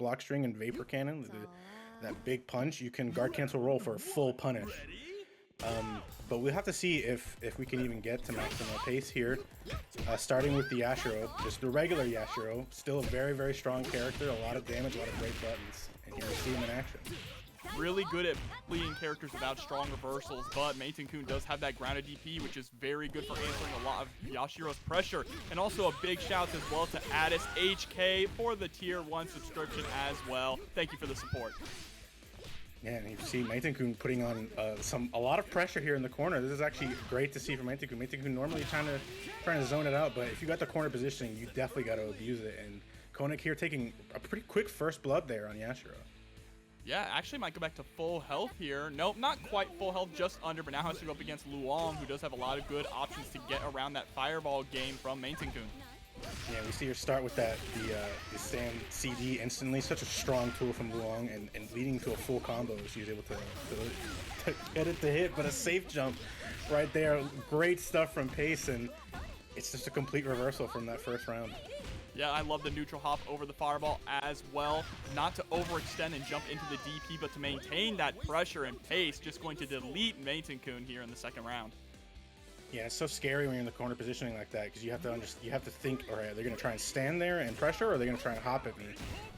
block string and vapor cannon, that big punch, you can guard cancel roll for a full punish. But we'll have to see if we can even get to maximal pace here. Starting with the Yashiro, just the regular Yashiro, still a very, very strong character, a lot of damage, a lot of great buttons. And here we see him in action. Really good at bleeding characters without strong reversals, but Meitenkun does have that grounded DP, which is very good for answering a lot of Yashiro's pressure. And also a big shout as well to Addis HK for the tier 1 subscription as well. Thank you for the support. Yeah, and you see Meitenkun putting on a lot of pressure here in the corner. This is actually great to see from Meitenkun. Meitenkun normally trying to zone it out, but if you got the corner positioning, you definitely got to abuse it. And Konnec here taking a pretty quick first blood there on Yashiro. Yeah, actually might go back to full health here. Nope, not quite full health, just under, but now has to go up against Luong, who does have a lot of good options to get around that fireball game from Meitenkun. Yeah, we see her start with the stand CD instantly. Such a strong tool from Luong, and leading to a full combo. She was able to get it to hit, but a safe jump right there. Great stuff from Pace, and it's just a complete reversal from that first round. Yeah, I love the neutral hop over the fireball as well. Not to overextend and jump into the DP, but to maintain that pressure and pace. Just going to delete Meitenkun here in the second round. Yeah, it's so scary when you're in the corner positioning like that, because you have to think, all right, they're going to try and stand there and pressure, or are they going to try and hop at me?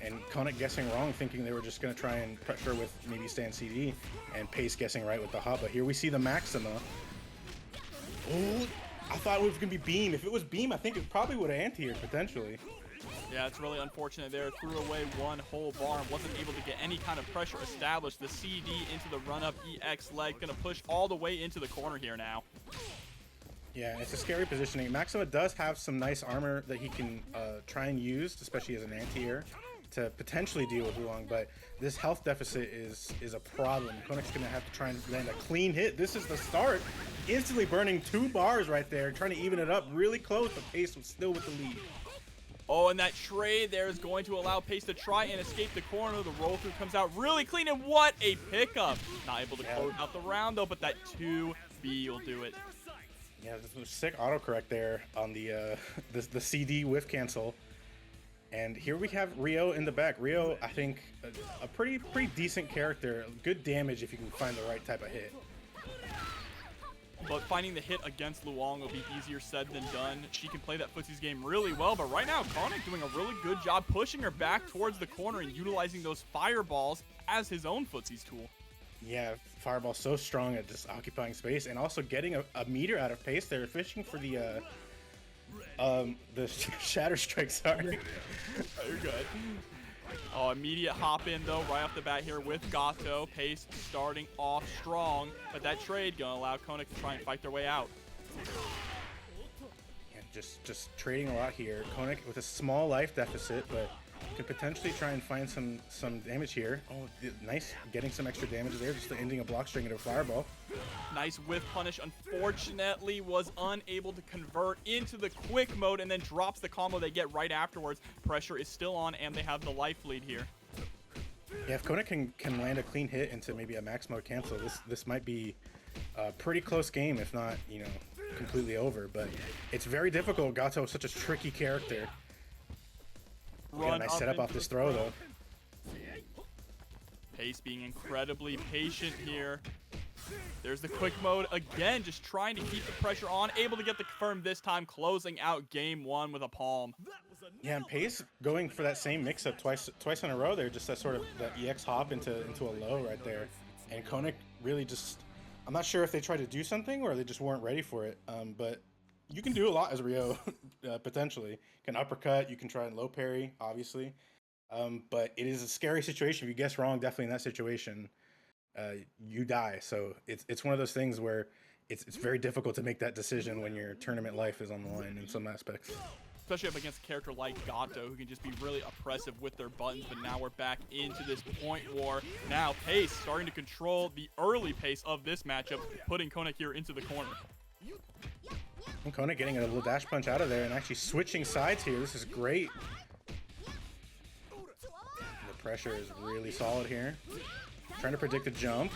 And Konnec guessing wrong, thinking they were just going to try and pressure with maybe stand CD, and Pace guessing right with the hop. But here we see the Maxima. Oh, I thought it was going to be Beam. If it was Beam, I think it probably would have anti-aired potentially. Yeah, it's really unfortunate there. Threw away one whole bar and wasn't able to get any kind of pressure established. The CD into the run-up EX leg. Going to push all the way into the corner here now. Yeah, it's a scary positioning. Maxima does have some nice armor that he can try and use, especially as an anti-air, to potentially deal with Luong, but this health deficit is a problem. Konnec's going to have to try and land a clean hit. This is the start. Instantly burning 2 bars right there, trying to even it up really close, but Pace was still with the lead. Oh, and that trade there is going to allow Pace to try and escape the corner. The roll through comes out really clean, and what a pickup. Not able to close out the round, though, but that 2B will do it. Yeah, this was sick autocorrect there on the the CD whiff cancel. And here we have Rio in the back. Rio, I think, a pretty decent character. Good damage if you can find the right type of hit. But finding the hit against Luong will be easier said than done. She can play that footsies game really well, but right now, Konnec doing a really good job pushing her back towards the corner and utilizing those fireballs as his own footsies tool. Yeah, Fireball so strong at just occupying space and also getting a meter out of Pace there, fishing for the Shatter Strike, sorry. You're good. Oh, immediate hop in though, right off the bat here with Gato. Pace starting off strong, but that trade gonna allow Konnec to try and fight their way out. Yeah, just trading a lot here. Konnec with a small life deficit, but could potentially try and find some damage here. Oh, nice, getting some extra damage there, just ending a block string into a fireball. Nice whiff punish. Unfortunately, was unable to convert into the quick mode and then drops the combo they get right afterwards. Pressure is still on, and they have the life lead here. Yeah, if Konnec can land a clean hit into maybe a max mode cancel, this might be a pretty close game, if not, you know, completely over. But it's very difficult. Gato is such a tricky character. Got a nice setup off this throw, though. Pace being incredibly patient here. There's the quick mode again, just trying to keep the pressure on. Able to get the confirm this time, closing out game 1 with a palm. Yeah, and Pace going for that same mix-up twice in a row there, just that sort of that EX hop into a low right there. And Konnec really just, I'm not sure if they tried to do something or they just weren't ready for it, but you can do a lot as Rio, potentially. You can uppercut, you can try and low parry, obviously. But it is a scary situation. If you guess wrong, definitely in that situation, you die. So it's one of those things where it's very difficult to make that decision when your tournament life is on the line in some aspects. Especially up against a character like Gato, who can just be really oppressive with their buttons. But now we're back into this point war. Now Pace starting to control the early pace of this matchup, putting Konnec here into the corner. And Konnec getting a little dash punch out of there and actually switching sides here. This is great. The pressure is really solid here. Trying to predict a jump.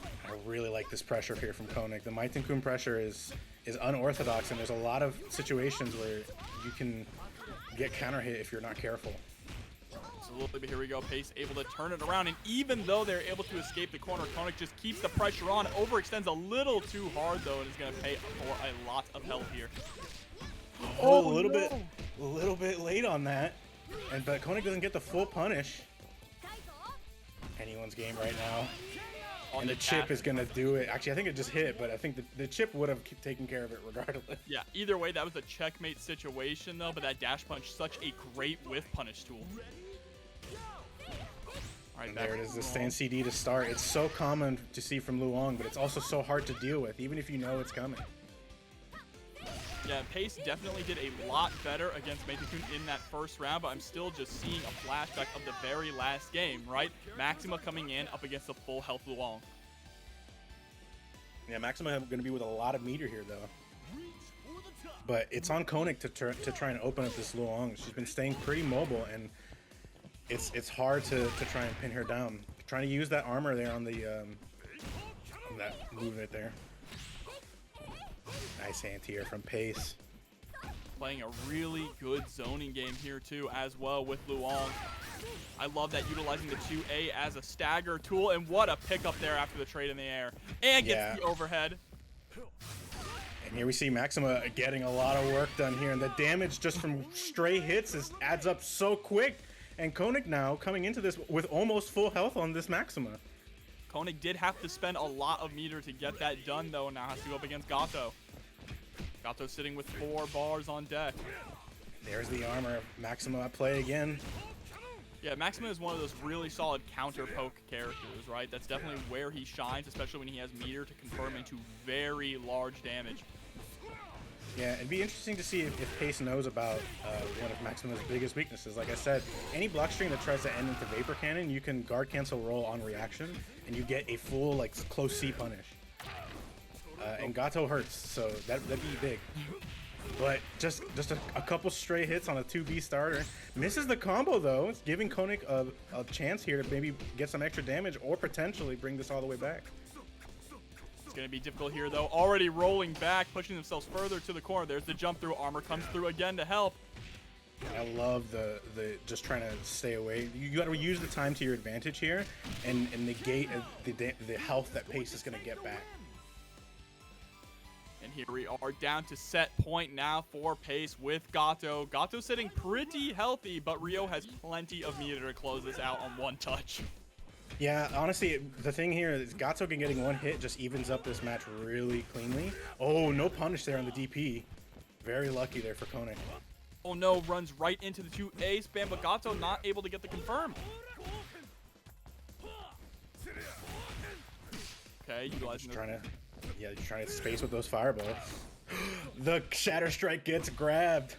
I really like this pressure here from Konnec. The Meitenkun pressure is unorthodox, and there's a lot of situations where you can get counter hit if you're not careful. Absolutely, but here we go. Pace able to turn it around, and even though they're able to escape the corner, Konnec just keeps the pressure on, overextends a little too hard though, and is going to pay for a lot of health here. Oh, a little bit late on that, but Konnec doesn't get the full punish. Anyone's game right now. And the chip is going to do it. Actually, I think it just hit, but I think the chip would have taken care of it regardless. Yeah, either way, that was a checkmate situation, though, but that dash punch, such a great whiff punish tool. All right, and there it is, the stand CD to start. It's so common to see from Luong, but it's also so hard to deal with, even if you know it's coming. Yeah, Pace definitely did a lot better against Meitenkun in that first round, but I'm still just seeing a flashback of the very last game, right? Maxima coming in up against the full health Luong. Yeah, Maxima going to be with a lot of meter here, though. But it's on Konnec to try and open up this Luong. She's been staying pretty mobile, and it's hard to try and pin her down. Trying to use that armor there on the on that movement there. Nice anti-air from Pace. Playing a really good zoning game here too as well with Luong. I love that, utilizing the 2A as a stagger tool, and what a pickup there after the trade in the air. And gets the overhead. And here we see Maxima getting a lot of work done here, and the damage just from stray hits adds up so quick. And Konnec now coming into this with almost full health on this Maxima. Konnec did have to spend a lot of meter to get that done, though. Now has to go up against Gato. Gato sitting with 4 bars on deck. There's the armor. Maxima at play again. Yeah, Maxima is one of those really solid counter poke characters, right? That's definitely where he shines, especially when he has meter to confirm into very large damage. Yeah, it'd be interesting to see if Pace knows about one of Maxima's biggest weaknesses. Like I said, any block string that tries to end into Vapor Cannon, you can guard cancel roll on reaction, and you get a full like close C punish. And Gato hurts, so that'd be big. But just a couple stray hits on a 2B starter. Misses the combo though. It's giving Konnec a chance here to maybe get some extra damage or potentially bring this all the way back. It's going to be difficult here though. Already rolling back, pushing themselves further to the corner. There's the jump through. Armor comes through again to help. I love the just trying to stay away. You got to use the time to your advantage here and negate the health that Pace is going to get back. And here we are down to set point now for Pace with Gato. Gato sitting pretty healthy, but Rio has plenty of meter to close this out on one touch. Yeah, honestly, the thing here is Gato getting one hit just evens up this match really cleanly. Oh, no punish there on the DP. Very lucky there for Konnec. Oh no, runs right into the 2A spam, but Gato not able to get the confirm. Okay, utilizing you're trying to space with those fireballs. The Shatter Strike gets grabbed.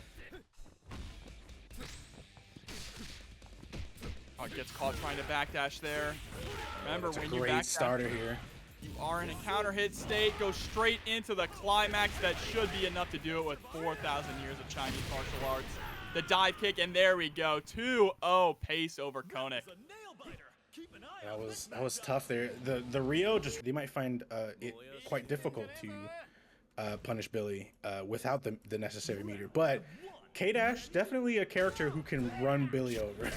Oh, gets caught trying to backdash there. Remember, when you great starter here. You are in a counter hit state, go straight into the climax. That should be enough to do it with 4,000 years of Chinese martial arts. The dive kick, and there we go. 2-0 Pace over Konnec. That was tough there. The Rio they might find it quite difficult to punish Billy without the necessary meter. But K-Dash, definitely a character who can run Billy over.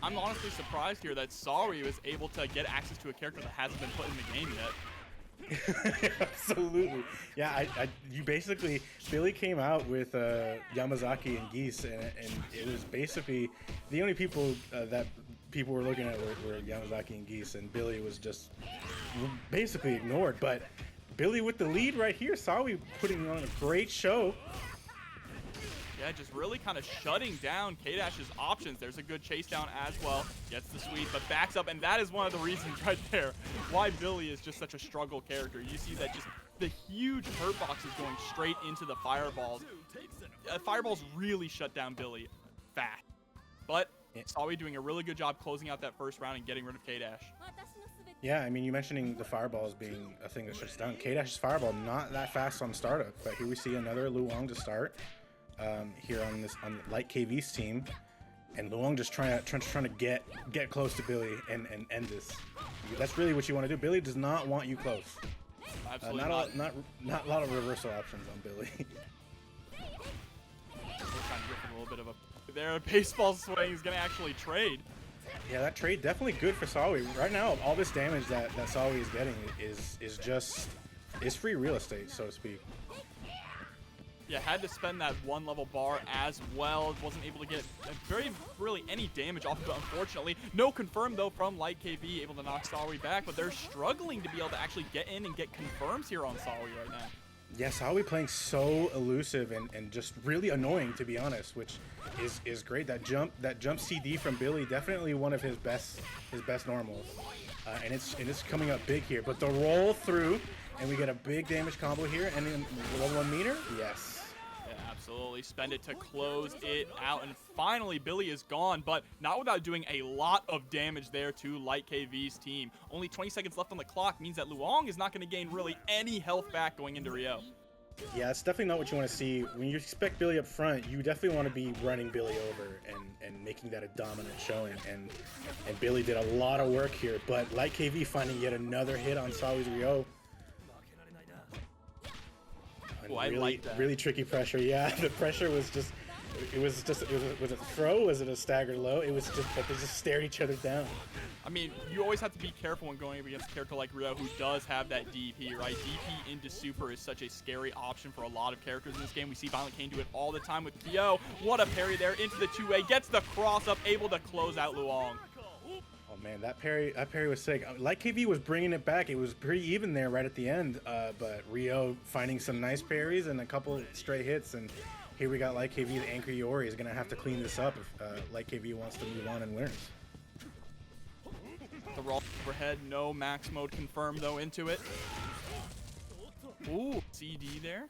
I'm honestly surprised here that Sawi was able to get access to a character that hasn't been put in the game yet. Absolutely. Yeah, you basically, Billy came out with Yamazaki and Geese, and it was basically the only people that people were looking at were Yamazaki and Geese, and Billy was just basically ignored. But Billy with the lead right here, Sawi putting on a great show. Yeah, just really kind of shutting down K-Dash's options. There's a good chase down as well. Gets the sweep, but backs up, and that is one of the reasons right there why Billy is just such a struggle character. You see that just the huge hurt box is going straight into the fireballs. Fireballs really shut down Billy fast. But Sawi doing a really good job closing out that first round and getting rid of K-Dash. Yeah, I mean, you mentioning the fireballs being a thing that shuts down. K-Dash's fireball not that fast on startup, but here we see another Luong to start. Here on LightKV's team, and Luong just trying to get close to Billy and end this. That's really what you want to do. Billy does not want you close. Absolutely not a lot of reversal options on Billy. We're trying to go for a little bit of a there. Baseball swing is gonna actually trade. Yeah, that trade definitely good for Sawi. Right now, all this damage that Sawi is getting is free real estate, so to speak. Yeah, had to spend that 1 level bar as well. Wasn't able to get really any damage off of it, unfortunately. No confirm, though, from LightKV, able to knock Sawi back, but they're struggling to be able to actually get in and get confirms here on Sawi right now. Yeah, Sawi playing so elusive and just really annoying, to be honest, which is great. That jump CD from Billy, definitely one of his best normals. And it's coming up big here. But the roll through, and we get a big damage combo here, and then level 1 meter? Yes. Yeah, absolutely. Spend it to close it out, and finally Billy is gone, but not without doing a lot of damage there to LightKV's team. Only 20 seconds left on the clock means that Luong is not going to gain really any health back going into Rio. Yeah, it's definitely not what you want to see. When you expect Billy up front, you definitely want to be running Billy over and making that a dominant showing. And Billy did a lot of work here, but LightKV finding yet another hit on Sawi's Rio. Oh, I like that. Really tricky pressure. Yeah, the pressure was just, was it a throw? Was it a staggered low? It was just that they just stared each other down. I mean, you always have to be careful when going up against a character like Rio, who does have that DP, right? DP into super is such a scary option for a lot of characters in this game. We see ViolentKain do it all the time with Kyo. What a parry there into the 2A, gets the cross up, able to close out Luong. Oh man, that parry was sick. LightKV was bringing it back. It was pretty even there right at the end, but Rio finding some nice parries and a couple straight hits, and here we got LightKV. The anchor Iori is gonna have to clean this up if LightKV wants to move on and win. The roll overhead, no max mode confirmed though into it. Ooh, CD there.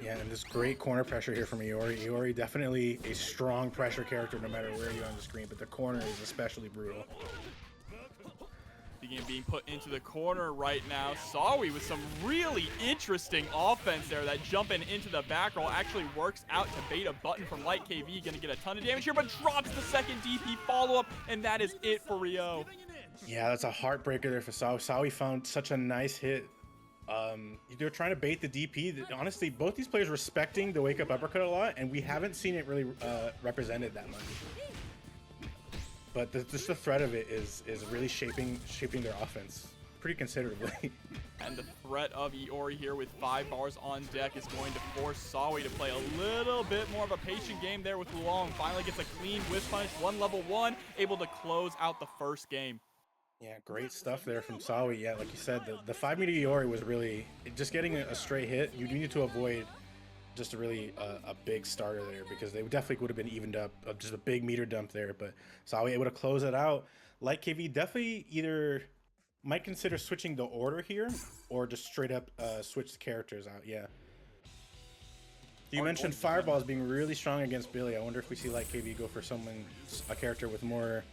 Yeah, and this great corner pressure here from Iori. Iori definitely a strong pressure character no matter where you're on the screen, but the corner is especially brutal. Being put into the corner right now. Sawi with some really interesting offense there. That jumping into the back roll actually works out to bait a button from LightKV. Gonna get a ton of damage here, but drops the second DP follow-up, and that is it for Rio. Yeah, that's a heartbreaker there for Sawi. Sawi found such a nice hit. They're trying to bait the DP. Honestly, both these players respecting the wake-up uppercut a lot, and we haven't seen it really represented that much. But just the threat of it is really shaping their offense pretty considerably. And the threat of Iori here with 5 bars on deck is going to force Sawi to play a little bit more of a patient game there with Luong. Finally gets a clean whiff punish, 1 level 1, able to close out the first game. Yeah, great stuff there from Sawi. Yeah, like you said, the 5 meter Iori was really just getting a straight hit. You do need to avoid just a really a big starter there, because they definitely would have been evened up, just a big meter dump there, but Sawi able to close it out. LightKV definitely either might consider switching the order here or just straight up switch the characters out. Yeah. You mentioned fireballs being really strong against Billy. I wonder if we see LightKV go for a character with more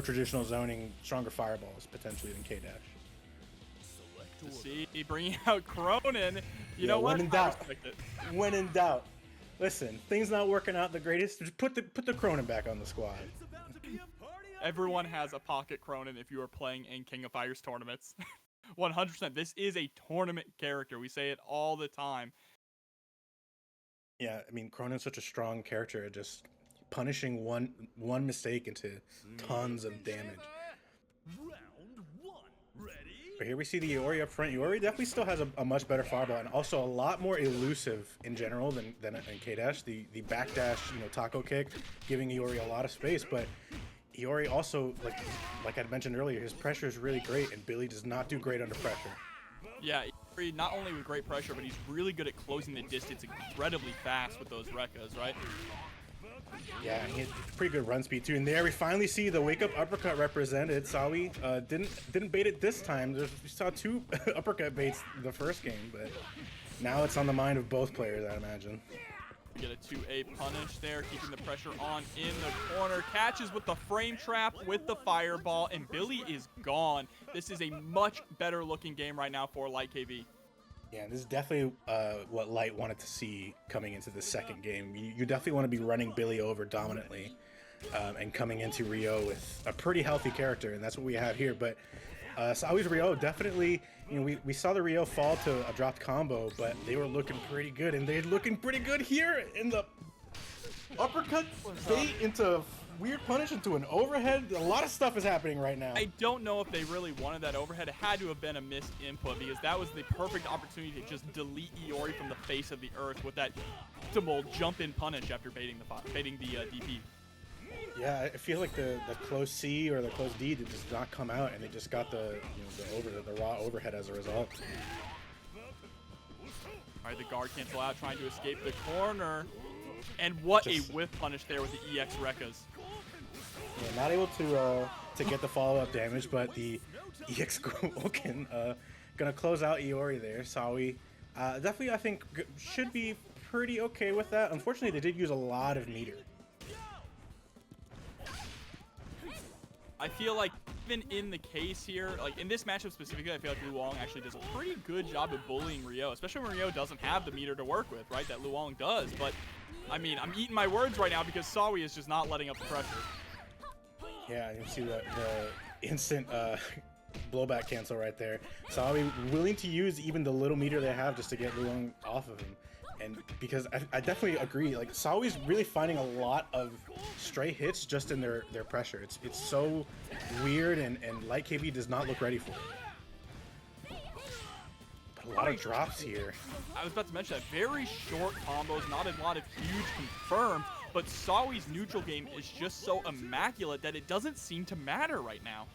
traditional zoning, stronger fireballs potentially than K-Dash. To see bringing out Krohnen. You know what? When in doubt. When in doubt. Listen, things not working out the greatest. Just put the Krohnen back on the squad. Everyone has a pocket Krohnen if you are playing in King of Fighters tournaments. 100%. This is a tournament character. We say it all the time. Yeah, I mean, Krohnen's such a strong character. Just punishing one mistake into tons of damage. But here we see the Iori up front. Iori definitely still has a much better fireball, and also a lot more elusive in general than K-Dash. The backdash, taco kick, giving Iori a lot of space. But Iori also, like I mentioned earlier, his pressure is really great, and Billy does not do great under pressure. Yeah, Iori not only with great pressure, but he's really good at closing the distance incredibly fast with those Rekkas, right? Yeah, he had pretty good run speed too. And there we finally see the wake up uppercut represented. Sawi didn't bait it this time. We saw 2 uppercut baits the first game, but now it's on the mind of both players, I imagine. We get a 2A punish there, keeping the pressure on in the corner. Catches with the frame trap with the fireball, and Billy is gone. This is a much better looking game right now for LightKV. Yeah, this is definitely what Light wanted to see coming into the second game. You definitely want to be running Billy over dominantly and coming into Rio with a pretty healthy character, and that's what we have here. But Sawi's Rio definitely, we saw the Rio fall to a dropped combo, but they were looking pretty good, and they're looking pretty good here in the... uppercut bait into weird punish into an overhead. A lot of stuff is happening right now. I don't know if they really wanted that overhead. It had to have been a missed input because that was the perfect opportunity to just delete Iori from the face of the earth with that optimal jump in punish after baiting the DP. Yeah, I feel like the close C or the close D did just not come out, and they just got the raw overhead as a result. All right, the guard cancel out, trying to escape the corner. And what a whiff punish there with the EX Rekkas. Yeah, not able to get the follow-up damage, but the EX Vulcan gonna close out Iori there. Sawi definitely, I think, should be pretty okay with that. Unfortunately, they did use a lot of meter. I feel like even in the case here, like in this matchup specifically, I feel like Luong actually does a pretty good job of bullying Ryo, especially when Ryo doesn't have the meter to work with, right? That Luong does. But I mean, I'm eating my words right now because Sawi is just not letting up the pressure. Yeah, you see the instant blowback cancel right there. Sawi willing to use even the little meter they have just to get Luong off of him. And because I definitely agree, like Sawi's really finding a lot of stray hits just in their pressure. It's so weird, and LightKV does not look ready for it. But a lot of drops here. I was about to mention that very short combos, not a lot of huge confirmed, but Sawi's neutral game is just so immaculate that it doesn't seem to matter right now.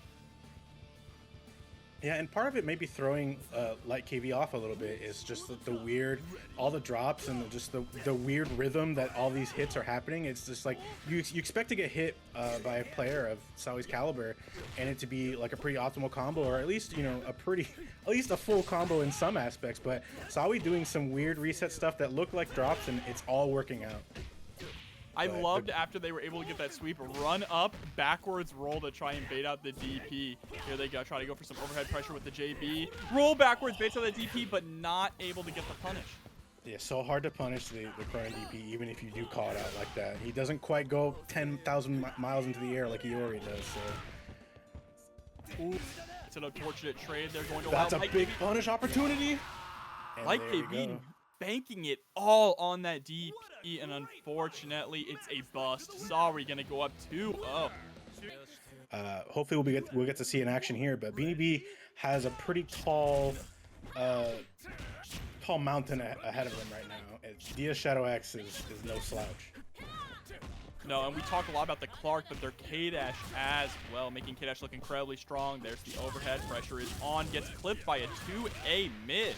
Yeah, and part of it may be throwing LightKV off a little bit is just the weird, all the drops and just the weird rhythm that all these hits are happening. It's just like you expect to get hit by a player of Sawi's caliber and it to be like a pretty optimal combo, or at least, you know, at least a full combo in some aspects. But Sawi doing some weird reset stuff that looked like drops, and it's all working out. I loved after they were able to get that sweep, run up, backwards roll to try and bait out the DP. Here they go, try to go for some overhead pressure with the JB. Roll backwards, baits out the DP, but not able to get the punish. Yeah, so hard to punish the Krohnen DP, even if you do call it out like that. He doesn't quite go 10,000 miles into the air like Iori does, so. Ooh, it's an unfortunate trade. They're going to That's a big punish opportunity. LightKV banking it all on that DP, and unfortunately, it's a bust. Sawi gonna go up 2-0. Hopefully we'll get to see an action here, but Beanibee has a pretty tall mountain ahead of him right now. Dia Shadow X is no slouch. No, and we talk a lot about the Clark, but their K-Dash as well, making K-Dash look incredibly strong. There's the overhead, pressure is on, gets clipped by a 2A mid.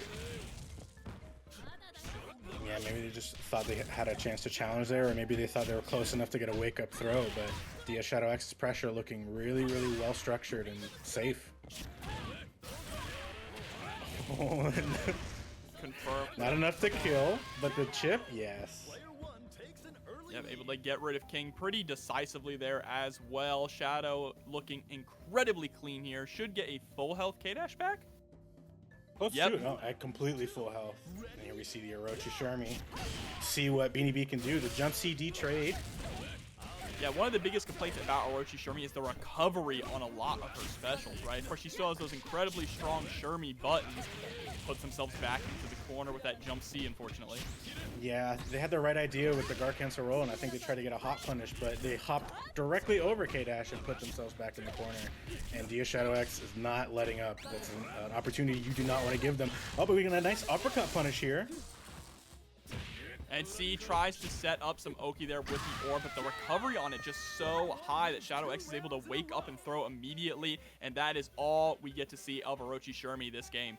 Yeah, maybe they just thought they had a chance to challenge there, or maybe they thought they were close enough to get a wake-up throw, but Dia Shadow X's pressure looking really, really well-structured and safe. Oh, Confirm. not enough to kill, but the chip, yes. Yep, able to get rid of King pretty decisively there as well. Shadow looking incredibly clean here. Should get a full health K-Dash back. Let's do it. No, at completely full health. And here we see the O.Shermie. See what Beanibee can do. The jump CD trade. Yeah, one of the biggest complaints about O.Shermie is the recovery on a lot of her specials, right? Of course, she still has those incredibly strong Shermie buttons. Puts themselves back into the corner with that jump C, unfortunately. Yeah, they had the right idea with the guard cancel roll, and I think they tried to get a hop punish, but they hopped directly over K-Dash and put themselves back in the corner. And Dia Shadow X is not letting up. That's an opportunity you do not want to give them. Oh, but we get a nice uppercut punish here. And C tries to set up some Oki there with the orb, but the recovery on it just so high that Shadow X is able to wake up and throw immediately, and that is all we get to see of O.Shermie this game.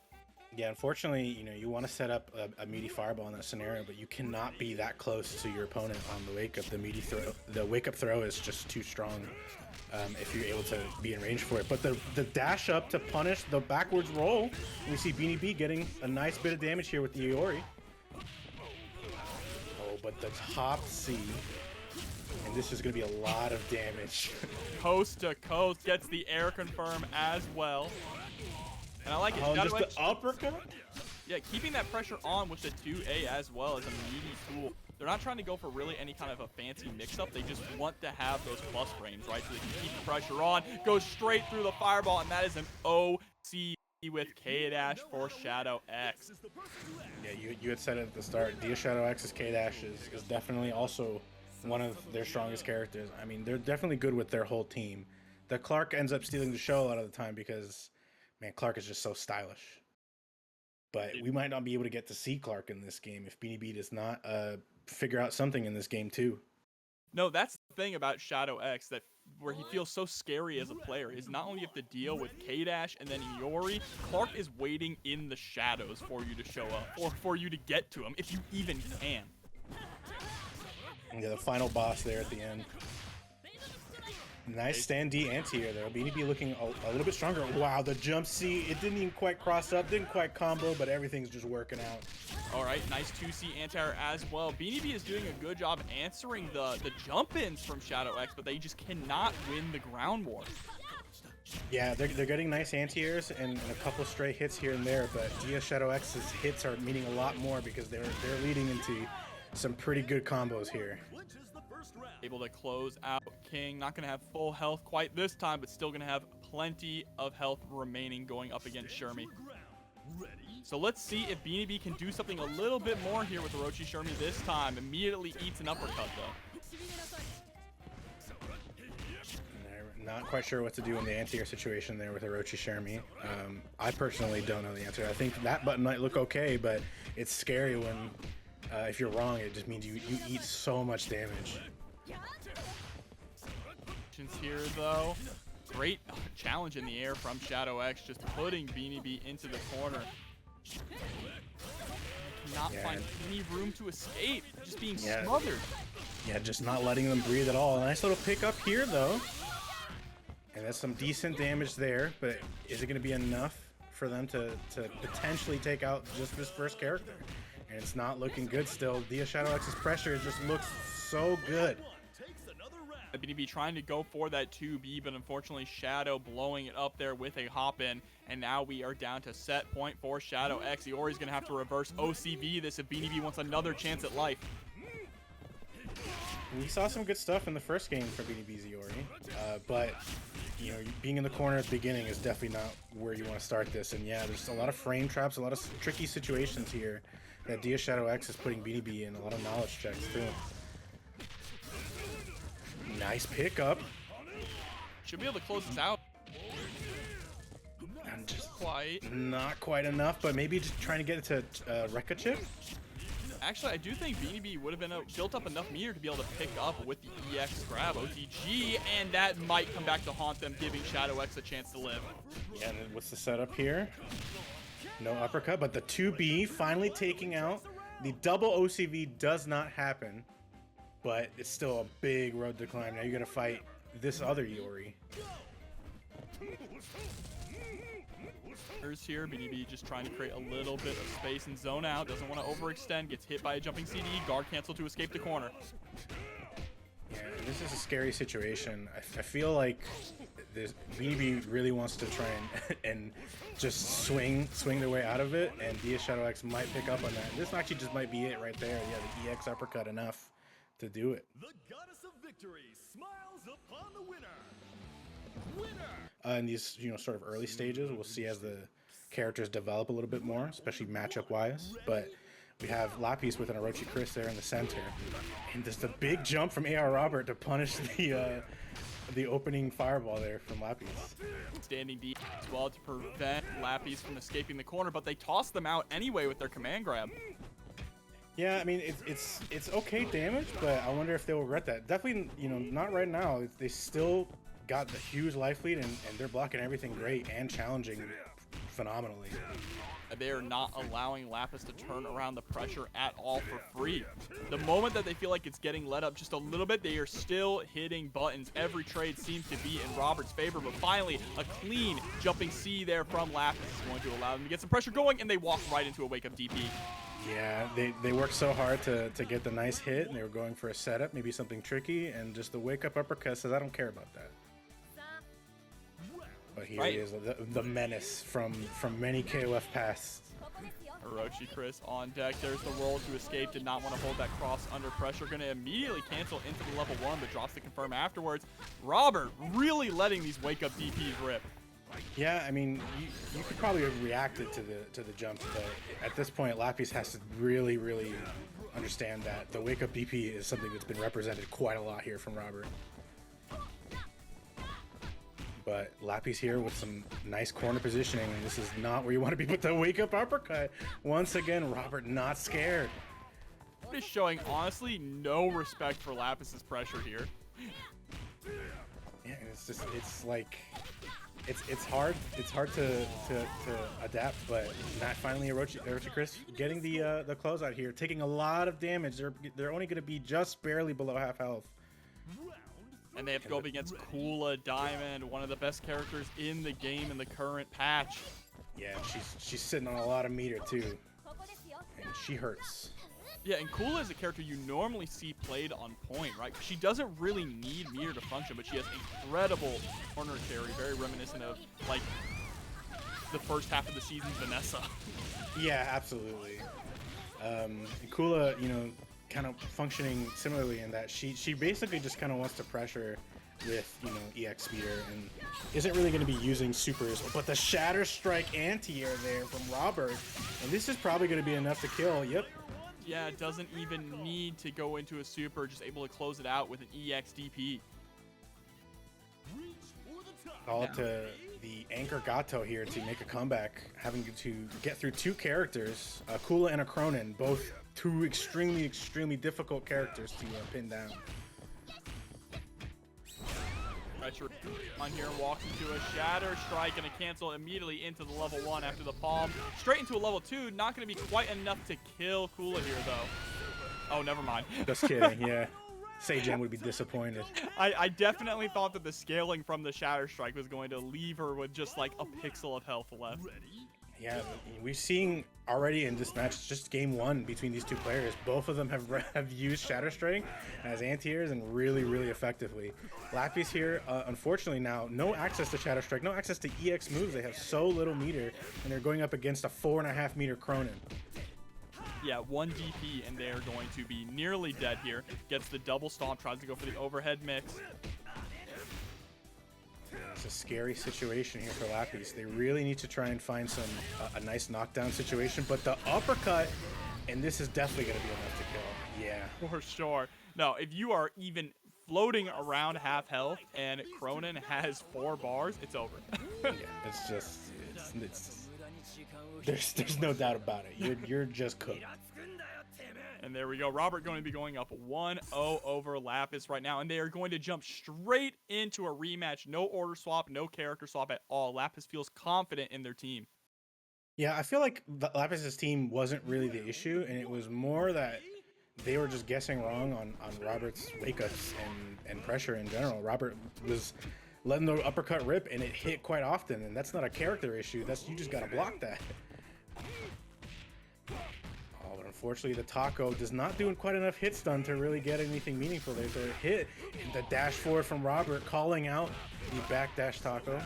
Yeah, unfortunately, you know, you want to set up a meaty fireball in that scenario, but you cannot be that close to your opponent on the wake up. The meaty throw, the wake up throw is just too strong if you're able to be in range for it. But the dash up to punish the backwards roll, we see Beanibee getting a nice bit of damage here with the Iori. Oh, but the top C, and this is going to be a lot of damage. Coast to coast, gets the air confirm as well. And I like it. Oh, just the uppercut? Yeah, keeping that pressure on with the 2A as well is a meaty tool. They're not trying to go for really any kind of a fancy mix-up. They just want to have those plus frames, right? So they can keep the pressure on, go straight through the fireball, and that is an OC with K-Dash for Shadow X. Yeah, you had said it at the start. Dia Shadow X's K-Dash is definitely also one of their strongest characters. I mean, they're definitely good with their whole team. The Clark ends up stealing the show a lot of the time because, man, Clark is just so stylish. But we might not be able to get to see Clark in this game if Beanibee does not figure out something in this game too. No, that's the thing about Shadow X, that where he feels so scary as a player is not only you have to deal with K-Dash and then Iori, Clark is waiting in the shadows for you to show up, or for you to get to him, if you even can. Yeah, the final boss there at the end. Nice stand D anti-air there. Beanibee looking a little bit stronger. Wow, the jump C, it didn't even quite cross up, didn't quite combo, but everything's just working out. All right, nice 2C anti-air as well. Beanibee is doing a good job answering the jump-ins from Shadow X, but they just cannot win the ground war. Yeah, they're getting nice anti-airs and a couple stray hits here and there, but Shadow X's hits are meaning a lot more because they're leading into some pretty good combos here. Able to close out King. Not going to have full health quite this time, but still going to have plenty of health remaining going up against Shun'Ei. So let's see if Beanibee can do something a little bit more here with O.Shermie this time. Immediately eats an uppercut, though. Not quite sure what to do in the anti-air situation there with O.Shermie. I personally don't know the answer. I think that button might look okay, but it's scary when, if you're wrong, it just means you eat so much damage. Here, though. Great challenge in the air from Shadow X, just putting Beanibee into the corner. Cannot find any room to escape, just being smothered. Yeah, just not letting them breathe at all. A nice little pickup here, though. And that's some decent damage there, but is it going to be enough for them to potentially take out just this first character? And it's not looking good still. Shadow X's pressure just looks so good. Beanibee trying to go for that 2B, but unfortunately Shadow blowing it up there with a hop-in, and now we are down to set point for Shadow X. Iori's going to have to reverse OCV this if Beanibee wants another chance at life. We saw some good stuff in the first game for Beanibee's Iori, but you know, being in the corner at the beginning is definitely not where you want to start this. And yeah, there's a lot of frame traps, a lot of tricky situations here that Shadow X is putting Beanibee in, a lot of knowledge checks too. Nice pickup. Should be able to close this out. And just quite. Not quite enough, but maybe just trying to get it to Rekka chip. Actually, I do think Beanibee would have been built up enough meter to be able to pick up with the EX grab OTG, and that might come back to haunt them, giving Shadow X a chance to live. Yeah, and then what's the setup here? No uppercut, but the 2B finally taking out. The double OCV does not happen, but it's still a big road to climb. Now you gotta fight this other Iori. Here, Beanibee just trying to create a little bit of space and zone out. Doesn't want to overextend. Gets hit by a jumping CD. Guard cancel to escape the corner. Yeah, this is a scary situation. I feel like this Beanibee really wants to try and just swing their way out of it, and Shadow X might pick up on that. This actually just might be it right there. Yeah, the EX uppercut enough to do it. The goddess of victory smiles upon the winner. In these, sort of early stages, we'll see as the characters develop a little bit more, especially matchup-wise. But we have Lapis with an O.Chris there in the center, and just a big jump from AR Robert to punish the opening fireball there from Lapis. Standing deep as well to prevent Lapis from escaping the corner, but they toss them out anyway with their command grab. Yeah, I mean, it's okay damage, but I wonder if they'll regret that. Definitely, not right now. They still got the huge life lead, and they're blocking everything great and challenging phenomenally. They are not allowing Lapis to turn around the pressure at all for free. The moment that they feel like it's getting let up just a little bit, they are still hitting buttons. Every trade seems to be in Robert's favor, but finally a clean jumping C there from Lapis is going to allow them to get some pressure going, and they walk right into a wake-up DP. Yeah, they worked so hard to get the nice hit, and they were going for a setup, maybe something tricky, and just the wake-up uppercut says, I don't care about that. But here he is, the menace from many KOF pasts. O.Chris on deck. There's the roll to escape. Did not want to hold that cross under pressure. Going to immediately cancel into the level 1, but drops the confirm afterwards. Robert really letting these wake-up DPs rip. Yeah, I mean, you could probably have reacted to the jump, but at this point, Lapis has to really understand that the wake up DP is something that's been represented quite a lot here from Robert. But Lapis here with some nice corner positioning, and this is not where you want to be with the wake up uppercut. Once again, Robert not scared. Is showing honestly no respect for Lapis's pressure here. Yeah, and it's like it's hard to adapt, but not finally O.Chris getting the closeout here, taking a lot of damage. They're only going to be just barely below half health. And they have to go up against Kula Diamond, one of the best characters in the game in the current patch. Yeah, she's sitting on a lot of meter too, and she hurts. Yeah, and Kula is a character you normally see played on point, right? She doesn't really need meter to function, but she has incredible corner carry, very reminiscent of, like, the first half of the season's Vanessa. Yeah, absolutely. Kula, you know, kind of functioning similarly in that she basically just kind of wants to pressure with, you know, EX speeder and isn't really going to be using supers. But the Shatter Strike anti-air there from Robert, and this is probably going to be enough to kill. Yep. Yeah, it doesn't even need to go into a super, just able to close it out with an EX DP. All to the anchor Gato here to make a comeback, having to get through two characters, Kula and a Krohnen, both two extremely difficult characters to pin down. Pressure on here, walks into a Shatter Strike and a cancel immediately into the level 1 after the palm. Straight into a level 2, not going to be quite enough to kill Kula here though. Oh, never mind. Just kidding, yeah. Seijen would be disappointed. I definitely thought that the scaling from the Shatter Strike was going to leave her with just like a pixel of health left. Yeah, we've seen already in this match, just game 1 between these two players, both of them have used Shatter Strike as anti-airs and really effectively. Lapis here, unfortunately now, no access to Shatter Strike, no access to EX moves. They have so little meter, and they're going up against a 4.5 meter Krohnen. Yeah, 1 DP, and they are going to be nearly dead here. Gets the double stomp, tries to go for the overhead mix. It's a scary situation here for Lapis. They really need to try and find some a nice knockdown situation, but the uppercut, and this is definitely going to be enough to kill. Yeah. For sure. No, if you are even floating around half health and Krohnen has 4 bars, it's over. Yeah, it's just, there's no doubt about it. You're just cooked. And there we go. Robert going to be going up 1-0 over Lapis right now. And they are going to jump straight into a rematch. No order swap, no character swap at all. Lapis feels confident in their team. Yeah, I feel like Lapis's team wasn't really the issue. And it was more that they were just guessing wrong on Robert's wake-ups and pressure in general. Robert was letting the uppercut rip, and it hit quite often. And that's not a character issue. That's, you just got to block that. Unfortunately, the taco does not do quite enough hit stun to really get anything meaningful. There's a hit, and the dash forward from Robert calling out the back dash taco.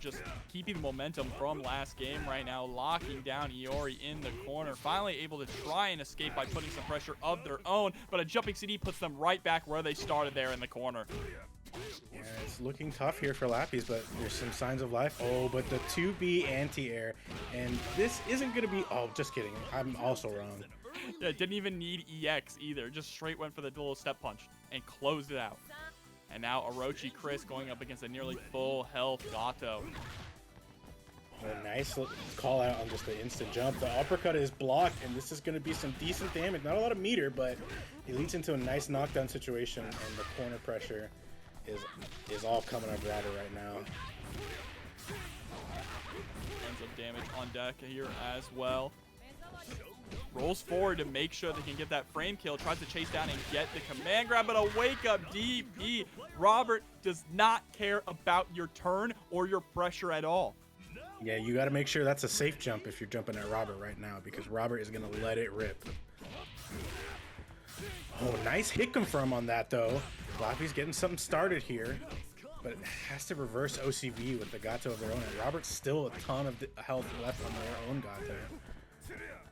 Just keeping the momentum from last game right now, locking down Iori in the corner. Finally able to try and escape by putting some pressure of their own, but a jumping CD puts them right back where they started there in the corner. Yeah, it's looking tough here for Lapis, but there's some signs of life. Oh, but the 2B anti-air, and this isn't going to be... Oh, just kidding. I'm also wrong. Yeah, didn't even need EX either. Just straight went for the little step punch and closed it out. And now O.Chris going up against a nearly full health Gato. A nice call out on just the instant jump. The uppercut is blocked, and this is going to be some decent damage. Not a lot of meter, but it leads into a nice knockdown situation, and the corner pressure is all coming up Robert right now. Tons of damage on deck here as well. Rolls forward to make sure they can get that frame kill. Tries to chase down and get the command grab, but a wake up DP. Robert does not care about your turn or your pressure at all. Yeah, you got to make sure that's a safe jump if you're jumping at Robert right now, because Robert is going to let it rip. Oh, nice hit confirm on that though. Lapis getting something started here, but it has to reverse OCV with the Gato of their own. And Robert's still a ton of health left on their own Gato.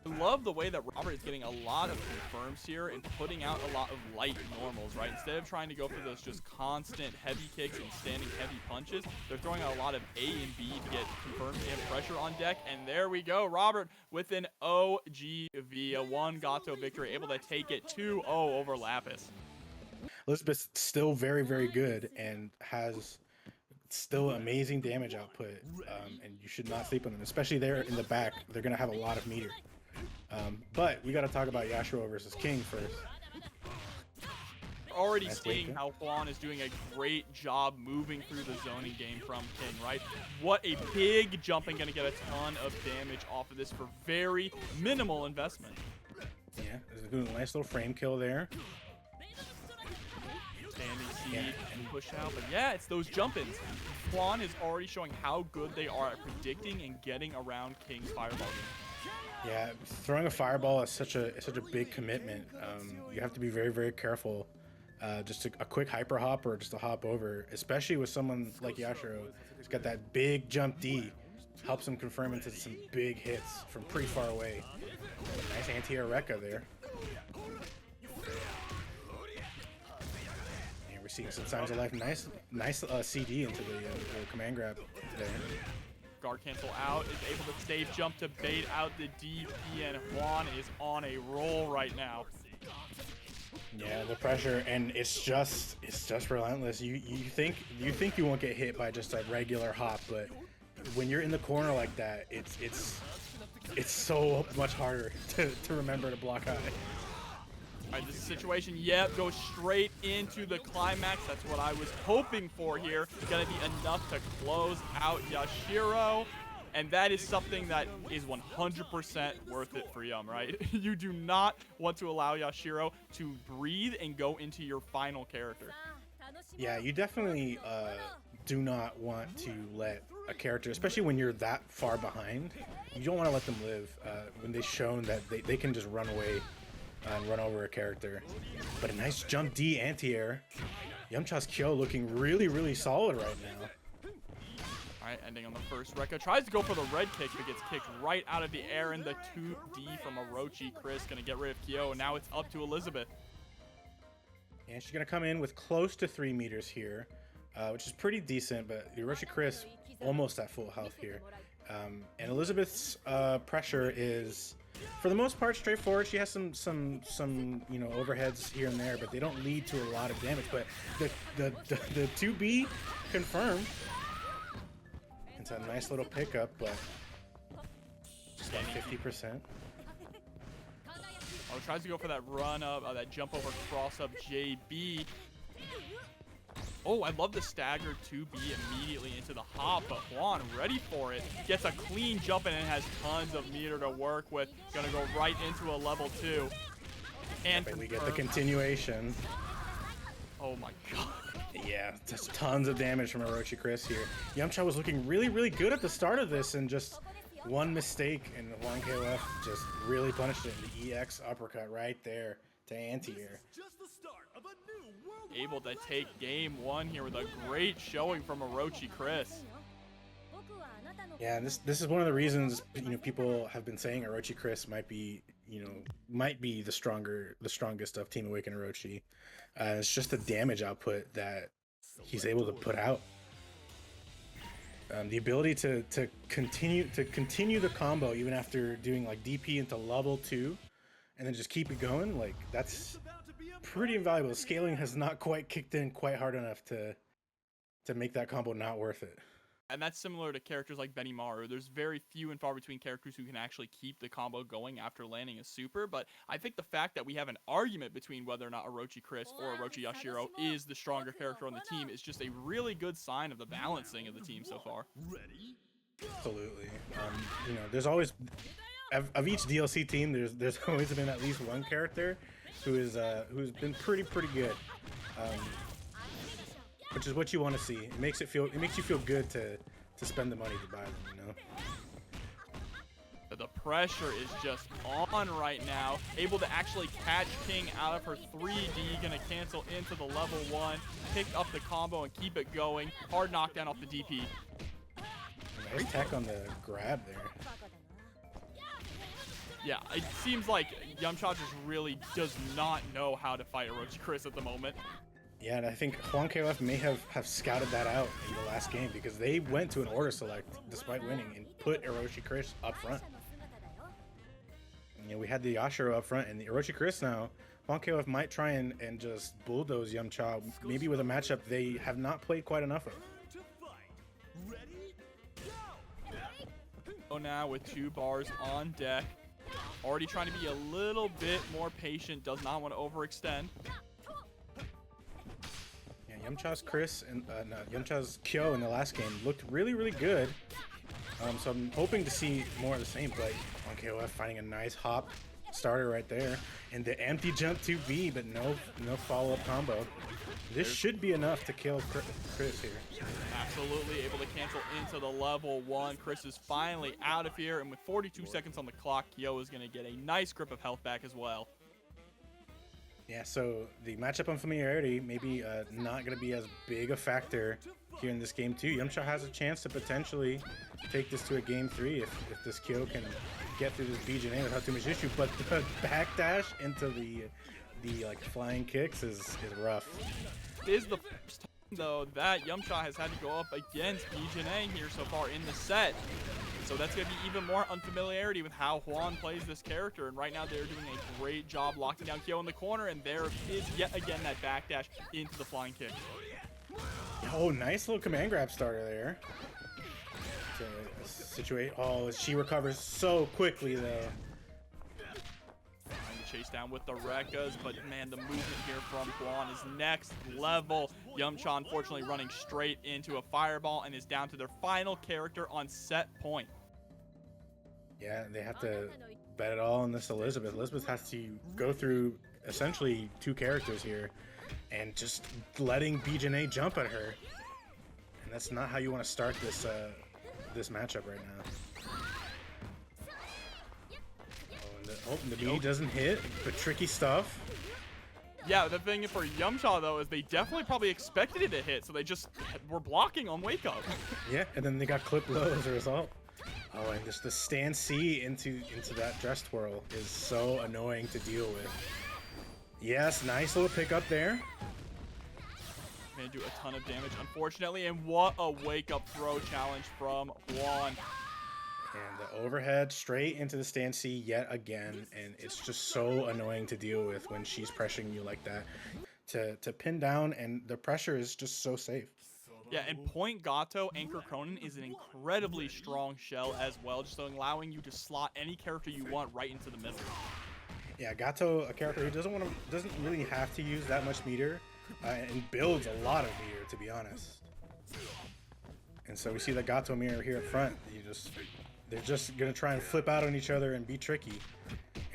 I love the way that Robert is getting a lot of confirms here and putting out a lot of light normals, right? Instead of trying to go for those just constant heavy kicks and standing heavy punches, they're throwing out a lot of A and B to get confirms and pressure on deck. And there we go. Robert with an OGV, a 1 Gato victory, able to take it 2-0 over Lapis. Elisabeth's still very, very good and has still amazing damage output, and you should not sleep on them, especially there in the back. They're going to have a lot of meter. But we got to talk about O.Yashiro versus King first. We're already seeing how Juan is doing a great job moving through the zoning game from King, right? What a big jump, and going to get a ton of damage off of this for very minimal investment. Yeah, doing a nice little frame kill there. Standing seed and push out, but yeah, it's those jump-ins. Juan is already showing how good they are at predicting and getting around King's fireball game. Yeah, throwing a fireball is such a big commitment. You have to be very, very careful. Just a quick hyper hop or just a hop over, especially with someone like O.Yashiro. He's got that big jump D, helps him confirm into some big hits from pretty far away. Nice anti-air Rekka there. And we're seeing some signs of life. Nice CD into the command grab there. Guard cancel out, is able to stage jump to bait out the DP, and Juan is on a roll right now. Yeah, the pressure, and it's just relentless. You think you won't get hit by just a regular hop, but when you're in the corner like that, it's so much harder to remember to block high. All right, this situation, yep, goes straight into the climax. That's what I was hoping for here. Gonna be enough to close out O.Yashiro. And that is something that is 100% worth it for Yum, right? You do not want to allow O.Yashiro to breathe and go into your final character. Yeah, you definitely do not want to let a character, especially when you're that far behind, you don't want to let them live when they've shown that they can just run away and run over a character. But a nice jump D anti-air. Yumcha's Kyo looking really, really solid right now. Alright, ending on the first Rekka. Tries to go for the red kick, but gets kicked right out of the air, and the 2D from O.Chris gonna get rid of Kyo, and now it's up to Elisabeth. And she's gonna come in with close to 3 meters here, which is pretty decent, but O.Chris almost at full health here. And Elisabeth's pressure is, for the most part, straightforward. She has some overheads here and there, but they don't lead to a lot of damage. But the 2B confirmed. It's a nice little pickup, but just got 50%. Oh, tries to go for that run up, that jump over cross up JB. Oh, I love the stagger 2B immediately into the hop, but Juan ready for it. Gets a clean jump and it has tons of meter to work with. Gonna go right into a level 2. And we get the continuation. Oh my god. Yeah, just tons of damage from O.Chris here. Yumcha was looking really, really good at the start of this, and just one mistake, and Luong KOF just really punished it. The EX uppercut right there to anti-air. Able to take game 1 here with a great showing from O.Chris. Yeah, and this is one of the reasons people have been saying O.Chris might be the strongest of Team Awaken Orochi. It's just the damage output that he's able to put out. The ability to continue the combo even after doing like DP into level 2, and then just keep it going. Like, that's pretty invaluable. Scaling has not quite kicked in quite hard enough to make that combo not worth it. And that's similar to characters like Benimaru. There's very few and far between characters who can actually keep the combo going after landing a super, but I think the fact that we have an argument between whether or not O.Chris or O.Yashiro is the stronger character on the team is just a really good sign of the balancing of the team so far. Absolutely. There's always, of each DLC team, there's always been at least one character who's been pretty good. Which is what you want to see. It makes you feel good to spend the money to buy them, The pressure is just on right now. Able to actually catch King out of her 3D. Gonna cancel into the level 1. Pick up the combo and keep it going. Hard knockdown off the DP. Nice tech on the grab there. Yeah, it seems like Yumcha just really does not know how to fight O.Chris at the moment. Yeah, and I think Juan KOF may have scouted that out in the last game because they went to an order select despite winning and put O.Chris up front. You know, we had the Yashiro up front and the O.Chris now. Juan KOF might try and just bulldoze Yumcha, maybe with a matchup they have not played quite enough of. So now with 2 bars on deck, already trying to be a little bit more patient, does not want to overextend. Yeah, Yumcha's Chris and Yumcha's Kyo in the last game looked really, really good. So I'm hoping to see more of the same, but on KOF finding a nice hop starter right there, and the empty jump to B, but no follow-up combo. This should be enough to kill Chris here. Absolutely able to cancel into the level 1. Chris is finally out of here, and with 42 seconds on the clock, Kyo is going to get a nice grip of health back as well. Yeah, so the matchup unfamiliarity maybe not going to be as big a factor here in this game too. Yumcha has a chance to potentially take this to a game 3 if this Kyo can get through this B.Jenet without too much issue, but the backdash into the like flying kicks is rough. This is the first time though that Yumcha has had to go up against B.Jenet here so far in the set. So that's going to be even more unfamiliarity with how Juan plays this character. And right now they're doing a great job locking down Kyo in the corner. And there is yet again that backdash into the flying kick. Oh, nice little command grab starter there. To situate. Oh, she recovers so quickly though. Trying to chase down with the Rekkas, but man, the movement here from Juan is next level. Yumcha unfortunately running straight into a fireball and is down to their final character on set point. Yeah, they have to bet it all on this Elisabeth. Elisabeth has to go through essentially 2 characters here and just letting B.Jenet jump at her. And that's not how you want to start this this matchup right now. Oh, and the B doesn't hit, but tricky stuff. Yeah, the thing for Yumcha though is they definitely probably expected it to hit, so they just were blocking on wake up. Yeah, and then they got clipped low as a result. Oh, and just the stand C into that dress twirl is so annoying to deal with. Yes, nice little pick up there. Gonna do a ton of damage, unfortunately, and what a wake-up throw challenge from Juan. And the overhead straight into the stand C yet again, and it's just so annoying to deal with when she's pressuring you like that. To pin down, and the pressure is just so safe. Yeah, and point Gato, Anchor Krohnen is an incredibly strong shell as well, just allowing you to slot any character you want right into the middle. Yeah, Gato, a character who doesn't really have to use that much meter, and builds a lot of meter, to be honest. And so we see the Gato mirror here up front. They're just gonna try and flip out on each other and be tricky,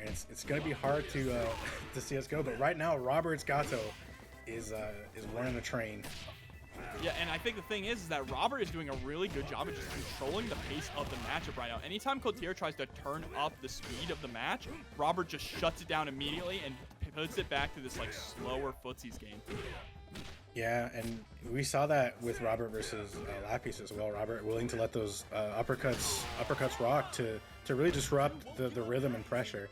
and it's gonna be hard to see us go. But right now, Robert's Gato is running a train. Yeah, and I think the thing is that Robert is doing a really good job of just controlling the pace of the matchup right now. Anytime Kotir tries to turn up the speed of the match, Robert just shuts it down immediately and puts it back to this like slower footsies game. Yeah, and we saw that with Robert versus Lapis as well. Robert willing to let those uppercuts rock to really disrupt the rhythm and pressure.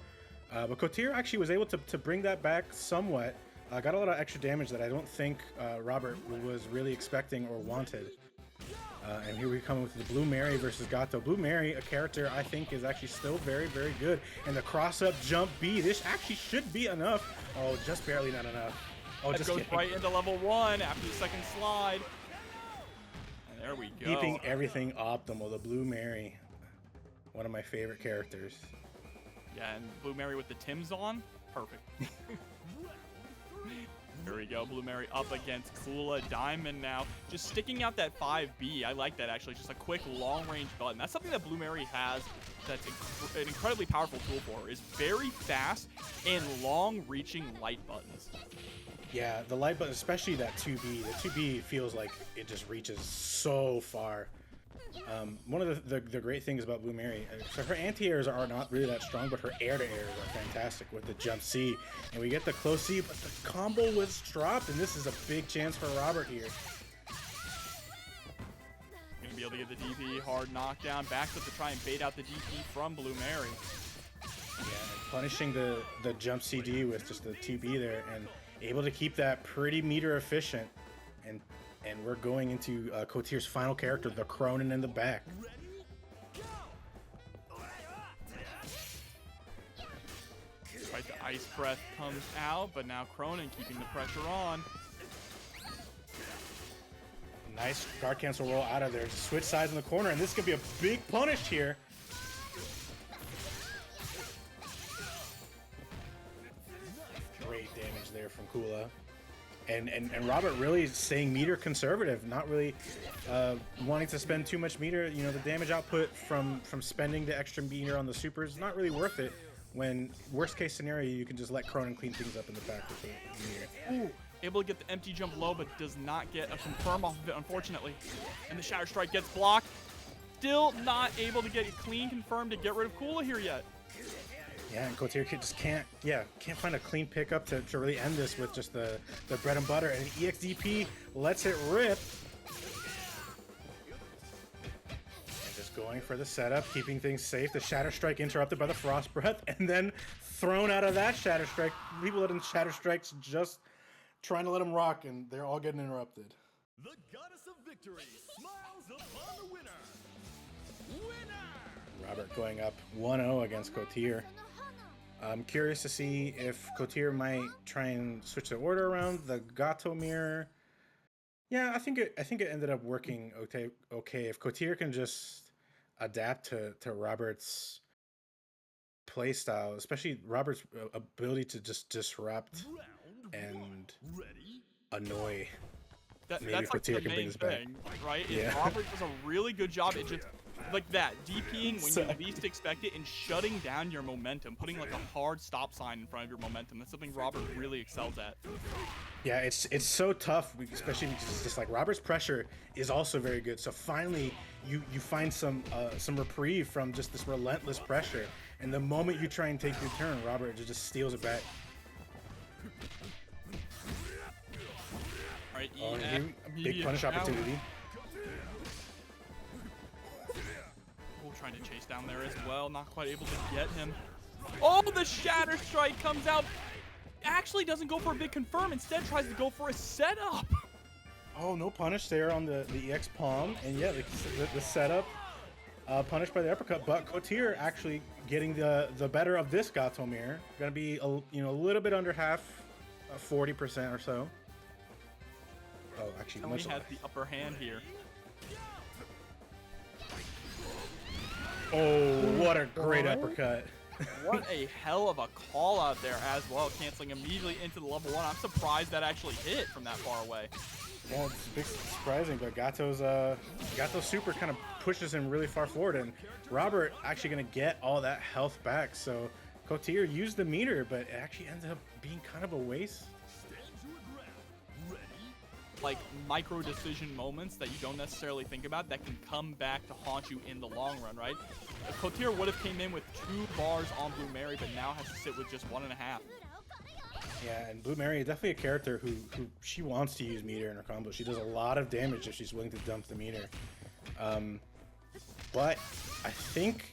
But Kotir actually was able to bring that back somewhat. Got a lot of extra damage that I don't think Robert was really expecting or wanted. And here we come with the Blue Mary versus Gato. Blue Mary, a character I think is actually still very, very good. And the cross-up jump B, this actually should be enough. Oh, just barely not enough. Oh, that just goes kidding. right into level 1 after the second slide. And there we go. Keeping everything optimal. The Blue Mary, one of my favorite characters. Yeah, and Blue Mary with the Tims on, perfect. Here we go, Blue Mary up against Kula Diamond now. Just sticking out that 5B. I like that actually. Just a quick long-range button. That's something that Blue Mary has that's an incredibly powerful tool for her, is very fast and long-reaching light buttons. Yeah, the light button, especially that 2B. The 2B feels like it just reaches so far. One of the great things about Blue Mary, so her anti-airs are not really that strong, but her air-to-airs are fantastic with the jump C. And we get the close C, but the combo was dropped, and this is a big chance for Robert here. Gonna be able to get the DP, hard knockdown, backs up to try and bait out the DP from Blue Mary. Yeah, and punishing the jump CD with just the 2B there, and able to keep that pretty meter efficient. And we're going into Kotir's final character, the Krohnen in the back. Right, the ice breath comes out, but now Krohnen keeping the pressure on. Nice guard cancel roll out of there. Switch sides in the corner, and this could be a big punish here. Great damage there from Kula. And Robert really staying meter conservative, not really wanting to spend too much meter. You know, the damage output from spending the extra meter on the super is not really worth it. When worst case scenario, you can just let Krohnen clean things up in the back with the meter. Ooh, able to get the empty jump low, but does not get a confirm off of it, unfortunately. And the Shatter Strike gets blocked. Still not able to get a clean confirm to get rid of Kula here yet. Yeah, and Kotir just can't find a clean pickup to really end this with just the bread and butter. And EXDP lets it rip. And just going for the setup, keeping things safe. The Shatter Strike interrupted by the Frost Breath, and then thrown out of that Shatter Strike. People letting Shatter Strikes just trying to let them rock, and they're all getting interrupted. The goddess of victory smiles upon the winner. Winner! Robert going up 1-0 against Kotir. I'm curious to see if Kotir might try and switch the order around. The Gato mirror. Yeah, I think it ended up working okay. If Kotir can just adapt to Robert's play style, especially Robert's ability to just disrupt and annoy. That's Maybe like the Kotir can bring main this back. thing, right? Yeah. Robert does a really good job at just like that, DPing when you least expect it and shutting down your momentum, putting like a hard stop sign in front of your momentum. That's something Robert really excels at. Yeah, it's so tough, especially because it's just like Robert's pressure is also very good. So finally, you find some reprieve from just this relentless pressure. And the moment you try and take your turn, Robert just steals it back. All right, Big punish opportunity. Trying to chase down there as well, not quite able to get him. Oh, the Shatter Strike comes out. Actually doesn't go for a big confirm, instead tries to go for a setup. Oh, no punish there on the EX palm, and yeah, the setup punished by the uppercut, but Kotir actually getting the better of this Gato mirror. Gonna be a little bit under half, 40% or so. Oh, actually, He has the upper hand here. Oh, what a great uppercut. What a hell of a call out there as well, canceling immediately into the level 1. I'm surprised that actually hit from that far away. Yeah, it's a bit surprising, but Gato's super kind of pushes him really far forward, and Robert actually going to get all that health back. So Kotir used the meter, but it actually ended up being kind of a waste. Like micro decision moments that you don't necessarily think about that can come back to haunt you in the long run, right? Kotir would have came in with 2 bars on Blue Mary, but now has to sit with just 1.5. Yeah, and Blue Mary is definitely a character who she wants to use meter in her combo. She does a lot of damage if she's willing to dump the meter. But I think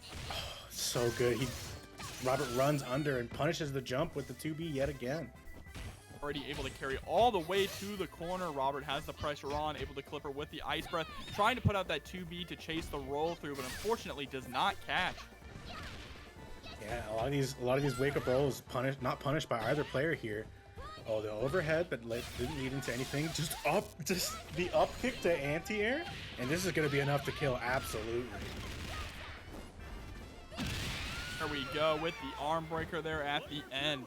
so good. Robert runs under and punishes the jump with the 2B yet again. Already able to carry all the way to the corner. Robert has the pressure on, able to clip her with the Ice Breath, trying to put out that 2B to chase the roll through, but unfortunately does not catch. Yeah, a lot of these wake up rolls not punished by either player here. Oh, the overhead, but didn't lead into anything. Just the up kick to anti-air, and this is going to be enough to kill absolutely. There we go with the arm breaker there at the end.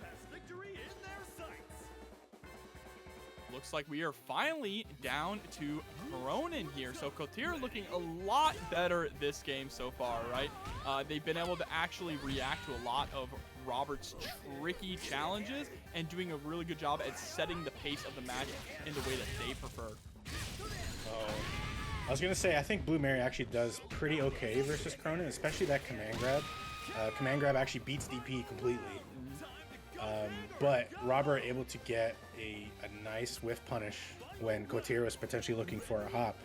Looks like we are finally down to Krohnen here. So Kotir looking a lot better this game so far, right? They've been able to actually react to a lot of Robert's tricky challenges and doing a really good job at setting the pace of the match in the way that they prefer. Oh, I was going to say, I think Blue Mary actually does pretty okay versus Krohnen, especially that command grab. Command grab actually beats DP completely. But Robert able to get a nice whiff punish when Kotir was potentially looking for a hop.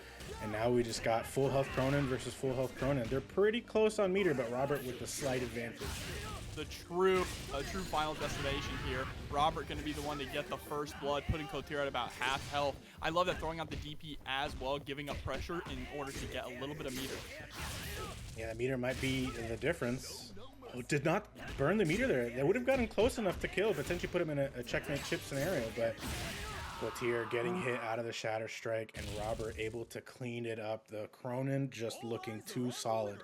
And now we just got full health Krohnen versus full health Krohnen. They're pretty close on meter, but Robert with the slight advantage. the true final destination here. Robert going to be the one to get the first blood, putting Kotir at about half health. I love that throwing out the DP as well, giving up pressure in order to get a little bit of meter. Yeah, the meter might be the difference. Oh, did not burn the meter there. They would have gotten close enough to kill, potentially put him in a checkmate chip scenario, but Kotir getting hit out of the Shatter Strike and Robert able to clean it up. The Krohnen just looking too solid.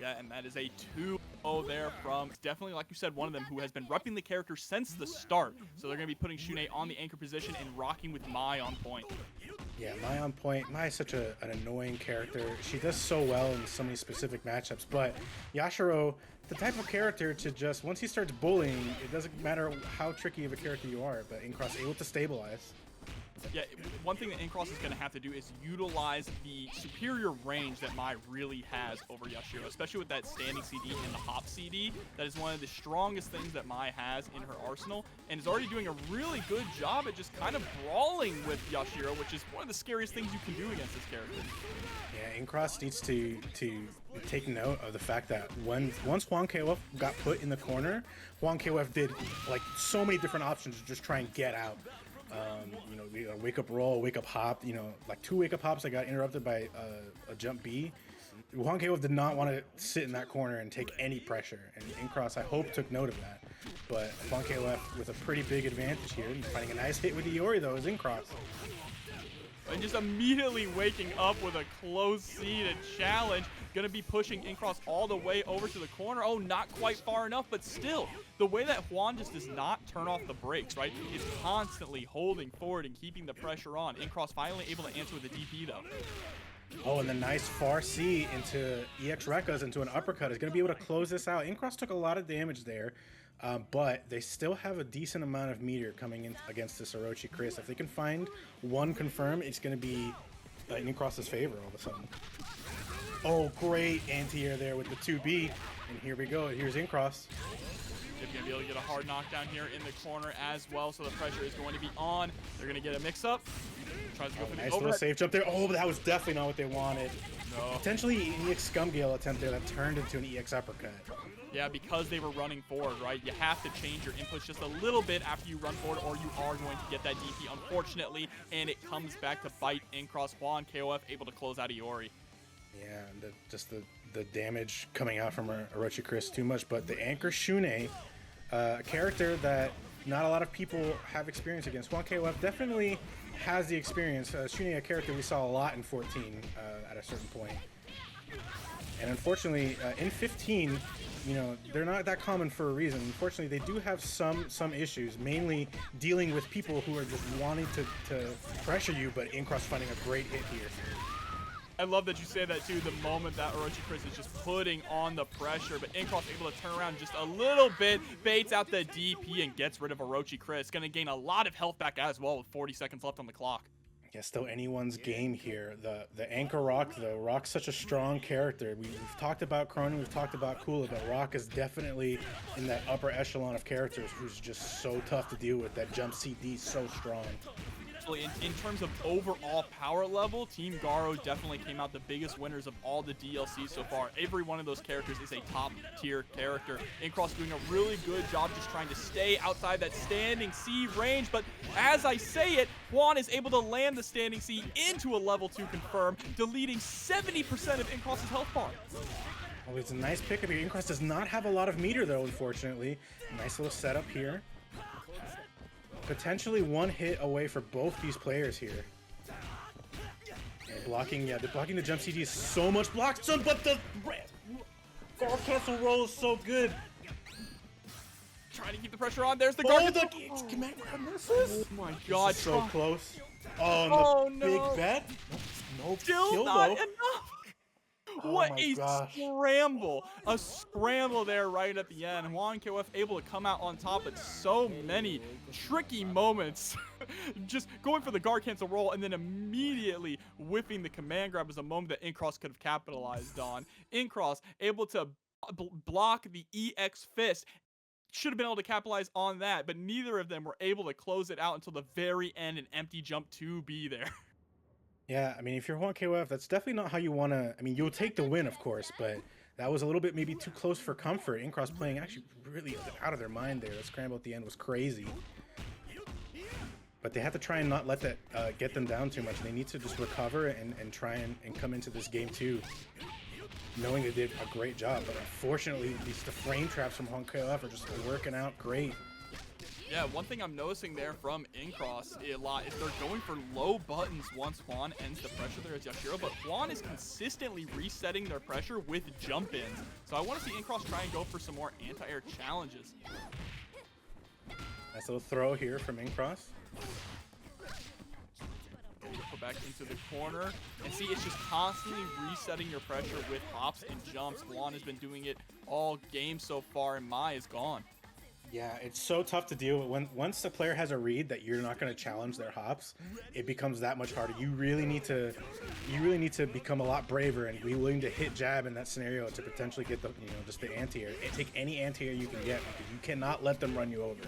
Yeah, and that is a 2-0 there from, definitely, like you said, one of them who has been repping the character since the start. So they're going to be putting Shun'Ei on the anchor position and rocking with Mai on point. Yeah, Mai on point. Mai is such an annoying character. She does so well in so many specific matchups, but Yashiro, the type of character to just, once he starts bullying, it doesn't matter how tricky of a character you are, but incross able to stabilize. Yeah, one thing that incross is going to have to do is utilize the superior range that Mai really has over Yashiro, especially with that standing CD and the hop CD. That is one of the strongest things that Mai has in her arsenal, and is already doing a really good job at just kind of brawling with Yashiro, which is one of the scariest things you can do against this character. Yeah, incross needs to take note of the fact that once Juan KOF got put in the corner, Juan KOF did like so many different options to just try and get out. You know, wake up roll, wake up hop, you know, like 2 wake up hops that got interrupted by a jump B. Juan KOF did not want to sit in that corner and take any pressure, and incross, I hope, took note of that. But Juan KOF with a pretty big advantage here, and finding a nice hit with Iori though is incross. And just immediately waking up with a close seated challenge. Gonna be pushing incross all the way over to the corner. Oh, not quite far enough, but still, the way that Juan just does not turn off the brakes, right? Is constantly holding forward and keeping the pressure on. Incross finally able to answer with the DP though. Oh, and the nice far C into EX Rekka's into an uppercut is going to be able to close this out. Incross took a lot of damage there, but they still have a decent amount of meter coming in against this O.Chris. If they can find one confirm, it's going to be in Incross's favor all of a sudden. Oh, great anti-air there with the 2B. And here we go. Here's Incross. They're going to be able to get a hard knockdown here in the corner as well, so the pressure is going to be on. They're going to get a mix-up. Tries to go for the nice overhead. little safe jump there. Oh, but that was definitely not what they wanted. No. Potentially an EX Scumgale attempt there that turned into an EX uppercut. Yeah, because they were running forward, right? You have to change your inputs just a little bit after you run forward, or you are going to get that DP, unfortunately, and it comes back to bite Incross. Juan KOF able to close out Iori. Yeah, and just the damage coming out from O.Chris too much, but the anchor Shun'Ei, a character that not a lot of people have experience against. Juan KOF definitely has the experience. Shun'Ei, a character we saw a lot in 14 at a certain point. And unfortunately, in 15, you know, they're not that common for a reason. Unfortunately, they do have some issues, mainly dealing with people who are just wanting to pressure you, but Incross finding a great hit here. I love that you say that too, the moment that O.Chris is just putting on the pressure, but Incross able to turn around just a little bit, baits out the DP and gets rid of O.Chris. Gonna gain a lot of health back as well with 40 seconds left on the clock. Yeah, still anyone's game here. The anchor Rock, though. Rock's such a strong character. We've talked about Krohnen, we've talked about Kula, but Rock is definitely in that upper echelon of characters who's just so tough to deal with. That jump CD so strong. In terms of overall power level, Team Garo definitely came out the biggest winners of all the DLCs so far. Every one of those characters is a top tier character. Incross doing a really good job just trying to stay outside that standing C range, but as I say it, Juan is able to land the standing C into a level 2 confirm, deleting 70% of Incross's health bar. Oh, it's a nice pickup here. Incross does not have a lot of meter though, unfortunately. Nice little setup here. Potentially one hit away for both these players here. And blocking the jump CD is so much blocked, but the guard cancel roll is so good. Trying to keep the pressure on. There's the guard. Command grab misses. Oh my god, so close. Oh, and the big bet. Nope. Still not enough. What a gosh. scramble. A scramble there right at the end. Juan KOF able to come out on top at so many tricky moments. Just going for the guard cancel roll and then immediately whipping the command grab is a moment that Incross could have capitalized on. Incross able to block the EX fist. Should have been able to capitalize on that, but neither of them were able to close it out until the very end, an empty jump to be there. Yeah, I mean, if you're Juan KOF, that's definitely not how you want to... I mean, you'll take the win, of course, but That was a little bit maybe too close for comfort. Incross playing actually really out of their mind there. The scramble at the end was crazy. But they have to try and not let that get them down too much. They need to just recover and try and come into this game too, knowing they did a great job. But unfortunately, the frame traps from KOF are just working out great. Yeah, one thing I'm noticing there from incross a lot is they're going for low buttons once Juan ends the pressure there as Yashiro, but Juan is consistently resetting their pressure with jump ins. So I want to see incross try and go for some more anti-air challenges. Nice little throw here from incross. Put back into the corner, and see, it's just constantly resetting your pressure with hops and jumps. Juan has been doing it all game so far, and Mai is gone. Yeah, it's so tough to deal with. Once the player has a read that you're not going to challenge their hops, it becomes that much harder. You really need to become a lot braver and be willing to hit jab in that scenario to potentially get the just the anti-air. Take any anti-air you can get because you cannot let them run you over.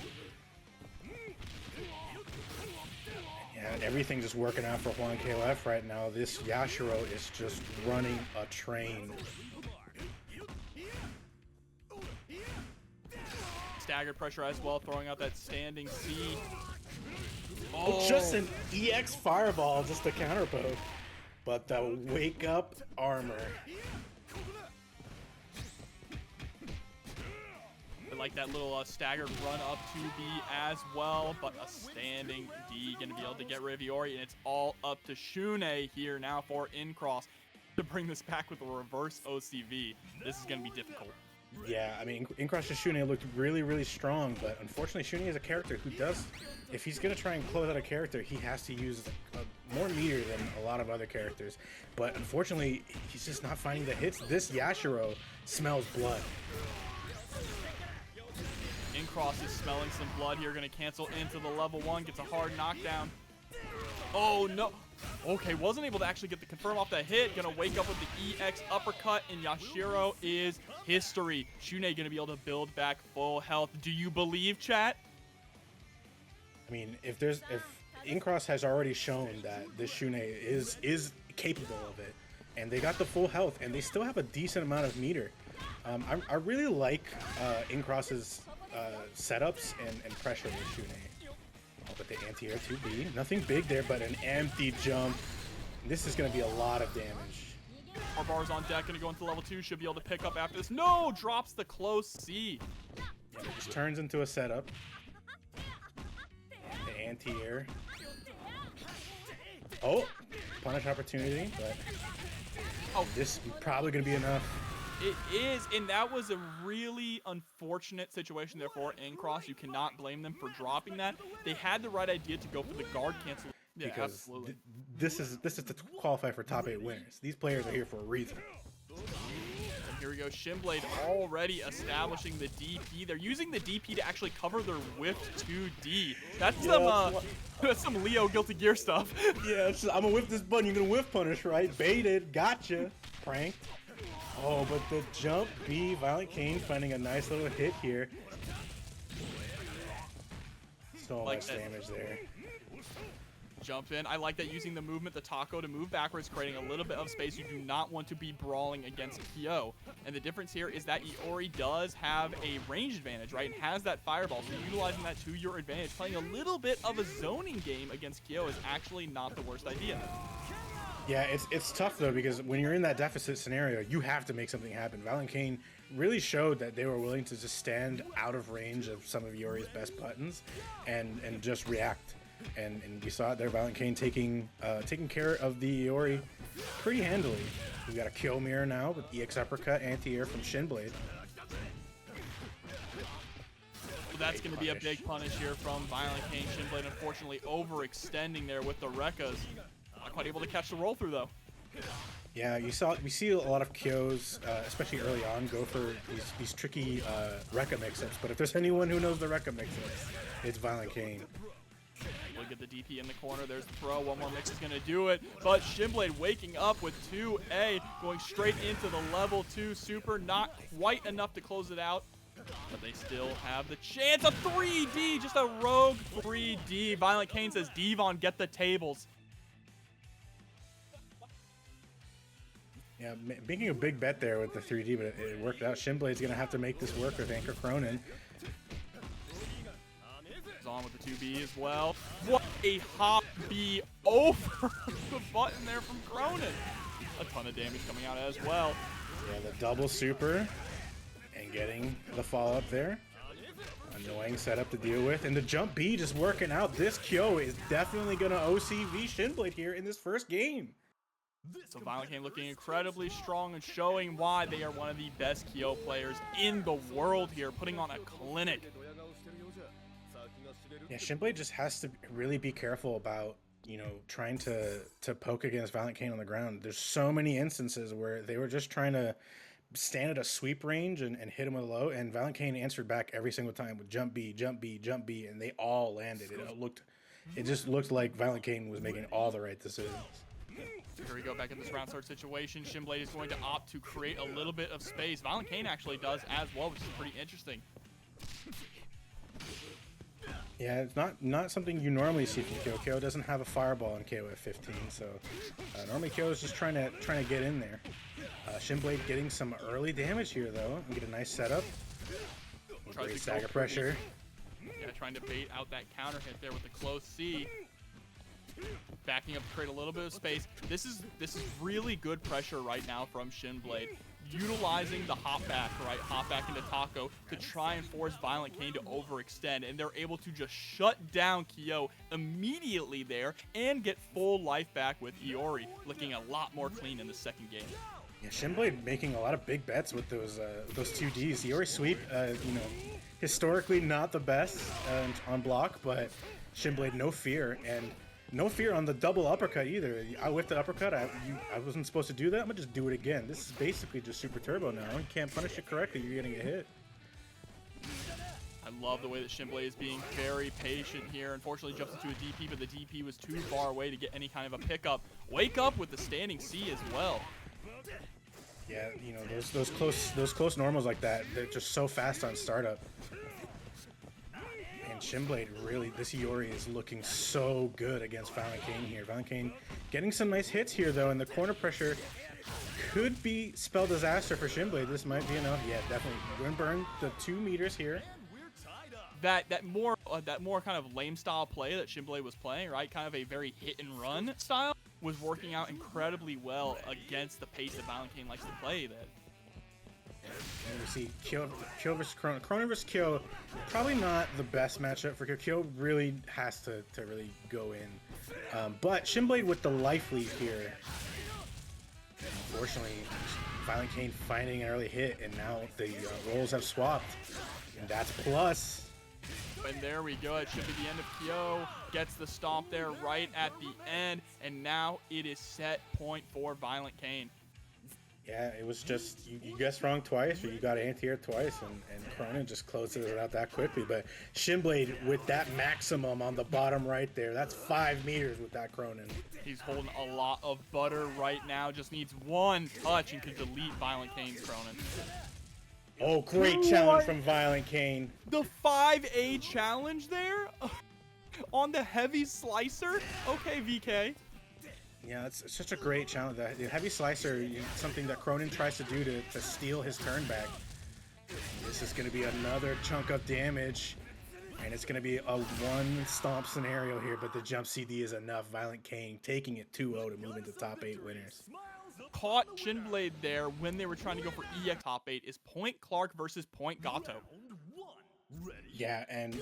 Yeah, everything's just working out for Juan KOF right now. This Yashiro is just running a train. Staggered pressure as well, throwing out that standing C. Oh, just an EX fireball, just a counter poke. But the wake up armor. I like that little staggered run up to B as well, but a standing D gonna be able to get rid of Iori, and it's all up to Shun'Ei here now for incross to bring this back with a reverse OCV. This is gonna be difficult. Yeah, I mean, incross to Shun'Ei looked really, really strong, but unfortunately Shun'Ei is a character who does, if he's going to try and close out a character, he has to use more meter than a lot of other characters. But unfortunately, he's just not finding the hits. This Yashiro smells blood. Incross is smelling some blood here, going to cancel into the level 1, gets a hard knockdown. Oh no! Okay, wasn't able to actually get the confirm off that hit. Gonna wake up with the EX uppercut, and Yashiro is history. Shun'Ei gonna be able to build back full health. Do you believe, chat? I mean, if incross has already shown that this Shun'Ei is capable of it, and they got the full health, and they still have a decent amount of meter. I really like incross's setups and pressure with Shun'Ei. But the anti-air 2B, nothing big there, but an empty jump. This is going to be a lot of damage. Our bars on deck, going to go into level 2. Should be able to pick up after this. No! Drops the close C. Yeah, it just turns into a setup. The anti-air. Oh, punish opportunity, but this is probably going to be enough. It is, and that was a really unfortunate situation there for incross. You cannot blame them for dropping that. They had the right idea to go for the guard cancel. Yeah, because absolutely. This is to qualify for top 8 winners. These players are here for a reason. And here we go, Shinblade already establishing the DP. They're using the DP to actually cover their whiffed 2D. That's some Leo Guilty Gear stuff. Yeah, I'm gonna whiff this button. You're gonna whiff punish, right? Baited, gotcha, pranked. Oh, but the jump B, ViolentKain finding a nice little hit here. So much damage there. Jump in. I like that, using the movement, the taco, to move backwards, creating a little bit of space. You do not want to be brawling against Kyo. And the difference here is that Iori does have a range advantage, right? And has that fireball. So utilizing that to your advantage, playing a little bit of a zoning game against Kyo is actually not the worst idea. Yeah, it's tough though, because when you're in that deficit scenario, you have to make something happen. ViolentKain really showed that they were willing to just stand out of range of some of Iori's best buttons and just react. And you saw it there, ViolentKain taking care of the Iori pretty handily. We got a kill mirror now with EX uppercut, anti-air from Shinblade. So that's going to be a big punish here from ViolentKain. Shinblade unfortunately overextending there with the Rekkas. Not quite able to catch the roll through though. Yeah, we see a lot of Kyos, especially early on, go for these tricky Rekka mix-ups. But if there's anyone who knows the Rekka mix-ups, it's ViolentKain. Look at the DP in the corner. There's the throw. One more mix is going to do it. But Shinblade waking up with 2A, going straight into the level 2 super. Not quite enough to close it out, but they still have the chance. A 3D, just a rogue 3D. ViolentKain says, Devon, get the tables. Yeah, making a big bet there with the 3D, but it worked out. Shinblade's going to have to make this work with Anchor Krohnen. He's on with the 2B as well. What a hop B over the button there from Krohnen. A ton of damage coming out as well. Yeah, the double super and getting the follow-up there. Annoying setup to deal with. And the jump B just working out. This Kyo is definitely going to OCV Shinblade here in this first game. So ViolentKain looking incredibly strong and showing why they are one of the best Kyo players in the world here, putting on a clinic. Yeah, Shinblade just has to really be careful about, you know, trying to poke against ViolentKain on the ground. There's so many instances where they were just trying to stand at a sweep range and hit him with a low, and ViolentKain answered back every single time with jump B, jump B, jump B, and they all landed. It just looked like ViolentKain was making all the right decisions. Here we go, back in this round start situation. Shinblade is going to opt to create a little bit of space. ViolentKain actually does as well, which is pretty interesting. Yeah, it's not something you normally see from Kyo. Kyo doesn't have a fireball in KOF 15, so normally Kyo is just trying to get in there. Shinblade getting some early damage here though, and get a nice setup. Great stagger pressure. Yeah, trying to bait out that counter hit there with the close C. Backing up to create a little bit of space. This is really good pressure right now from Shinblade. Utilizing the hop back into Taco to try and force ViolentKain to overextend, and they're able to just shut down Kyo immediately there and get full life back with Iori, looking a lot more clean in the second game. Yeah, Shinblade making a lot of big bets with those 2Ds. Iori sweep, you know, historically not the best on block, but Shinblade no fear, and no fear on the double uppercut either. I whiffed the uppercut. I wasn't supposed to do that. I'm gonna just do it again. This is basically just super turbo now. You can't punish it correctly, you're gonna get hit. I love the way that Shinblade is being very patient here. Unfortunately, jumps into a DP, but the DP was too far away to get any kind of a pickup. Wake up with the standing C as well. Yeah, you know, those close normals like that, they're just so fast on startup. And Shinblade really, this Iori is looking so good against ViolentKain here. ViolentKain getting some nice hits here though, and the corner pressure could be spell disaster for Shinblade. This might be enough. Yeah, definitely. We're gonna burn the 2 meters here. That more kind of lame style play that Shinblade was playing, right? Kind of a very hit and run style, was working out incredibly well against the pace that ViolentKain likes to play. And we see Kyo versus Krohnen. Krohnen versus Kyo, probably not the best matchup for Kyo. Kyo really has to really go in. But Shinblade with the life lead here. Unfortunately, ViolentKain finding an early hit, and now the roles have swapped. And that's plus. And there we go. It should be the end of Kyo. Gets the stomp there right at the end. And now it is set point for ViolentKain. Yeah, it was just, you guessed wrong twice, or you got anti-air twice, and Krohnen just closes it out that quickly. But Shinblade with that maximum on the bottom right there, that's 5 meters with that Krohnen. He's holding a lot of butter right now. Just needs one touch and can delete ViolentKain's Krohnen. Oh, great challenge from ViolentKain. The 5A challenge there on the heavy slicer. Okay, VK. Yeah, it's such a great challenge. The heavy slicer, something that Krohnen tries to do to steal his turn back. This is going to be another chunk of damage, and it's going to be a one stomp scenario here, but the jump CD is enough. ViolentKain taking it 2-0 to move into top 8 winners. Caught Shinblade there when they were trying to go for EX top 8 is Point Clark versus Point Gato. Yeah, and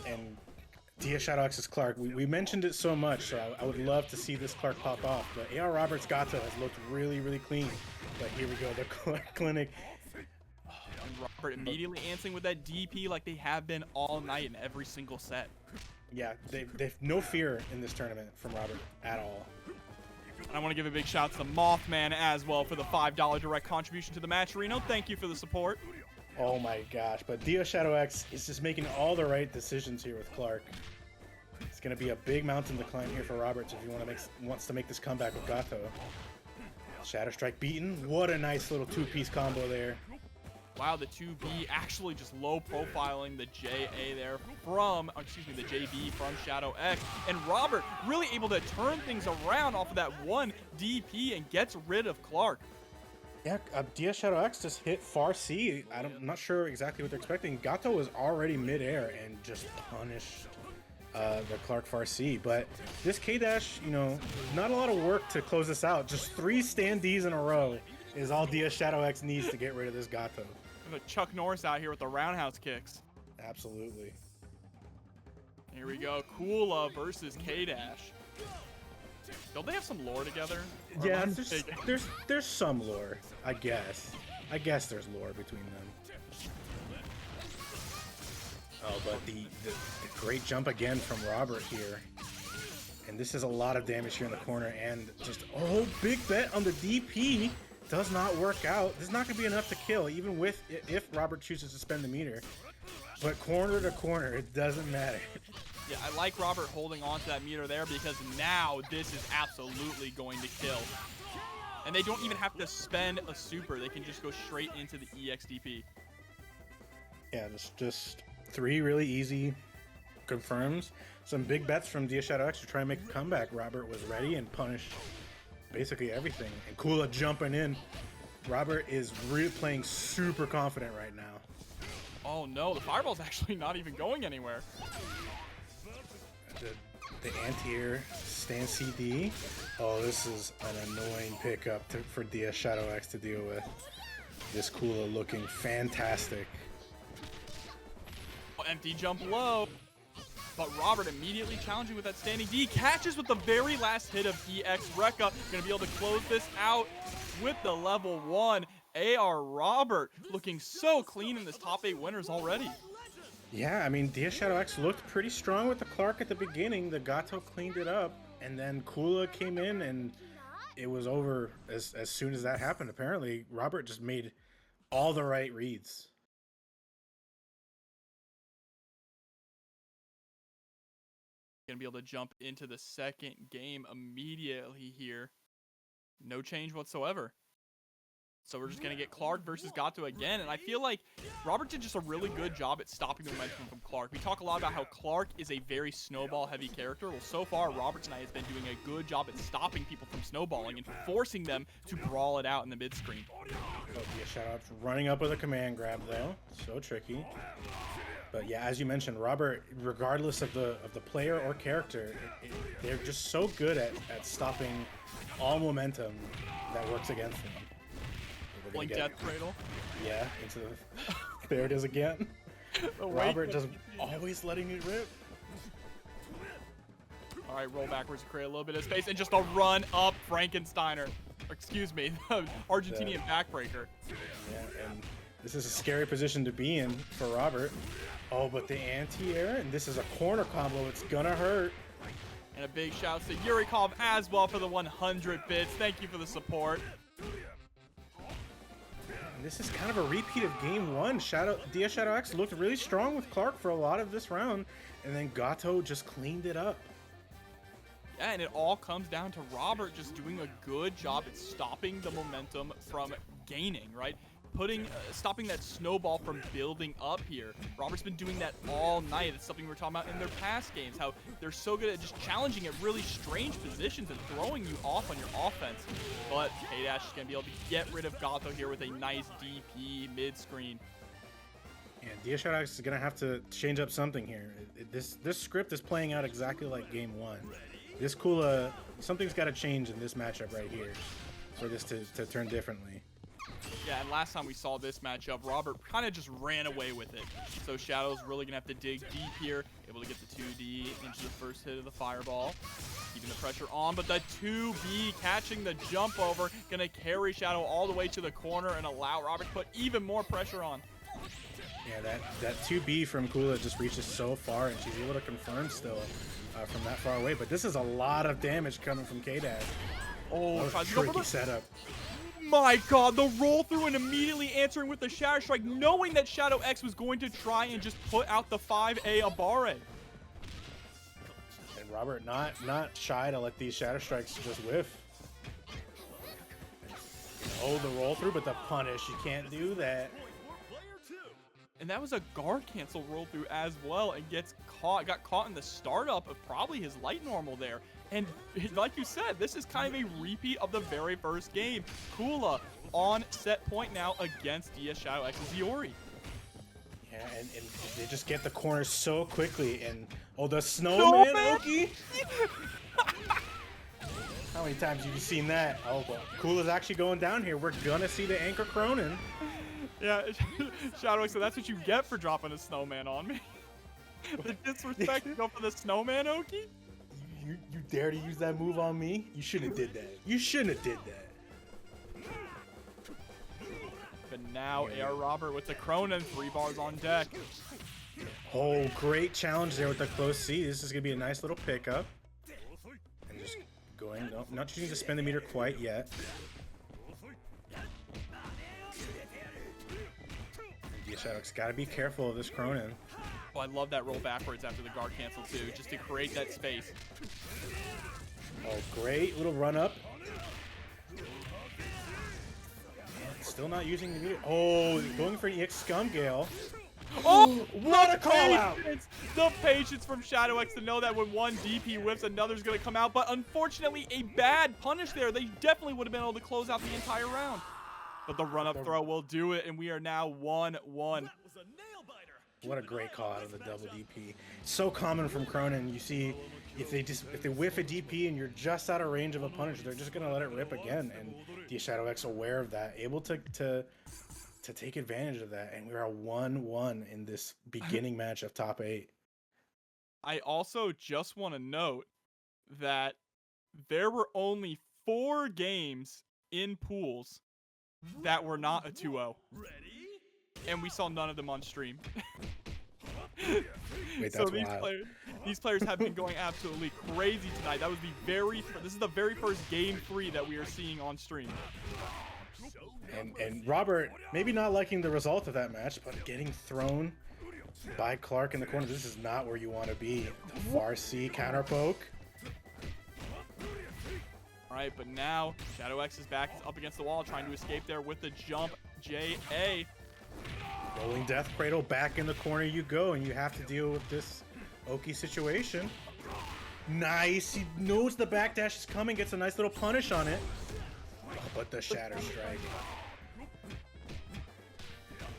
Dia Shadowx's Clark, we mentioned it so much, so I would love to see this Clark pop off, but AR Roberts Gato has looked really, really clean. But here we go, the Clark Clinic. And Robert immediately answering with that DP like they have been all night in every single set. Yeah, they've no fear in this tournament from Robert at all. I want to give a big shout to the Mothman as well for the $5 direct contribution to the match, Reno. Thank you for the support. Oh my gosh, but Dio Shadow X is just making all the right decisions here with Clark. It's going to be a big mountain to climb here for Roberts if he wants to make this comeback with Gato. Shadow Strike beaten. What a nice little 2-piece combo there. Wow, the 2B actually just low profiling the JA there from, the JB from Shadow X. And Robert really able to turn things around off of that one DP and gets rid of Clark. Yeah, DS Shadow X just hit far C. I'm not sure exactly what they're expecting. Gato was already midair and just punished the Clark far C. But this K-Dash, you know, not a lot of work to close this out. Just 3 standees in a row is all DS Shadow X needs to get rid of this Gato. And Chuck Norris out here with the roundhouse kicks. Absolutely. Here we go. Kula versus K-Dash. Don't they have some lore together? Or Yeah, am I mistaken? there's some lore, I guess. I guess there's lore between them. Oh, but the great jump again from Robert here. And this is a lot of damage here in the corner, and just, oh, big bet on the DP. Does not work out. This is not going to be enough to kill, even with if Robert chooses to spend the meter. But corner to corner, it doesn't matter. Yeah, I like Robert holding on to that meter there because now this is absolutely going to kill. And they don't even have to spend a super. They can just go straight into the EXDP. Yeah, just 3 really easy confirms. Some big bets from DS Shadow X to try and make a comeback. Robert was ready and punished basically everything. And Kula jumping in. Robert is really playing super confident right now. Oh no, the fireball's actually not even going anywhere. The anti-air stand CD. Oh, this is an annoying pickup for DS Shadow X to deal with. This Kula looking fantastic. Empty jump low. But Robert immediately challenging with that standing D. Catches with the very last hit of EX Rekka. Gonna be able to close this out with the level 1. AR Robert looking so clean in this top 8 winners already. Yeah, I mean, DS Shadow X looked pretty strong with the Clark at the beginning. The Gato cleaned it up, and then Kula came in, and it was over as soon as that happened. Apparently, Robert just made all the right reads. Gonna be able to jump into the second game immediately here. No change whatsoever. So we're just going to get Clark versus Gato again. And I feel like Robert did just a really good job at stopping the momentum from Clark. We talk a lot about how Clark is a very snowball-heavy character. Well, so far, Robert tonight has been doing a good job at stopping people from snowballing and forcing them to brawl it out in the mid-screen. Oh, yeah, shout out for running up with a command grab, though. So tricky. But yeah, as you mentioned, Robert, regardless of the player or character, they're just so good at stopping all momentum that works against them. Like Death Cradle. Yeah, into the... there it is again. Robert just always letting it rip. All right, roll backwards to create a little bit of space, and just a run up Frankensteiner. Excuse me, Argentinian backbreaker. Yeah, and this is a scary position to be in for Robert. Oh, but the anti-air, and this is a corner combo. It's gonna hurt. And a big shout to Iori as well for the 100 bits. Thank you for the support. And this is kind of a repeat of game 1. DS Shadow X looked really strong with Clark for a lot of this round, and then Gato just cleaned it up. Yeah, and it all comes down to Robert just doing a good job at stopping the momentum from gaining, right? Stopping that snowball from building up here. Robert's been doing that all night. It's something we were talking about in their past games, how they're so good at just challenging at really strange positions and throwing you off on your offense. But K-Dash is going to be able to get rid of Gato here with a nice DP mid-screen. And DS Shadow X is going to have to change up something here. This script is playing out exactly like game 1. This Kula, something's got to change in this matchup right here for this to turn differently. Yeah, and last time we saw this matchup, Robert kind of just ran away with it. So Shadow's really going to have to dig deep here, able to get the 2D into the first hit of the fireball. Keeping the pressure on, but the 2B catching the jump over, going to carry Shadow all the way to the corner and allow Robert to put even more pressure on. Yeah, that 2B from Kula just reaches so far, and she's able to confirm still from that far away. But this is a lot of damage coming from K-Dash. Oh, tricky setup. My God, the roll through and immediately answering with the Shatter Strike, knowing that Shadow X was going to try and just put out the 5A Abare. And Robert not shy to let these Shatter Strikes just whiff. Oh, the roll through, but the punish, you can't do that. And that was a guard cancel roll through as well, and got caught in the startup of probably his light normal there. And like you said, this is kind of a repeat of the very first game. Kula on set point now against DS Shadow X's Iori. Yeah, and they just get the corners so quickly. And the snowman Oki. How many times have you seen that? Oh, but Kula's actually going down here. We're gonna see the anchor Krohnen. Yeah, Shadow X, so that's what you get for dropping a snowman on me. The disrespect to go for the snowman, Oki? You dare to use that move on me? You shouldn't have did that. You shouldn't have did that. But now AR Robert with the Krohnen, 3 bars on deck. Oh, great challenge there with the close C. This is gonna be a nice little pickup. And just going, no, not choosing to spin the meter quite yet. Shadow's got to be careful of this Krohnen. Oh, I love that roll backwards after the guard cancel too, just to create that space. Oh, great little run up. Still not using the meter. Oh, going for an EX Scum Gale. Oh, what a call out! The patience from Shadow X to know that when one DP whips, another's going to come out. But unfortunately, a bad punish there. They definitely would have been able to close out the entire round. But the run-up throw will do it, and we are now 1-1. What a great call out of the double DP. So common from Krohnen. You see, if they whiff a DP and you're just out of range of a punish, they're just gonna let it rip again. And the Shadow X aware of that, able to take advantage of that, and we are 1-1 in this beginning match of top 8. I also just want to note that there were only 4 games in pools that were not a 2-0. And we saw none of them on stream. Wait, so that's these players have been going absolutely crazy tonight. That was this is the very first game 3 that we are seeing on stream. And Robert, maybe not liking the result of that match, but getting thrown by Clark in the corner. This is not where you want to be. The far C counter poke. Alright, but now Shadow X is back, up against the wall, trying to escape there with the jump. J.A. Rolling Death Cradle, back in the corner you go, and you have to deal with this Oki situation. Nice, he knows the backdash is coming, gets a nice little punish on it. But the Shatter Strike.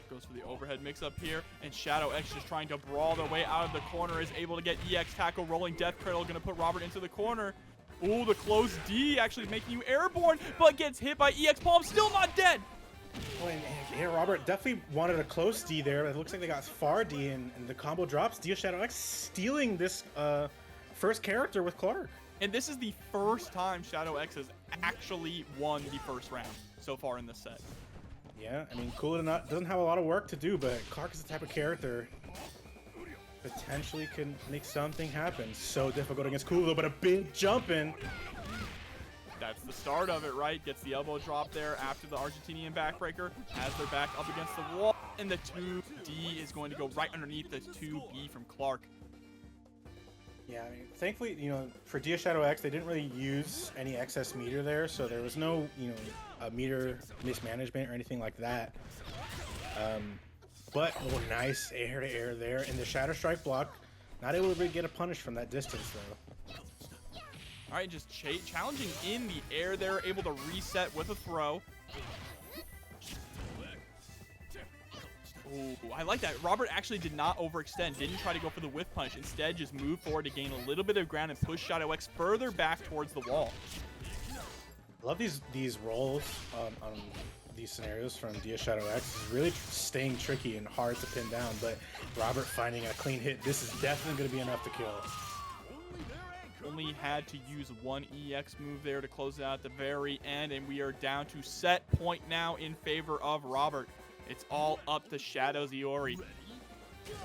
Goes for the overhead mix-up here, and Shadow X just trying to brawl their way out of the corner, is able to get EX tackle. Rolling Death Cradle, going to put Robert into the corner. Ooh, the close D actually making you airborne, but gets hit by EX Palm, still not dead. Oh, yeah, Robert definitely wanted a close D there. It looks like they got far D, and the combo drops. Dia Shadow X stealing this first character with Clark. And this is the first time Shadow X has actually won the first round so far in this set. Yeah, I mean, Kula doesn't have a lot of work to do, but Clark is the type of character potentially can make something happen. So difficult against Kula, but a big jump in. That's the start of it, right? Gets the elbow drop there after the Argentinian backbreaker as they're back up against the wall. And the 2D is going to go right underneath the 2B from Clark. Yeah, I mean, thankfully, for Dia Shadow X, they didn't really use any excess meter there, so there was no, a meter mismanagement or anything like that. But, nice air-to-air there, and the Shatter Strike block, not able to really get a punish from that distance, though. All right, just challenging in the air there, able to reset with a throw. Ooh, I like that. Robert actually did not overextend, didn't try to go for the whiff punch. Instead, just moved forward to gain a little bit of ground and push Shadow X further back towards the wall. I love these rolls on these scenarios from Dia Shadow X. It's really staying tricky and hard to pin down, but Robert finding a clean hit. This is definitely going to be enough to kill. Only had to use one EX move there to close it out at the very end, and we are down to set point now in favor of Robert. It's all up to Shadow's Iori.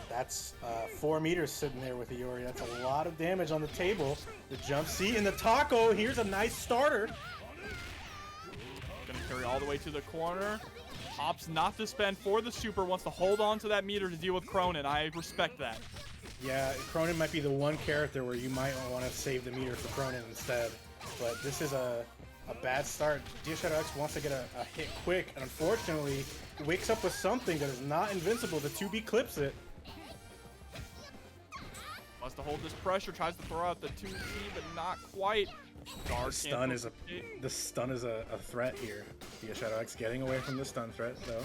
That's 4 meters sitting there with Iori. That's a lot of damage on the table. The jump C and the taco. Here's a nice starter. Gonna carry all the way to the corner. Opts not to spend for the super. Wants to hold on to that meter to deal with Krohnen. I respect that. Yeah, Krohnen might be the one character where you might want to save the meter for Krohnen instead. But this is a bad start. Dia Shadow X wants to get a hit quick, and unfortunately, he wakes up with something that is not invincible. The 2B clips it. Wants to hold this pressure, tries to throw out the 2C, but not quite. The stun is a threat here. Shadow X getting away from the stun threat though.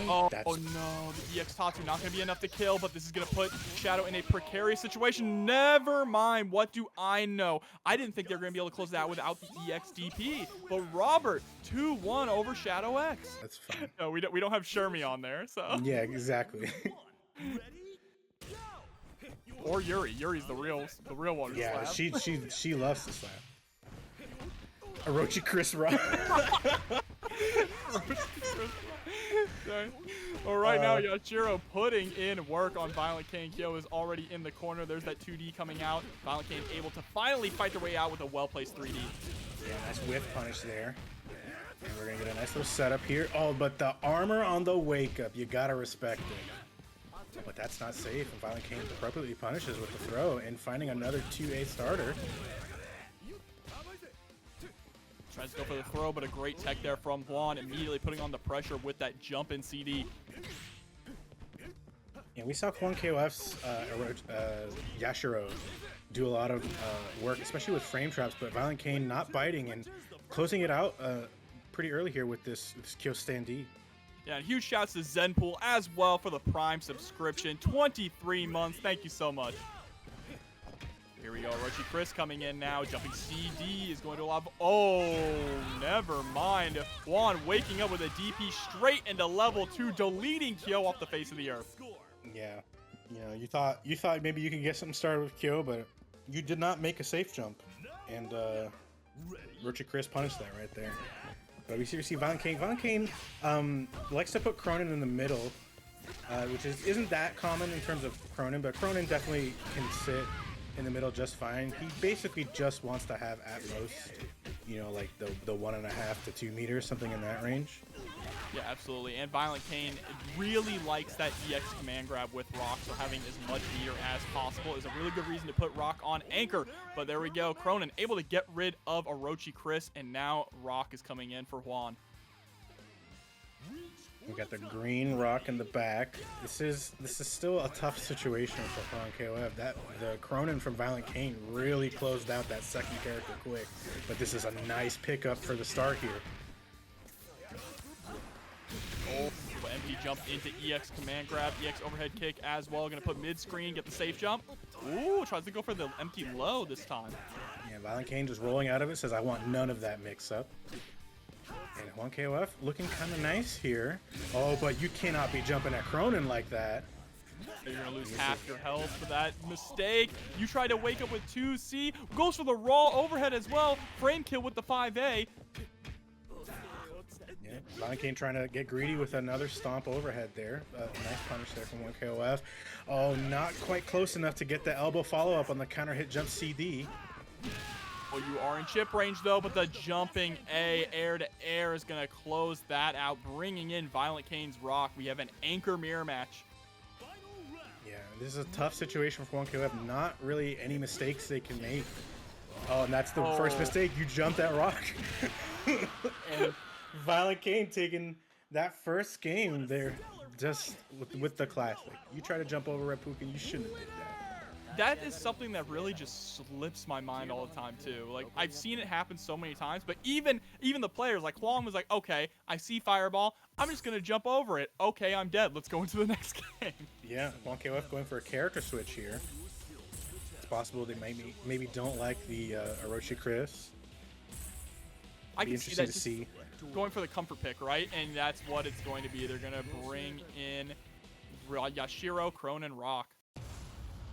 Oh no, the EX Tatsu not going to be enough to kill, but this is going to put Shadow in a precarious situation. Never mind, what do I know? I didn't think they were going to be able to close that without the EX DP, but Robert, 2-1 over Shadow X. That's fine. No, we don't have ShunEi on there, so. Yeah, exactly. Or Iori. Iori's the real one. Yeah, slap. she loves to slap. O.Chris rock. Sorry. Well, right now, O.Yashiro putting in work on ViolentKain. Kyo is already in the corner. There's that 2D coming out. ViolentKain able to finally fight their way out with a well-placed 3D. Yeah, nice whiff punish there. And we're going to get a nice little setup here. Oh, but the armor on the wake-up, you got to respect it. But that's not safe. And ViolentKain appropriately punishes with the throw and finding another 2A starter. Tries to go for the throw, but a great tech there from Juan, immediately putting on the pressure with that jump in CD. Yeah, we saw KOF's Yashiro do a lot of work, especially with frame traps, but ViolentKain not biting and closing it out pretty early here with this Kyo standee. Yeah, and huge shouts to Zenpool as well for the Prime subscription. 23 months. Thank you so much. Here we go. O.Chris coming in now. Jumping CD is going to allow. Oh, never mind. Juan waking up with a DP straight into level 2, deleting Kyo off the face of the earth. Yeah. You know, you thought maybe you can get something started with Kyo, but you did not make a safe jump. And O.Chris punished that right there. But we see ViolentKain. ViolentKain likes to put Krohnen in the middle, which isn't that common in terms of Krohnen, but Krohnen definitely can sit in the middle just fine. He basically just wants to have at most, you know, like the 1.5 to 2 meters, something in that range. Yeah, absolutely. And ViolentKain really likes that EX command grab with Rock, so having as much meter as possible is a really good reason to put Rock on anchor. But there we go. Krohnen able to get rid of O.Chris, and now Rock is coming in for Juan. We got the green rock in the back. This is still a tough situation for KOF. The Krohnen from ViolentKain really closed out that second character quick, but this is a nice pickup for the start here. Oh, empty jump into EX command grab, EX overhead kick as well. Gonna put mid screen, get the safe jump. Ooh, tries to go for the empty low this time. Yeah, ViolentKain just rolling out of it, says I want none of that mix up. And Juan KOF looking kind of nice here. Oh, but you cannot be jumping at Krohnen like that. You're going to lose half your health for that mistake. You try to wake up with 2C. Goes for the raw overhead as well. Frame kill with the 5A. Yeah, ViolentKain trying to get greedy with another stomp overhead there. Nice punish there from Juan KOF. Oh, not quite close enough to get the elbow follow-up on the counter hit jump CD. Well, you are in chip range, though, but the jumping A, air-to-air, is going to close that out, bringing in ViolentKain's Rock. We have an anchor mirror match. Yeah, this is a tough situation for Juan KOF. Not really any mistakes they can make. Oh, and that's the first mistake. You jumped that Rock. And ViolentKain taking that first game there just with the classic. You try to jump over Red Puka, you shouldn't have did that. That is something that really just slips my mind all the time too. Like, I've seen it happen so many times, but even the players, like Luong was like, okay, I see Fireball, I'm just gonna jump over it. Okay, I'm dead. Let's go into the next game. Yeah, Juan KOF going for a character switch here. It's possible they maybe don't like the O.Chris. I can see that to see. Going for the comfort pick, right? And that's what it's going to be. They're gonna bring in Yashiro, Krohnen, Rock.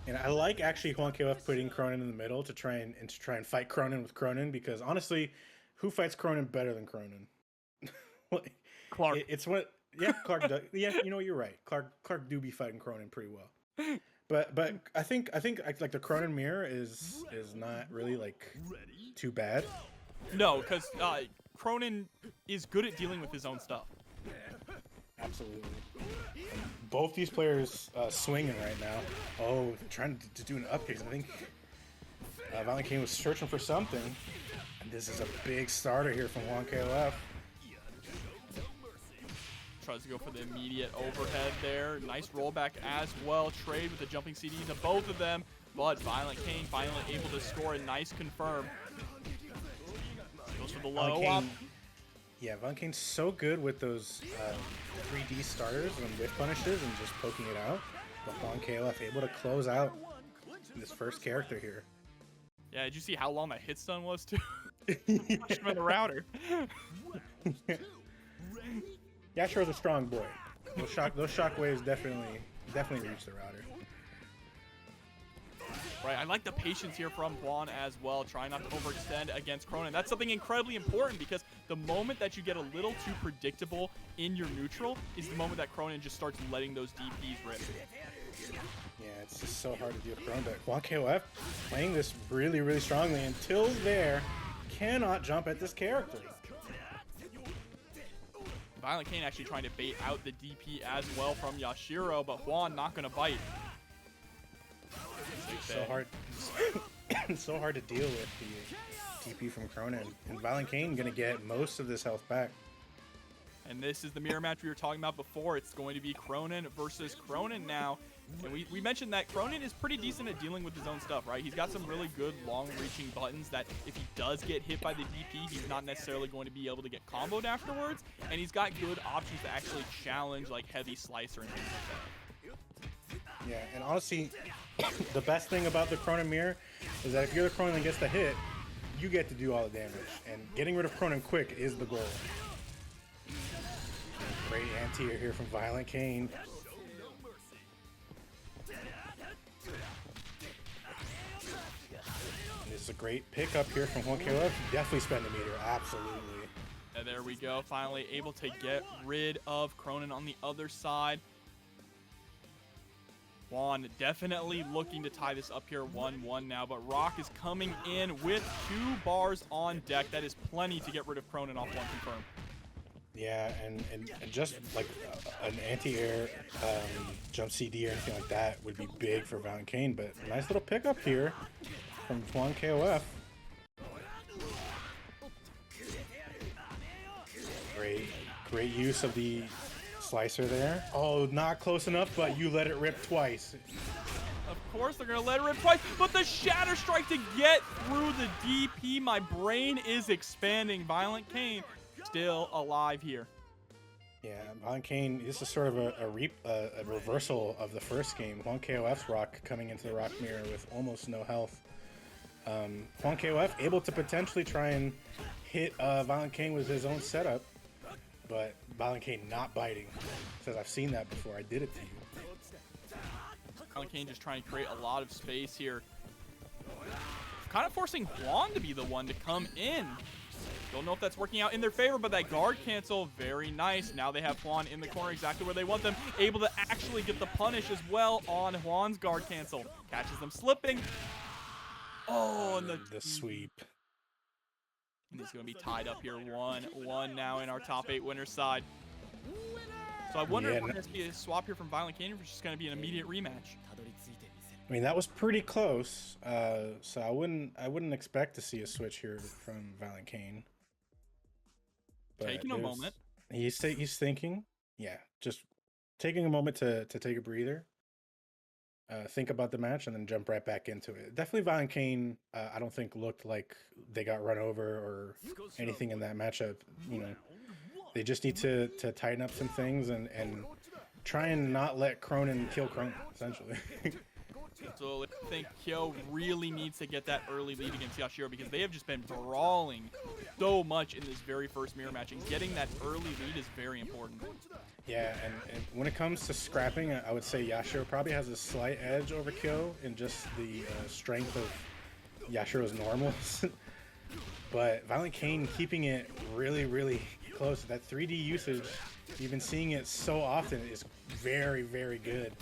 And I like actually Juan KOF putting Krohnen in the middle to try and fight Krohnen with Krohnen, because honestly, who fights Krohnen better than Krohnen? Like, Clark. It's what Clark does. Yeah, you know, you're right. Clark do be fighting Krohnen pretty well. But I think like the Krohnen mirror is not really like too bad. No, because Krohnen is good at dealing with his own stuff. Absolutely. Both these players swinging right now. Oh, trying to do an up kick. I think ViolentKain was searching for something. And this is a big starter here from Juan KOF. Tries to go for the immediate overhead there. Nice rollback as well. Trade with the jumping CD to both of them. But ViolentKain finally able to score a nice confirm. Goes for the low up. Yeah, ViolentKain's so good with those 3D starters and whiff punishes and just poking it out. But Juan KOF able to close out this first character here. Yeah, did you see how long that hit stun was too? Push him in the router. Yashiro's a strong boy. Those shockwaves definitely reach the router. Right, I like the patience here from Juan as well, trying not to overextend against Krohnen. That's something incredibly important because the moment that you get a little too predictable in your neutral is the moment that Krohnen just starts letting those DPs rip. Yeah, it's just so hard to deal with Krohnen, but Juan KOF playing this really, really strongly until there cannot jump at this character. ViolentKain actually trying to bait out the DP as well from Yashiro, but Juan not going to bite. So hard, so hard to deal with the TP from Krohnen, and ViolentKain gonna get most of this health back. And this is the mirror match we were talking about before. It's going to be Krohnen versus Krohnen now. And we mentioned that Krohnen is pretty decent at dealing with his own stuff, right? He's got some really good long-reaching buttons that if he does get hit by the DP, he's not necessarily going to be able to get comboed afterwards. And he's got good options to actually challenge like heavy slicer and things like that. Yeah, and honestly, the best thing about the Krohnen mirror is that if you're the Krohnen that gets the hit, you get to do all the damage. And getting rid of Krohnen quick is the goal. Great anti-air here from ViolentKain. This is a great pickup here from Juan KOF. Definitely spend the meter, absolutely. And there we go, finally able to get rid of Krohnen on the other side. Juan definitely looking to tie this up here 1-1 now, but Rock is coming in with 2 bars on deck. That is plenty to get rid of Krohnen off one confirm. Yeah, and just like an anti-air jump CD or anything like that would be big for ViolentKain, but nice little pickup here from Juan KOF. Great use of the slicer there. Oh, not close enough, but you let it rip twice. Of course they're gonna let it rip twice, but the Shatter Strike to get through the DP. My brain is expanding. ViolentKain still alive here. Yeah, ViolentKain, this is sort of a reversal of the first game. Juan KOF's Rock coming into the Rock mirror with almost no health. Juan KOF able to potentially try and hit ViolentKain with his own setup, but ViolentKain not biting. Says, I've seen that before, I did it to you. ViolentKain just trying to create a lot of space here. Kind of forcing Juan to be the one to come in. Don't know if that's working out in their favor, but that guard cancel, very nice. Now they have Juan in the corner exactly where they want them. Able to actually get the punish as well on Juan's guard cancel. Catches them slipping. Oh, and the sweep. And he's going to be tied up here 1-1 now in our top 8 winner side. So I wonder if we're going to see a swap here from ViolentKain, or if it's just going to be an immediate rematch. I mean, that was pretty close. So I wouldn't expect to see a switch here from ViolentKain. Taking a moment. He's thinking. Yeah, just taking a moment to take a breather. Think about the match and then jump right back into it. Definitely ViolentKain, I don't think looked like they got run over or anything in that matchup. You know, they just need to tighten up some things and try and not let Krohnen kill Krohnen, essentially. So I think Kyo really needs to get that early lead against Yashiro because they have just been brawling so much in this very first mirror match, and getting that early lead is very important. Yeah, and when it comes to scrapping, I would say Yashiro probably has a slight edge over Kyo in just the strength of Yashiro's normals. But ViolentKain keeping it really, really close. That 3D usage, you've been seeing it so often, is very, very good.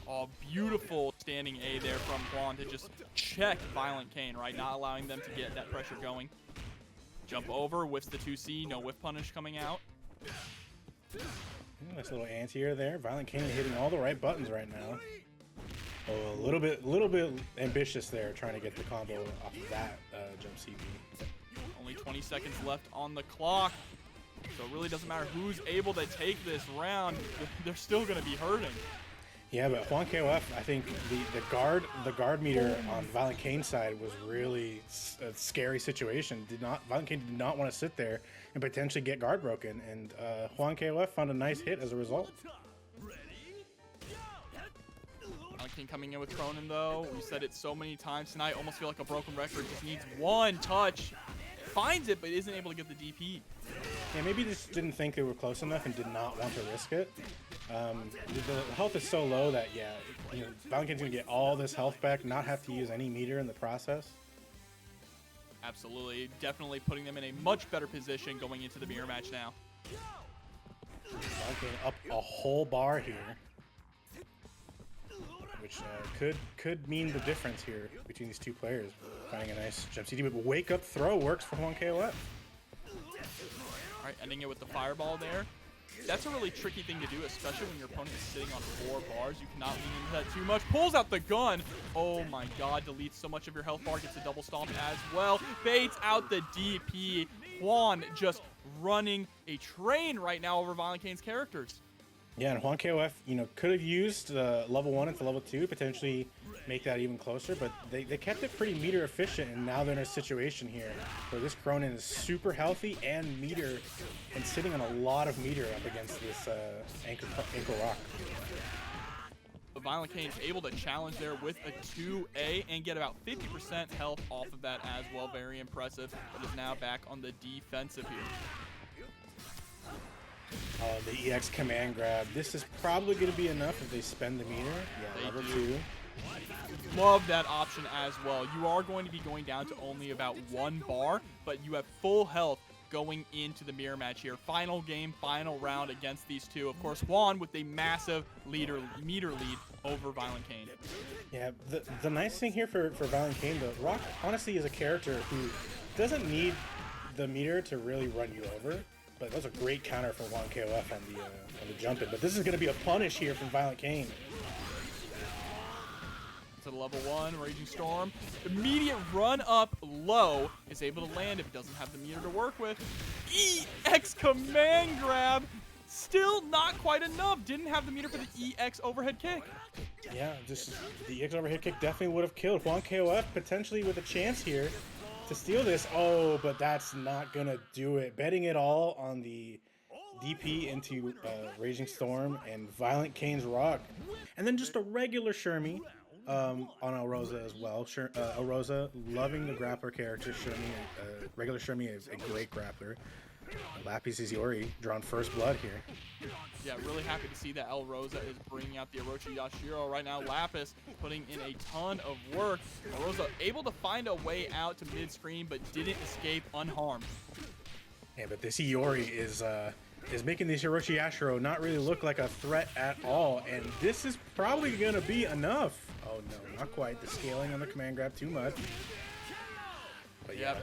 Oh, beautiful standing A there from Juan to just check ViolentKain, right? Not allowing them to get that pressure going. Jump over, whiffs the 2C, no whiff punish coming out. Nice little anti-air there. ViolentKain hitting all the right buttons right now. Oh, a little bit ambitious there, trying to get the combo off of that jump CB. Only 20 seconds left on the clock. So it really doesn't matter who's able to take this round. They're still going to be hurting. Yeah, but Juan KOF, I think the guard meter on ViolentKain's side was really a scary situation. ViolentKain did not want to sit there and potentially get guard broken, and Juan KOF found a nice hit as a result. ViolentKain coming in with Krohnen though. We said it so many times tonight. Almost feel like a broken record. Just needs one touch. Finds it, but isn't able to get the DP. Yeah, maybe just didn't think they were close enough and did not want to risk it. The health is so low that, yeah, ViolentKain's going to get all this health back, not have to use any meter in the process. Absolutely. Definitely putting them in a much better position going into the mirror match now. ViolentKain up a whole bar here, which could mean the difference here between these two players. Finding a nice jump CD, but wake up throw works for Juan KOF. All right, ending it with the fireball there. That's a really tricky thing to do, especially when your opponent is sitting on 4 bars. You cannot lean into that too much. Pulls out the gun. Oh my god, deletes so much of your health bar. Gets a double stomp as well. Baits out the DP. Juan just running a train right now over ViolentKain's characters. Yeah, and Juan KOF, could have used level 1 into level 2, potentially make that even closer, but they kept it pretty meter efficient, and now they're in a situation here where this Krohnen is super healthy and meter, and sitting on a lot of meter up against this ankle rock. ViolentKain able to challenge there with a 2A and get about 50% health off of that as well. Very impressive, but is now back on the defensive here. The EX command grab. This is probably going to be enough if they spend the meter. Yeah, level 2. Love that option as well. You are going to be going down to only about 1 bar, but you have full health going into the mirror match here. Final game, final round against these two. Of course, Juan with a massive meter lead over ViolentKain. Yeah, the nice thing here for ViolentKain, though, Rock honestly is a character who doesn't need the meter to really run you over. But that was a great counter for Juan KOF on the jump in. But this is going to be a punish here from ViolentKain. To the level 1, Raging Storm. Immediate run up low. Is able to land if it doesn't have the meter to work with. EX command grab. Still not quite enough. Didn't have the meter for the EX overhead kick. Yeah, the EX overhead kick definitely would have killed Juan KOF, potentially with a chance here to steal this. Oh, but that's not gonna do it. Betting it all on the DP into Raging Storm and ViolentKain's rock, and then just a regular ShunEi on Rosa as well. Rosa loving the grappler character. ShunEi, regular ShunEi is a great grappler. Lapis is Iori drawn first blood here. Yeah, really happy to see that Rosa is bringing out the O.Yashiro right now. Lapis putting in a ton of work. Rosa able to find a way out to mid-screen, but didn't escape unharmed. Yeah, but this Iori is making this O.Yashiro not really look like a threat at all, and this is probably gonna be enough. Oh no, not quite. The scaling on the command grab too much. But yeah,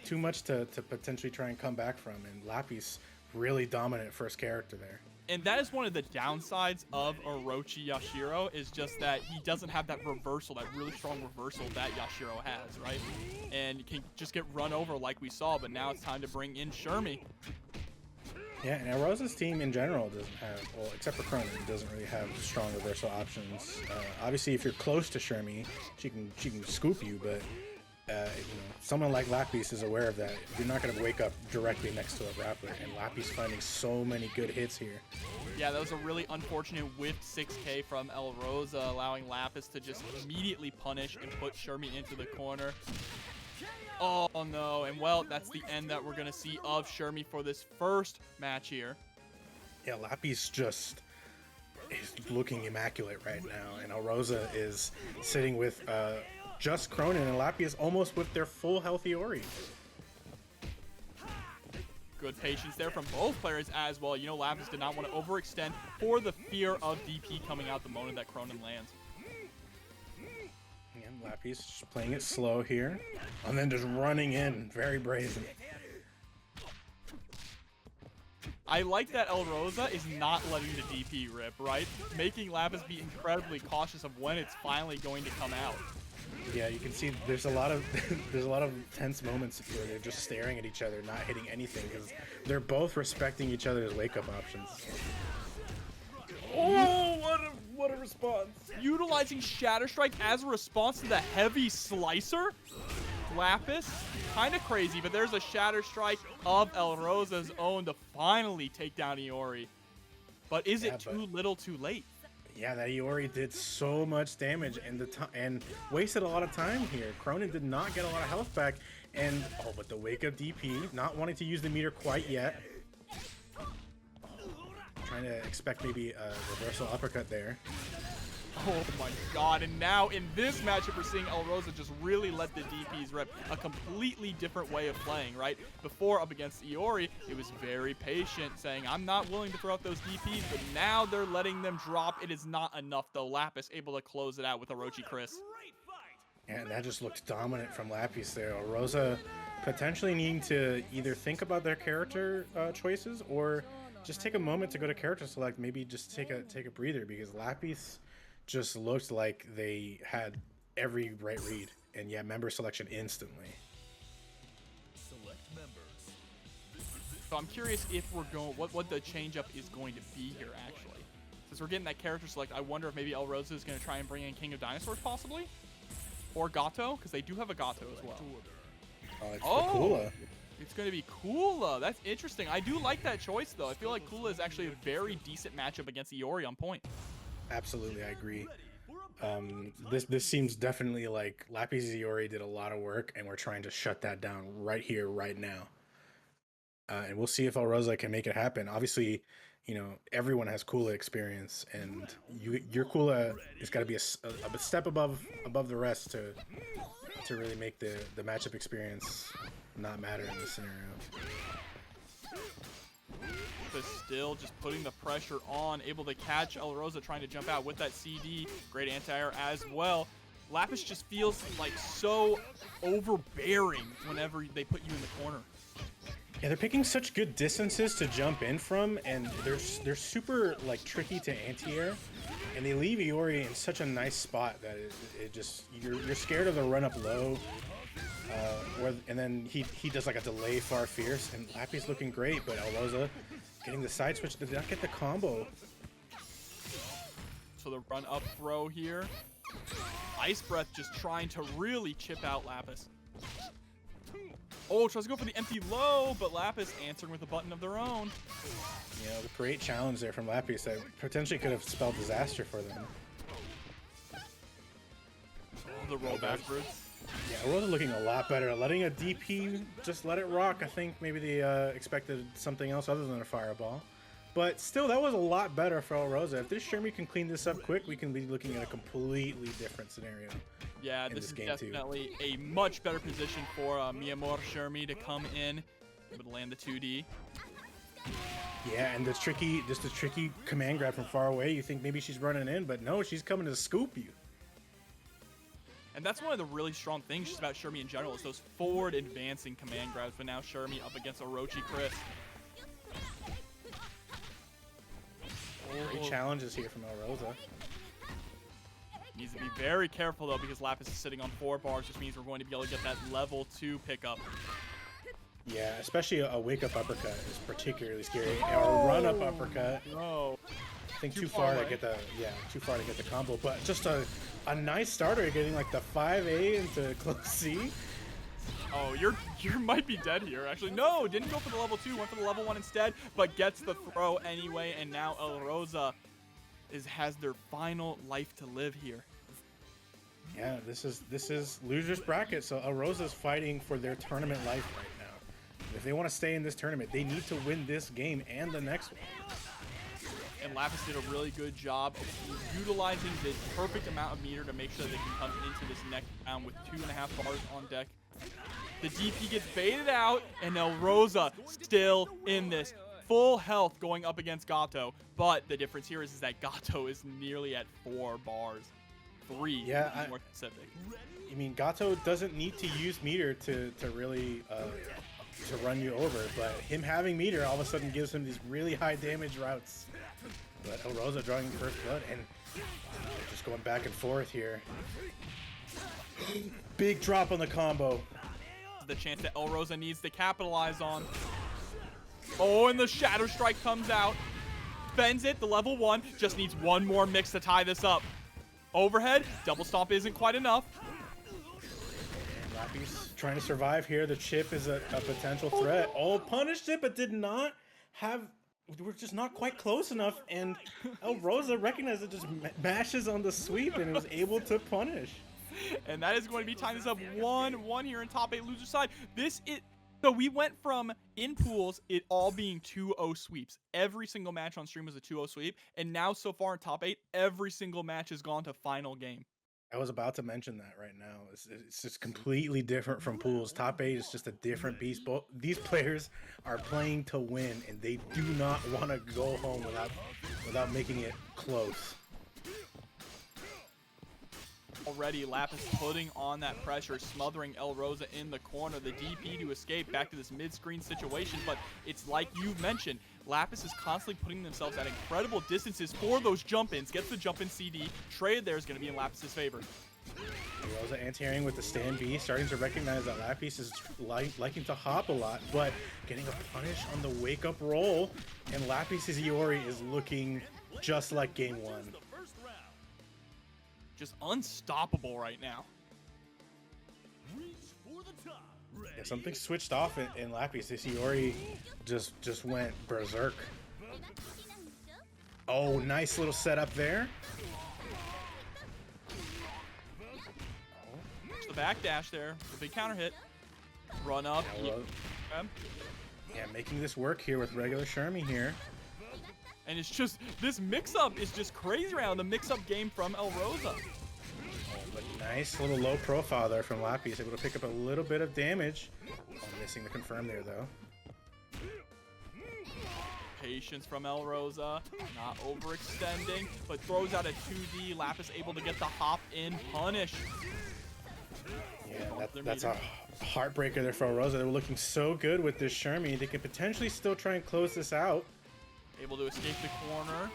too much to potentially try and come back from, and Lapis really dominant first character there. And that is one of the downsides of O.Yashiro, is just that he doesn't have that reversal, that really strong reversal that Yashiro has, right? And you can just get run over like we saw, but now it's time to bring in ShunEi. Yeah, and Rosa's team in general doesn't have, well, except for Krohnen, doesn't really have strong reversal options. Obviously, if you're close to ShunEi, she can scoop you, but someone like Lapis is aware of that. You're not going to wake up directly next to a grappler, and Lapis finding so many good hits here. Yeah, that was a really unfortunate whiffed 6K from Rosa, allowing Lapis to just immediately punish and put ShunEi into the corner. Oh no, and well, that's the end that we're going to see of ShunEi for this first match here. Yeah, Lapis just is looking immaculate right now, and Rosa is sitting with just Krohnen, and Lapis almost with their full health Iori. Good patience there from both players as well. You know, Lapis did not want to overextend for the fear of DP coming out the moment that Krohnen lands. And Lapis just playing it slow here, and then just running in, very brazen. I like that Rosa is not letting the DP rip, right? Making Lapis be incredibly cautious of when it's finally going to come out. Yeah, you can see there's a lot of there's a lot of tense moments where they're just staring at each other, not hitting anything, because they're both respecting each other's wake-up options. Oh, what a response! Utilizing Shatter Strike as a response to the heavy slicer. Lapis, kind of crazy, but there's a Shatter Strike of El Rosa's own to finally take down Iori. But is it too little too late? Yeah, that Iori did so much damage and wasted a lot of time here. Krohnen did not get a lot of health back, and but the wake up DP, not wanting to use the meter quite yet. Trying to expect maybe a reversal uppercut there. Oh my god, and now in this matchup we're seeing El Rosa just really let the DPs rep a completely different way of playing, right? Before up against Iori, it was very patient, saying, I'm not willing to throw out those DPs, but now they're letting them drop. It is not enough though. Lapis able to close it out with O.Chris. And that just looked dominant from Lapis there. Rosa potentially needing to either think about their character choices or just take a moment to go to character select, maybe just take a breather, because Lapis just looked like they had every right read, and yeah, member selection instantly. Select members. So I'm curious if we're going, what the change-up is going to be here, actually. Since we're getting that character select, I wonder if maybe El Rosa is going to try and bring in King of Dinosaurs, possibly? Or Gato, because they do have a Gato as well. It's Kula. It's going to be Kula. That's interesting. I do like that choice, though. I feel like Kula is actually a very decent matchup against Iori on point. Absolutely, I agree. This seems definitely like Lapis Iori did a lot of work, and we're trying to shut that down right here, right now. And we'll see if El Rosa can make it happen. Obviously, you know, everyone has Kula experience, and your Kula has got to be a step above the rest to really make the matchup experience not matter in this scenario. But still just putting the pressure on, able to catch El Rosa trying to jump out with that CD. Great anti-air as well. Lapis just feels like so overbearing whenever they put you in the corner. Yeah, they're picking such good distances to jump in from, and they're super like tricky to anti-air, and they leave Iori in such a nice spot that it just you're scared of the run up low, and then he does like a delay far fierce, and Lapis looking great, but El Rosa getting the side switch did not get the combo. So the run up throw here. Ice Breath just trying to really chip out Lapis. Oh, tries to go for the empty low, but Lapis answering with a button of their own. You know, the great challenge there from Lapis that potentially could have spelled disaster for them. The roll backwards. Yeah, Rosa looking a lot better. Letting a DP just let it rock. I think maybe they expected something else other than a fireball. But still, that was a lot better for El Rosa. If this ShunEi can clean this up quick, we can be looking at a completely different scenario. Yeah, this is definitely a much better position for mi amor ShunEi to come in, able to land the 2D. Yeah, and the tricky command grab from far away. You think maybe she's running in, but no, she's coming to scoop you. And that's one of the really strong things just about ShunEi in general, is those forward advancing command grabs. But now ShunEi up against O.Chris. Great challenges here from El Rosa. Needs to be very careful though, because Lapis is sitting on 4 bars, which means we're going to be able to get that level 2 pickup. Yeah, especially a wake-up uppercut is particularly scary. Or a run-up uppercut. No. I think too far to get the combo, but just a nice starter, getting like the 5A into close C. Oh, you might be dead here. Actually, no, didn't go for the level 2, went for the level 1 instead, but gets the throw anyway, and now El Rosa has their final life to live here. Yeah, this is loser's bracket, so El Rosa's fighting for their tournament life right now. If they want to stay in this tournament, they need to win this game and the next one. And Lapis did a really good job of utilizing the perfect amount of meter to make sure that they can come into this next round with 2.5 bars on deck. The DP gets baited out, and El Rosa still in this. Full health going up against Gato, but the difference here is that Gato is nearly at 4 bars. 3 to be more specific. I mean, Gato doesn't need to use meter to really to run you over, but him having meter all of a sudden gives him these really high damage routes. But El Rosa drawing first blood, and just going back and forth here. Big drop on the combo. The chance that El Rosa needs to capitalize on. Oh, and the Shadow Strike comes out. Bends it, the level 1. Just needs one more mix to tie this up. Overhead, double stomp isn't quite enough. Lapis trying to survive here. The chip is a potential threat. Oh, punished it, but did not have... We're just not quite close enough, and El Rosa recognized it, just mashes on the sweep, and it was able to punish. And that is going to be tying this up 1-1 here in top 8 loser side. So we went from, in pools, it all being 2-0 sweeps. Every single match on stream was a 2-0 sweep. And now so far in top 8, every single match has gone to final game. I was about to mention that right now. It's just completely different from pools. Top 8 is just a different beast. These players are playing to win, and they do not want to go home without making it close. Already, Lapis putting on that pressure, smothering El Rosa in the corner. The DP to escape back to this mid-screen situation, but it's like you mentioned, Lapis is constantly putting themselves at incredible distances for those jump-ins. Gets the jump-in CD. Trade there is going to be in Lapis's favor. Rosa anti-airing with the stand B, starting to recognize that Lapis is liking to hop a lot, but getting a punish on the wake-up roll, and Lapis's Iori is looking just like game 1. Just unstoppable right now. Yeah, something switched off in Lapis. This Iori just went berserk. Oh, nice little setup there. The backdash there. The big counter hit. Run up. Yeah, making this work here with regular Shun'Ei here. And it's just, this mix-up is just crazy around the mix-up game from El Rosa. Oh, but nice little low profile there from Lapis, able to pick up a little bit of damage. Oh, missing the confirm there though. Patience from El Rosa, not overextending, but throws out a 2D. Lapis able to get the hop in punish. Yeah, that's a heartbreaker there for El Rosa. They were looking so good with this Shun'Ei. They could potentially still try and close this out. Able to escape the corner.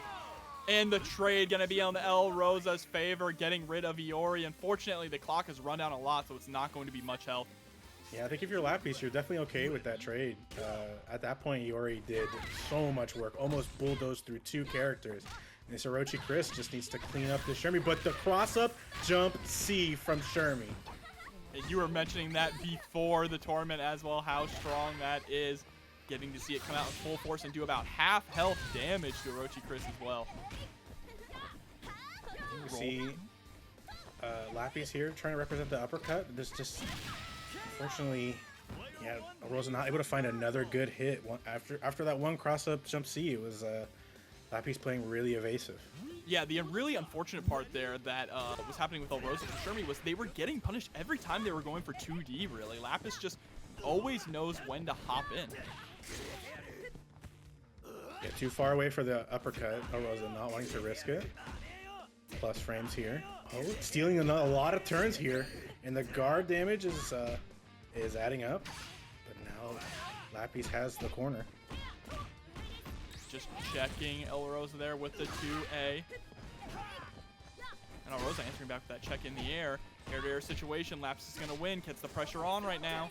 And the trade going to be on the El Rosa's favor, getting rid of Iori. Unfortunately, the clock has run down a lot, so it's not going to be much health. Yeah, I think if you're Lapis, you're definitely okay with that trade. At that point, Iori did so much work, almost bulldozed through 2 characters. And this O.Chris just needs to clean up the Shun'Ei, but the cross-up jump C from Shun'Ei. And you were mentioning that before the tournament as well, how strong that is. Getting to see it come out in full force and do about half health damage to O.Chris as well. You see Lapis here trying to represent the uppercut. This just, unfortunately, yeah, Rosa not able to find another good hit. After that one cross-up jump C, it was Lapis playing really evasive. Yeah, the really unfortunate part there that was happening with El Rosa and Shun'Ei was they were getting punished every time they were going for 2D, really. Lapis just always knows when to hop in. Yeah, too far away for the uppercut. Rosa not wanting to risk it. Plus frames here. Oh, stealing a lot of turns here, and the guard damage is adding up. But now Lapis has the corner. Just checking El Rosa there with the 2A. And El Rosa answering back with that check in the air. Air-to-air situation. Lapis is going to win. Gets the pressure on right now.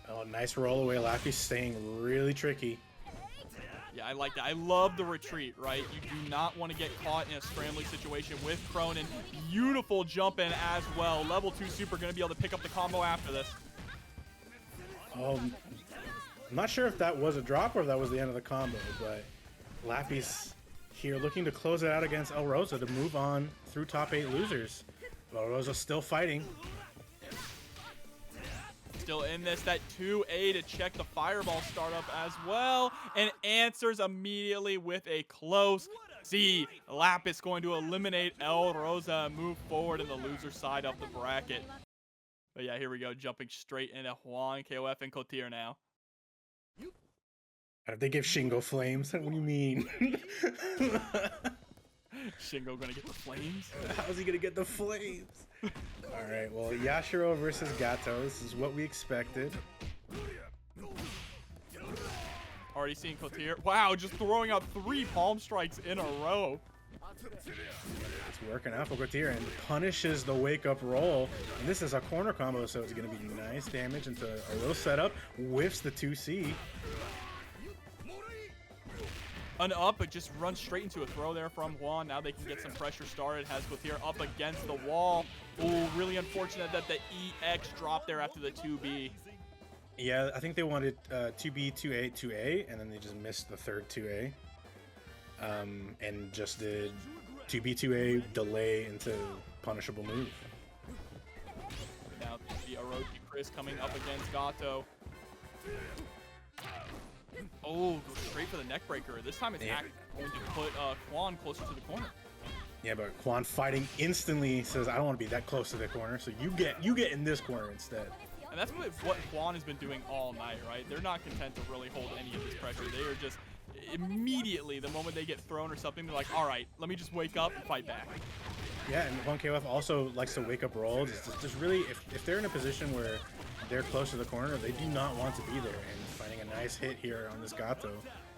Oh, nice roll away. Lapis staying really tricky. Yeah, I like that. I love the retreat, right? You do not want to get caught in a scrambling situation with Krohnen. Beautiful jump in as well. Level 2 super going to be able to pick up the combo after this. I'm not sure if that was a drop or if that was the end of the combo, but Lapis here looking to close it out against El Rosa to move on through top 8 losers. El Rosa still fighting. Still in this, that 2A to check the fireball startup as well, and answers immediately with a close C. Lapis going to eliminate El Rosa and move forward in the loser side of the bracket. But yeah, here we go, jumping straight into Juan, KOF, and Kotir now. If they give Shingo flames, what do you mean? Shingo gonna get the flames? How's he gonna get the flames? Alright, well, Yashiro versus Gato. This is what we expected. Already seeing Kotir. Wow, just throwing out 3 palm strikes in a row. It's working out for Kotir and punishes the wake-up roll. And this is a corner combo, so it's going to be nice damage into a little setup. Whiffs the 2C. An up, but just runs straight into a throw there from Juan. Now they can get some pressure started. Has Kotir up against the wall. Ooh, really unfortunate that the EX dropped there after the 2B. Yeah, I think they wanted 2B, 2A, 2A, and then they just missed the third 2A. And just did 2B, 2A, delay into punishable move. Now the O.Chris coming up against Gato. Oh, goes straight for the neck breaker. This time it's actually going to put Juan closer to the corner. Yeah, but Juan fighting instantly says, I don't want to be that close to the corner, so you get in this corner instead. And that's what Juan has been doing all night, right? They're not content to really hold any of this pressure. They are just immediately, the moment they get thrown or something, they're like, all right, let me just wake up and fight back. Yeah, and Juan KOF also likes to wake up rolls. It's just really, if they're in a position where they're close to the corner, they do not want to be there. And finding a nice hit here on this Gato,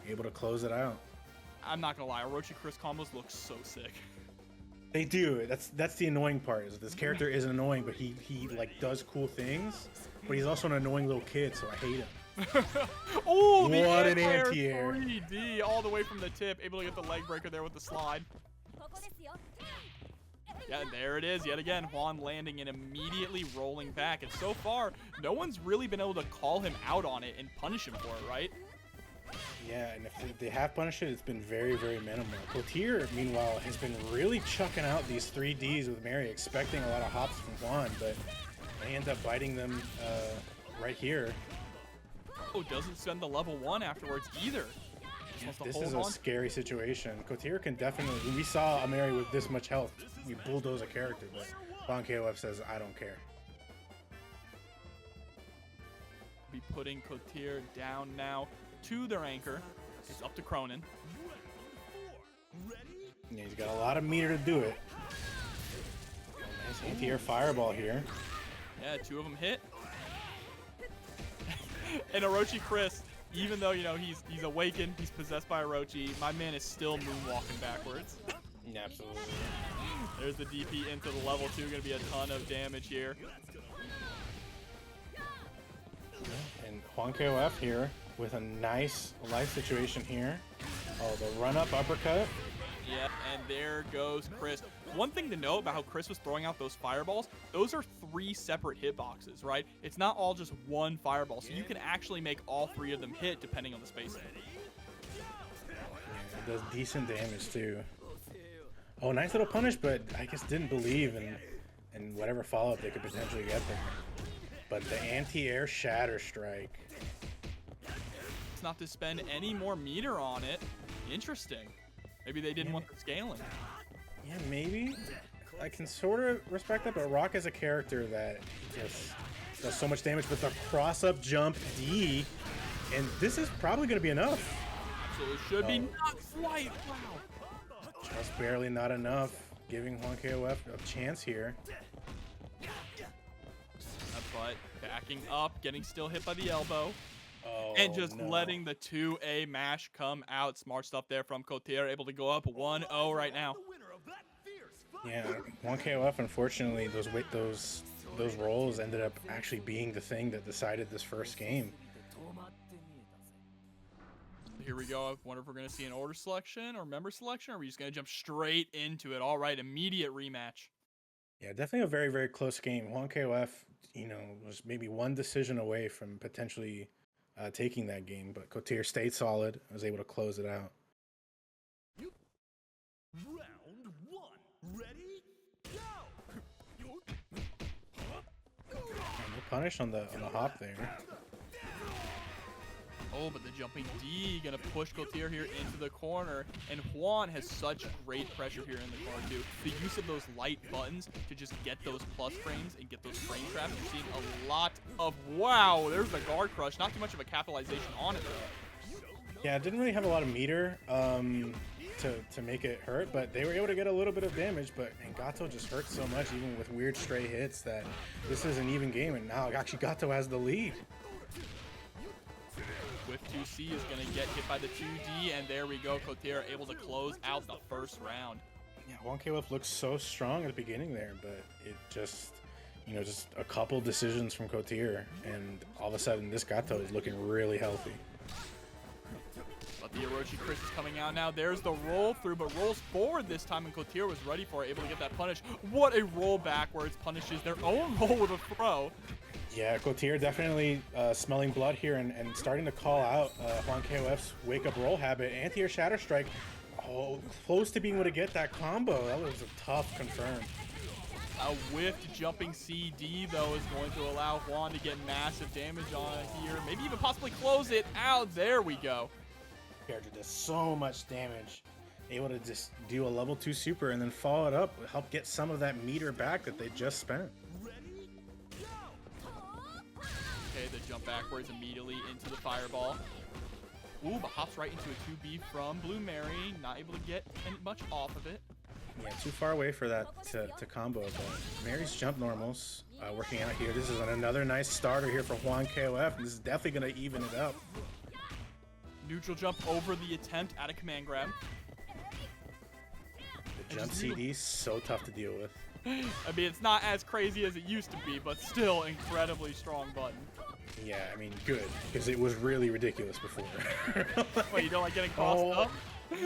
able to close it out. I'm not gonna lie, O.Chris combos look so sick. They do. That's the annoying part. Is this character is annoying, but he like does cool things, but he's also an annoying little kid, so I hate him. Oh, what an anti-air anti-air! 3D all the way from the tip, able to get the leg breaker there with the slide. Yeah, there it is yet again. Juan landing and immediately rolling back. And so far, no one's really been able to call him out on it and punish him for it, right? Yeah, and if they have punished it, it's been very, very minimal. Kotir, meanwhile, has been really chucking out these 3Ds with Mary, expecting a lot of hops from Juan, but they end up biting them right here. Oh, doesn't spend the level 1 afterwards either. This is a scary situation. Kotir can definitely, we saw a Mary with this much health, you bulldoze a character, but Juan KOF says, I don't care. Be putting Kotir down now to their anchor. It's up to Krohnen. Yeah, he's got a lot of meter to do it. Nice anti-air fireball here. Yeah, 2 of them hit. And O.Chris, even though, you know, he's awakened, he's possessed by Orochi, my man is still moonwalking backwards. Absolutely. There's the DP into the level 2, gonna be a ton of damage here. And Juan KOF here with a nice life situation here. Oh, the run-up uppercut. Yeah, and there goes Chris. One thing to know about how Chris was throwing out those fireballs, those are 3 separate hitboxes, right? It's not all just one fireball, so you can actually make all 3 of them hit depending on the spacing. Yeah, it does decent damage too. Oh, nice little punish, but I guess didn't believe in whatever follow-up they could potentially get there. But the anti-air shatter strike. It's not to spend any more meter on it. Interesting. Maybe they didn't want the scaling. Yeah, maybe. I can sort of respect that, but Rock is a character that just does so much damage with the cross-up jump D, and this is probably going to be enough. Absolutely should be. Not quite. Wow. Just barely not enough, giving Juan KOF a chance here. But backing up, getting still hit by the elbow. Oh, and just no. letting the 2A mash come out. Smart stuff there from Kotir, able to go up 1-0 right now. Yeah, Juan KOF, unfortunately, those rolls ended up actually being the thing that decided this first game. Here we go. I wonder if we're going to see an order selection or member selection, or are we just going to jump straight into it? All right, immediate rematch. Yeah, definitely a very, very close game. Juan KOF, you know, was maybe one decision away from potentially taking that game, but Kotir stayed solid, was able to close it out. Round 1. Ready? Go! And no punish on the hop there. Oh, but the jumping D gonna push Kotir here into the corner, and Juan has such great pressure here in the corner too. The use of those light buttons to just get those plus frames and get those frame traps. You're seeing a lot of, wow, there's the guard crush. Not too much of a capitalization on it though. Yeah, it didn't really have a lot of meter to make it hurt, but they were able to get a little bit of damage. But and Gato just hurt so much, even with weird stray hits, that this is an even game, and now actually Gato has the lead. With 2C is going to get hit by the 2D, and there we go. Kotir able to close out the first round. Yeah, Juan KOF looks so strong at the beginning there, but it just, you know, just a couple decisions from Kotir, and all of a sudden this Gato is looking really healthy. But the O.Chris is coming out now. There's the roll through, but rolls forward this time, and Kotir was ready for it, able to get that punish. What a roll backwards punishes their own roll with a throw. Yeah, Kotir definitely smelling blood here and starting to call out Juan KOF's wake-up roll habit. Anti-air Shatter Strike, close to being able to get that combo. That was a tough confirm. A whiffed jumping CD, though, is going to allow Juan to get massive damage on it here. Maybe even possibly close it out. There we go. Character does so much damage. Able to just do a level 2 super and then follow it up, help get some of that meter back that they just spent. Okay, the jump backwards immediately into the fireball. Ooh, but hops right into a 2B from Blue Mary. Not able to get much off of it. Yeah, too far away for that to combo, but Mary's jump normals working out here. This is another nice starter here for Juan KOF, and this is definitely going to even it up. Neutral jump over the attempt at a command grab. The jump CD, so tough to deal with. I mean, it's not as crazy as it used to be, but still incredibly strong button. Yeah, I mean, good, because it was really ridiculous before. Wait, you don't like getting crossed up?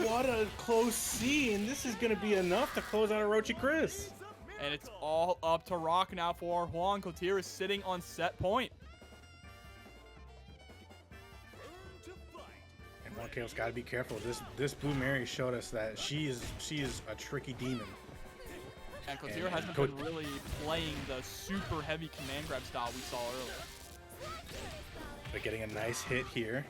What a close scene. This is going to be enough to close out O.Chris. And it's all up to rock now for Juan. Kotir is sitting on set point. And Juan KOF's got to be careful. This Blue Mary showed us that she is a tricky demon. And Kotir hasn't been really playing the super heavy command grab style we saw earlier. But getting a nice hit here.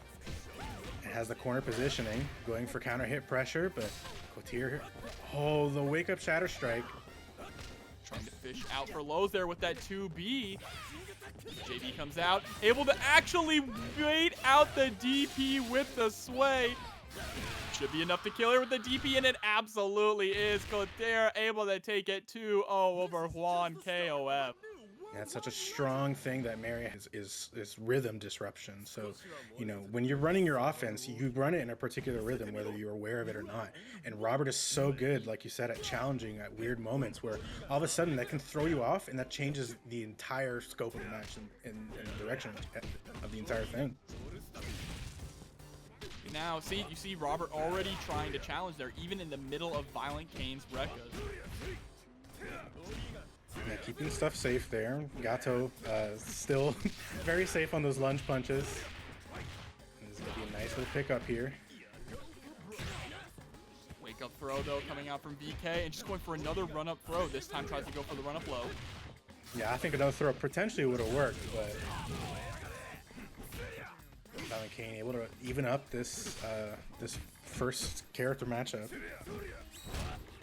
It has the corner positioning, going for counter hit pressure, but Kotir, oh, the wake up Shatter Strike. Trying to fish out for lows there with that 2B. JB comes out, able to actually bait out the DP with the sway. Should be enough to kill her with the DP, and it absolutely is. Kotir able to take it 2-0 over Juan KOF. Yeah, it's such a strong thing that Mary has is rhythm disruption. So, you know, when you're running your offense, you run it in a particular rhythm, whether you're aware of it or not. And Robert is so good, like you said, at challenging at weird moments where all of a sudden that can throw you off, and that changes the entire scope of the match and the direction of the entire thing. Now, you see Robert already trying to challenge there, even in the middle of ViolentKain's Rekkas. Yeah, keeping stuff safe there. Gato still very safe on those lunge punches. And this is going to be a nice little pickup here. Wake up throw, though, coming out from VK, and just going for another run-up throw. This time tries to go for the run-up low. Yeah, I think another throw potentially would have worked, but ViolentKain able to even up this this first character matchup.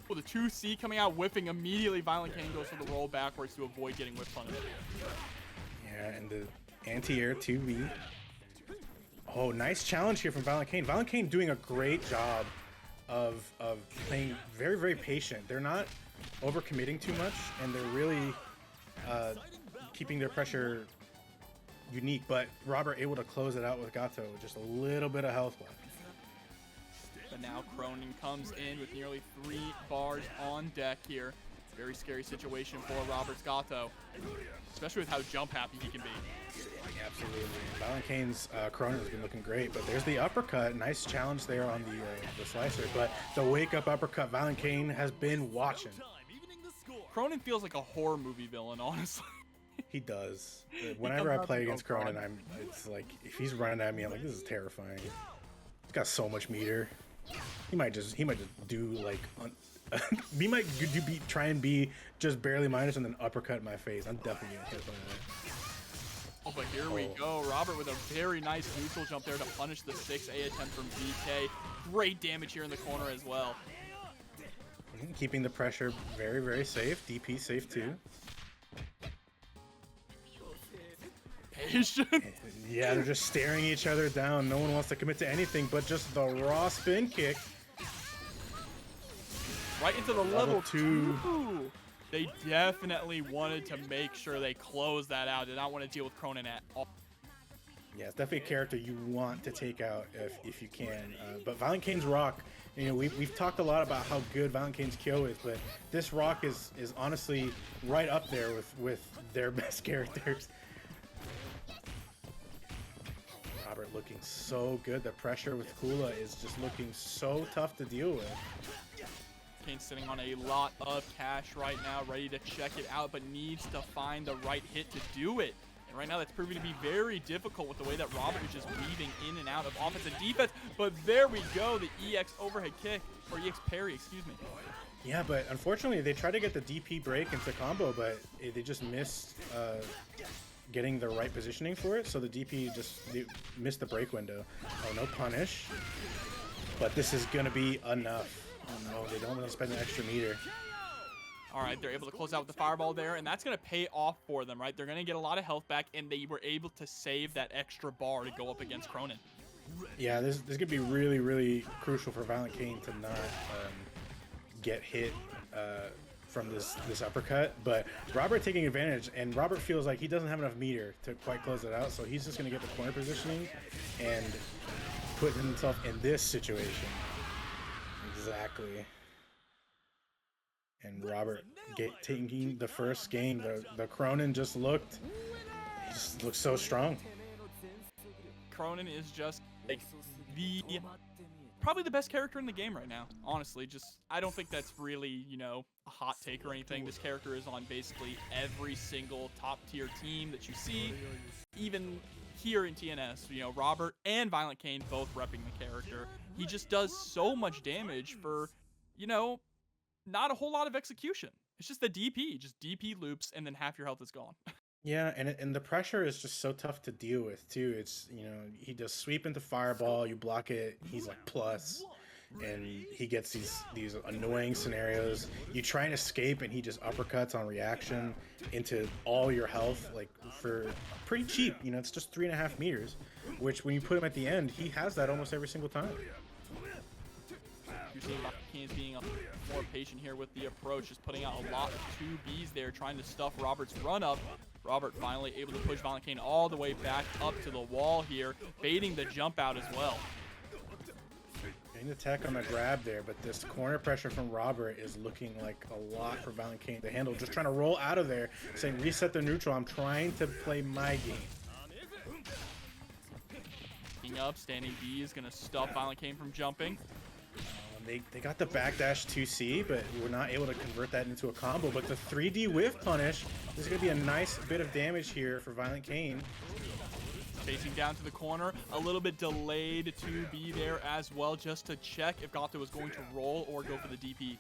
Well, the 2C coming out whiffing immediately. ViolentKain goes for the roll backwards to avoid getting whiff punished. Yeah, and the anti-air 2B. Oh, nice challenge here from ViolentKain. ViolentKain doing a great job of playing very, very patient. They're not overcommitting too much, and they're really keeping their pressure unique. But Robert able to close it out with Gato with just a little bit of health left. But now Krohnen comes in with nearly 3 bars on deck here. Very scary situation for Robert's Gato, especially with how jump happy he can be. Absolutely. ViolentKain's Krohnen has been looking great, but there's the uppercut. Nice challenge there on the slicer, but the wake-up uppercut ViolentKain has been watching. Krohnen feels like a horror movie villain, honestly. He does. Whenever I play against Krohnen, it's like, if he's running at me, I'm like, this is terrifying. He's got so much meter. He might just do like he might try and be just barely minus and then uppercut in my face. I'm definitely gonna hit by that. Oh, but here we go. Robert with a very nice neutral jump there to punish the 6A attempt from VK. Great damage here in the corner as well. Keeping the pressure very, very safe. DP safe too. Patient. Yeah, they're just staring each other down. No one wants to commit to anything but just the raw spin kick. Right into the level 2. They definitely wanted to make sure they closed that out. Did not want to deal with Krohnen at all. Yeah, it's definitely a character you want to take out if you can. But ViolentKain's Rock, you know, we've talked a lot about how good ViolentKain's Kyo is, but this Rock is honestly right up there with their best characters. Robert looking so good. The pressure with Kula is just looking so tough to deal with. Kane's sitting on a lot of cash right now, ready to check it out, but needs to find the right hit to do it. And right now, that's proving to be very difficult with the way that Robert is just weaving in and out of offense and defense. But there we go, the EX overhead kick, or EX parry, excuse me. Yeah, but unfortunately, they tried to get the DP break into combo, but they just missed getting the right positioning for it. So the DP just missed the break window. Oh, no punish. But this is going to be enough. Oh no, they don't want to spend an extra meter. All right, they're able to close out with the fireball there, and that's going to pay off for them, right? They're going to get a lot of health back, and they were able to save that extra bar to go up against Krohnen. Yeah, this is going to be really, really crucial for ViolentKain to not get hit from this uppercut. But Robert taking advantage, and Robert feels like he doesn't have enough meter to quite close it out, so he's just going to get the corner positioning and put himself in this situation. Exactly. And Robert taking the first game. The Krohnen just looked so strong. Krohnen is just like probably the best character in the game right now. Honestly, just I don't think that's really, you know, a hot take or anything. This character is on basically every single top tier team that you see, even here in TNS. You know, Robert and ViolentKain both repping the character. He just does so much damage for, you know, not a whole lot of execution. It's just the DP, just DP loops, and then half your health is gone. Yeah, and the pressure is just so tough to deal with too. It's, you know, he does sweep into fireball, you block it, he's like plus, and he gets these annoying scenarios. You try and escape, and he just uppercuts on reaction into all your health, like for pretty cheap. You know, it's just 3.5 meters, which when you put him at the end, he has that almost every single time. You're seeing ViolentKain being more patient here with the approach, just putting out a lot of 2Bs there, trying to stuff Robert's run up. Robert finally able to push ViolentKain all the way back up to the wall here, baiting the jump out as well. Getting the tech on the grab there, but this corner pressure from Robert is looking like a lot for ViolentKain to handle. Just trying to roll out of there, saying reset the neutral. I'm trying to play my game. Picking up, standing D is going to stop ViolentKain from jumping. They got the backdash 2C, but we're not able to convert that into a combo. But the 3D whiff punish is going to be a nice bit of damage here for ViolentKain. Chasing down to the corner, a little bit delayed 2B there as well, just to check if Gato was going to roll or go for the DP.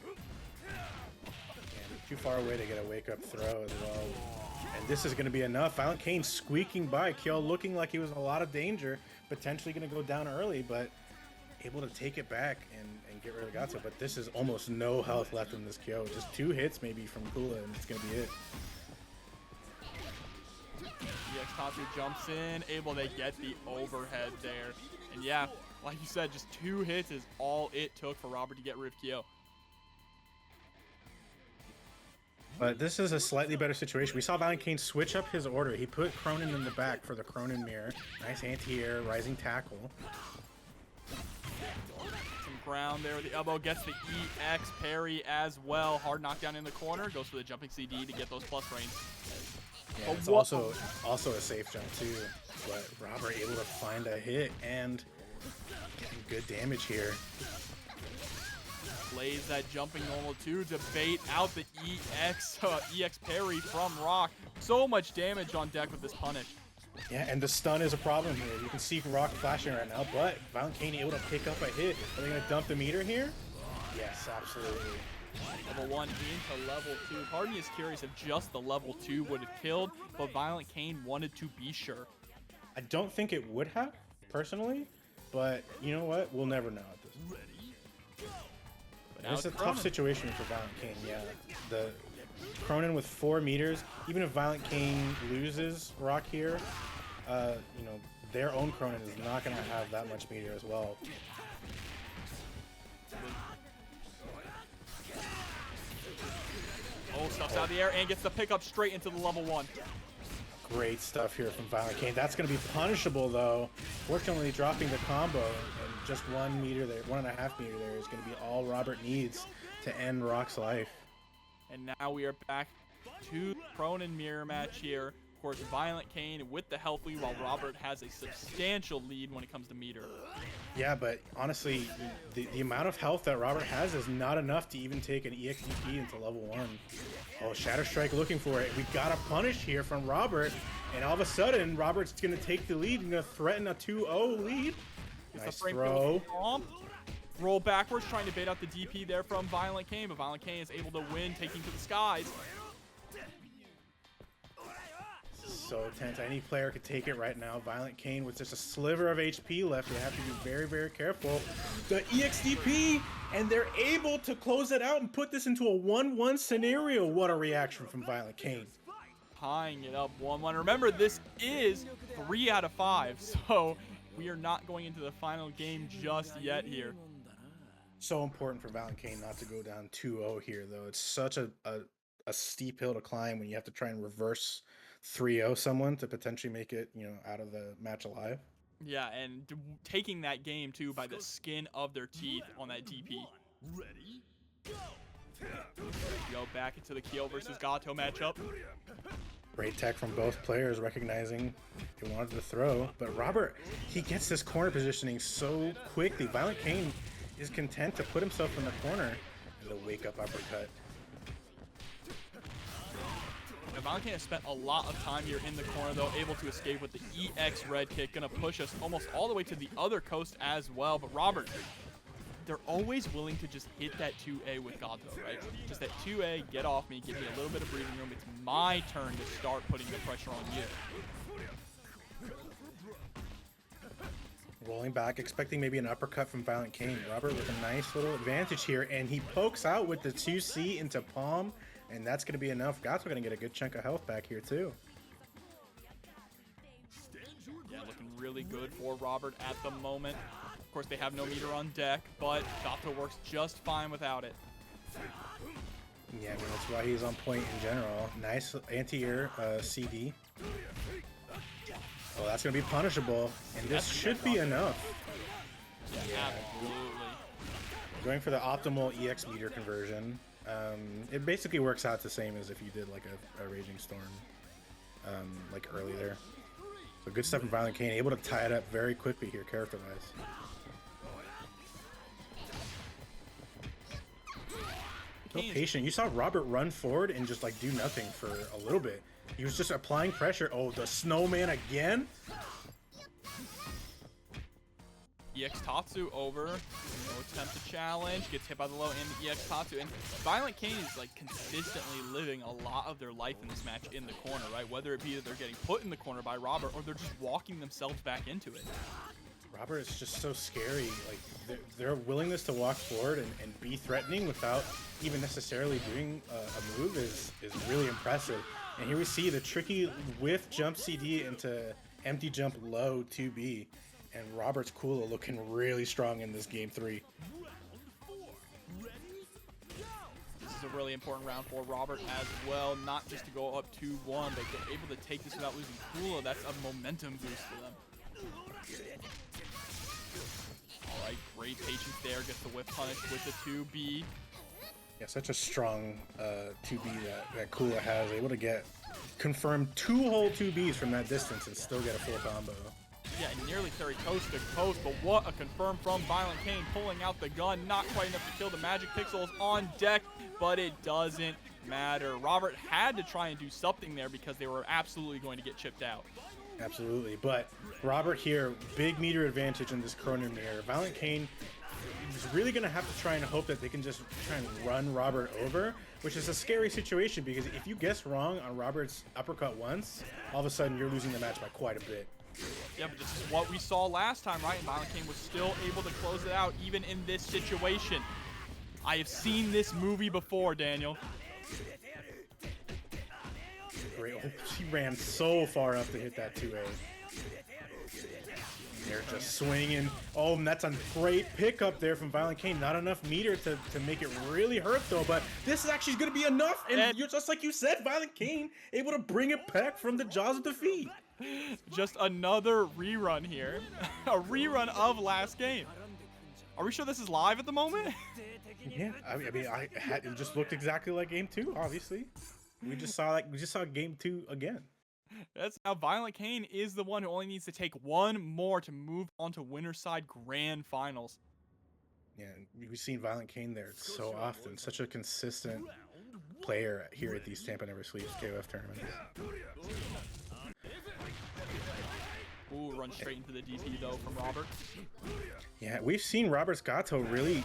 Too far away to get a wake-up throw as well. And this is going to be enough. ViolentKain squeaking by. Kyo looking like he was in a lot of danger, potentially going to go down early, but able to take it back and get rid of Gato. But this is almost no health left in this Kyo. Just 2 hits maybe from Kula, and it's going to be it. EX Kotir jumps in, able to get the overhead there. And yeah, like you said, just 2 hits is all it took for Robert to get rid of Kyo. But this is a slightly better situation. We saw ViolentKain switch up his order. He put Krohnen in the back for the Krohnen mirror. Nice anti-air, rising tackle. Some ground there with the elbow, gets the EX parry as well. Hard knockdown in the corner, goes for the jumping CD to get those plus frames. Yeah, it's also a safe jump too. But Robert able to find a hit and getting good damage here. Plays that jumping normal too to bait out the EX parry from Rock. So much damage on deck with this punish. Yeah, and the stun is a problem here. You can see Rock flashing right now, but ViolentKain able to pick up a hit. Are they going to dump the meter here? Yes, absolutely. Level 1 into level 2. Part of me is curious if just the level 2 would have killed, but ViolentKain wanted to be sure. I don't think it would have, personally, but you know what? We'll never know at this point. It's a tough situation for ViolentKain, yeah. The Krohnen with 4 meters, even if ViolentKain loses Rock here, you know, their own Krohnen is not going to have that much meter as well. Oh, stuffs out of the air and gets the pickup straight into the level 1. Great stuff here from ViolentKain. That's going to be punishable, though. Fortunately, dropping the combo and just 1 meter there, 1.5 meter there is going to be all Robert needs to end Rock's life. And now we are back to Krohnen mirror match here. Of course, ViolentKain with the health lead, while Robert has a substantial lead when it comes to meter. Yeah, but honestly, the amount of health that Robert has is not enough to even take an EXDP into level 1. Oh, Shatter Strike looking for it. We got a punish here from Robert, and all of a sudden, Robert's going to take the lead and going to threaten a 2-0 lead. Nice throw. Roll backwards, trying to bait out the DP there from ViolentKain, but ViolentKain is able to win, taking to the skies. So tense. Any player could take it right now. ViolentKain with just a sliver of HP left. They have to be very, very careful. The EXDP, and they're able to close it out and put this into a 1-1 scenario. What a reaction from ViolentKain. Tying it up 1-1. Remember, this is 3 out of 5, so we are not going into the final game just yet here. So important for ViolentKain not to go down 2-0 here, though. It's such a steep hill to climb when you have to try and reverse 3-0 someone to potentially make it, out of the match alive. Yeah, and taking that game, too, by the skin of their teeth on that DP. Ready, go! Go back into the Kyo versus Gato matchup. Great tech from both players, recognizing they wanted to throw. But Robert, he gets this corner positioning so quickly. ViolentKain is content to put himself in the corner and the wake-up uppercut. ViolentKain has spent a lot of time here in the corner, though, able to escape with the EX red kick. Gonna push us almost all the way to the other coast as well. But Robert, they're always willing to just hit that 2A with Gato, right? Just that 2A, get off me, give me a little bit of breathing room. It's my turn to start putting the pressure on you. Rolling back, expecting maybe an uppercut from ViolentKain. Robert with a nice little advantage here, and he pokes out with the 2C into palm. And that's going to be enough. Gato going to get a good chunk of health back here, too. Yeah, looking really good for Robert at the moment. Of course, they have no meter on deck, but Gato works just fine without it. Yeah, I mean, that's why he's on point in general. Nice anti-air CD. Oh, that's going to be punishable. And this should be enough. Yeah, absolutely. Going for the optimal EX meter conversion. It basically works out the same as if you did like a Raging Storm like earlier. So good stuff from ViolentKain, able to tie it up very quickly here character-wise. So patient. You saw Robert run forward and just like do nothing for a little bit. He was just applying pressure. Oh, the snowman again? EX Tatsu over, no attempt to challenge, gets hit by the low and the EX Tatsu, and ViolentKain is like consistently living a lot of their life in this match in the corner, right? Whether it be that they're getting put in the corner by Robert or they're just walking themselves back into it. Robert is just so scary. Like their willingness to walk forward and be threatening without even necessarily doing a move is really impressive. And here we see the tricky whiff jump CD into empty jump low 2B. And Robert's Kula looking really strong in this game 3. This is a really important round for Robert as well, not just to go up 2-1, but they're able to take this without losing Kula. That's a momentum boost for them. All right, great patience there. Gets the whip punish with the 2B. Yeah, such a strong 2B that Kula has. Able to get confirmed 2 whole 2Bs from that distance and still get a full combo. Yeah, and nearly carry coast to coast, but what a confirm from ViolentKain, pulling out the gun. Not quite enough to kill the Magic Pixels on deck, but it doesn't matter. Robert had to try and do something there because they were absolutely going to get chipped out. Absolutely, but Robert here, big meter advantage in this Krohnen mirror. ViolentKain is really going to have to try and hope that they can just try and run Robert over, which is a scary situation because if you guess wrong on Robert's uppercut once, all of a sudden you're losing the match by quite a bit. Yeah, but this is what we saw last time, right? And ViolentKain was still able to close it out, even in this situation. I have seen this movie before, Daniel. Great. He ran so far up to hit that 2A. Air Just swinging. Oh, and that's a great pickup there from ViolentKain. Not enough meter to make it really hurt though, but this is actually going to be enough. And you're just like you said, ViolentKain able to bring it back from the jaws of defeat. Just another rerun here. A rerun of last game. Are we sure this is live at the moment? Yeah, I mean, it just looked exactly like game 2. Obviously, we just saw game 2 again. That's how ViolentKain is the one who only needs to take one more to move on to winner side grand finals. Yeah, we've seen ViolentKain there so often. Such a consistent player here at these Tampa Never Sleeps KOF tournaments. Ooh, run straight into the DP though from Robert. Yeah, we've seen Robert's Gato really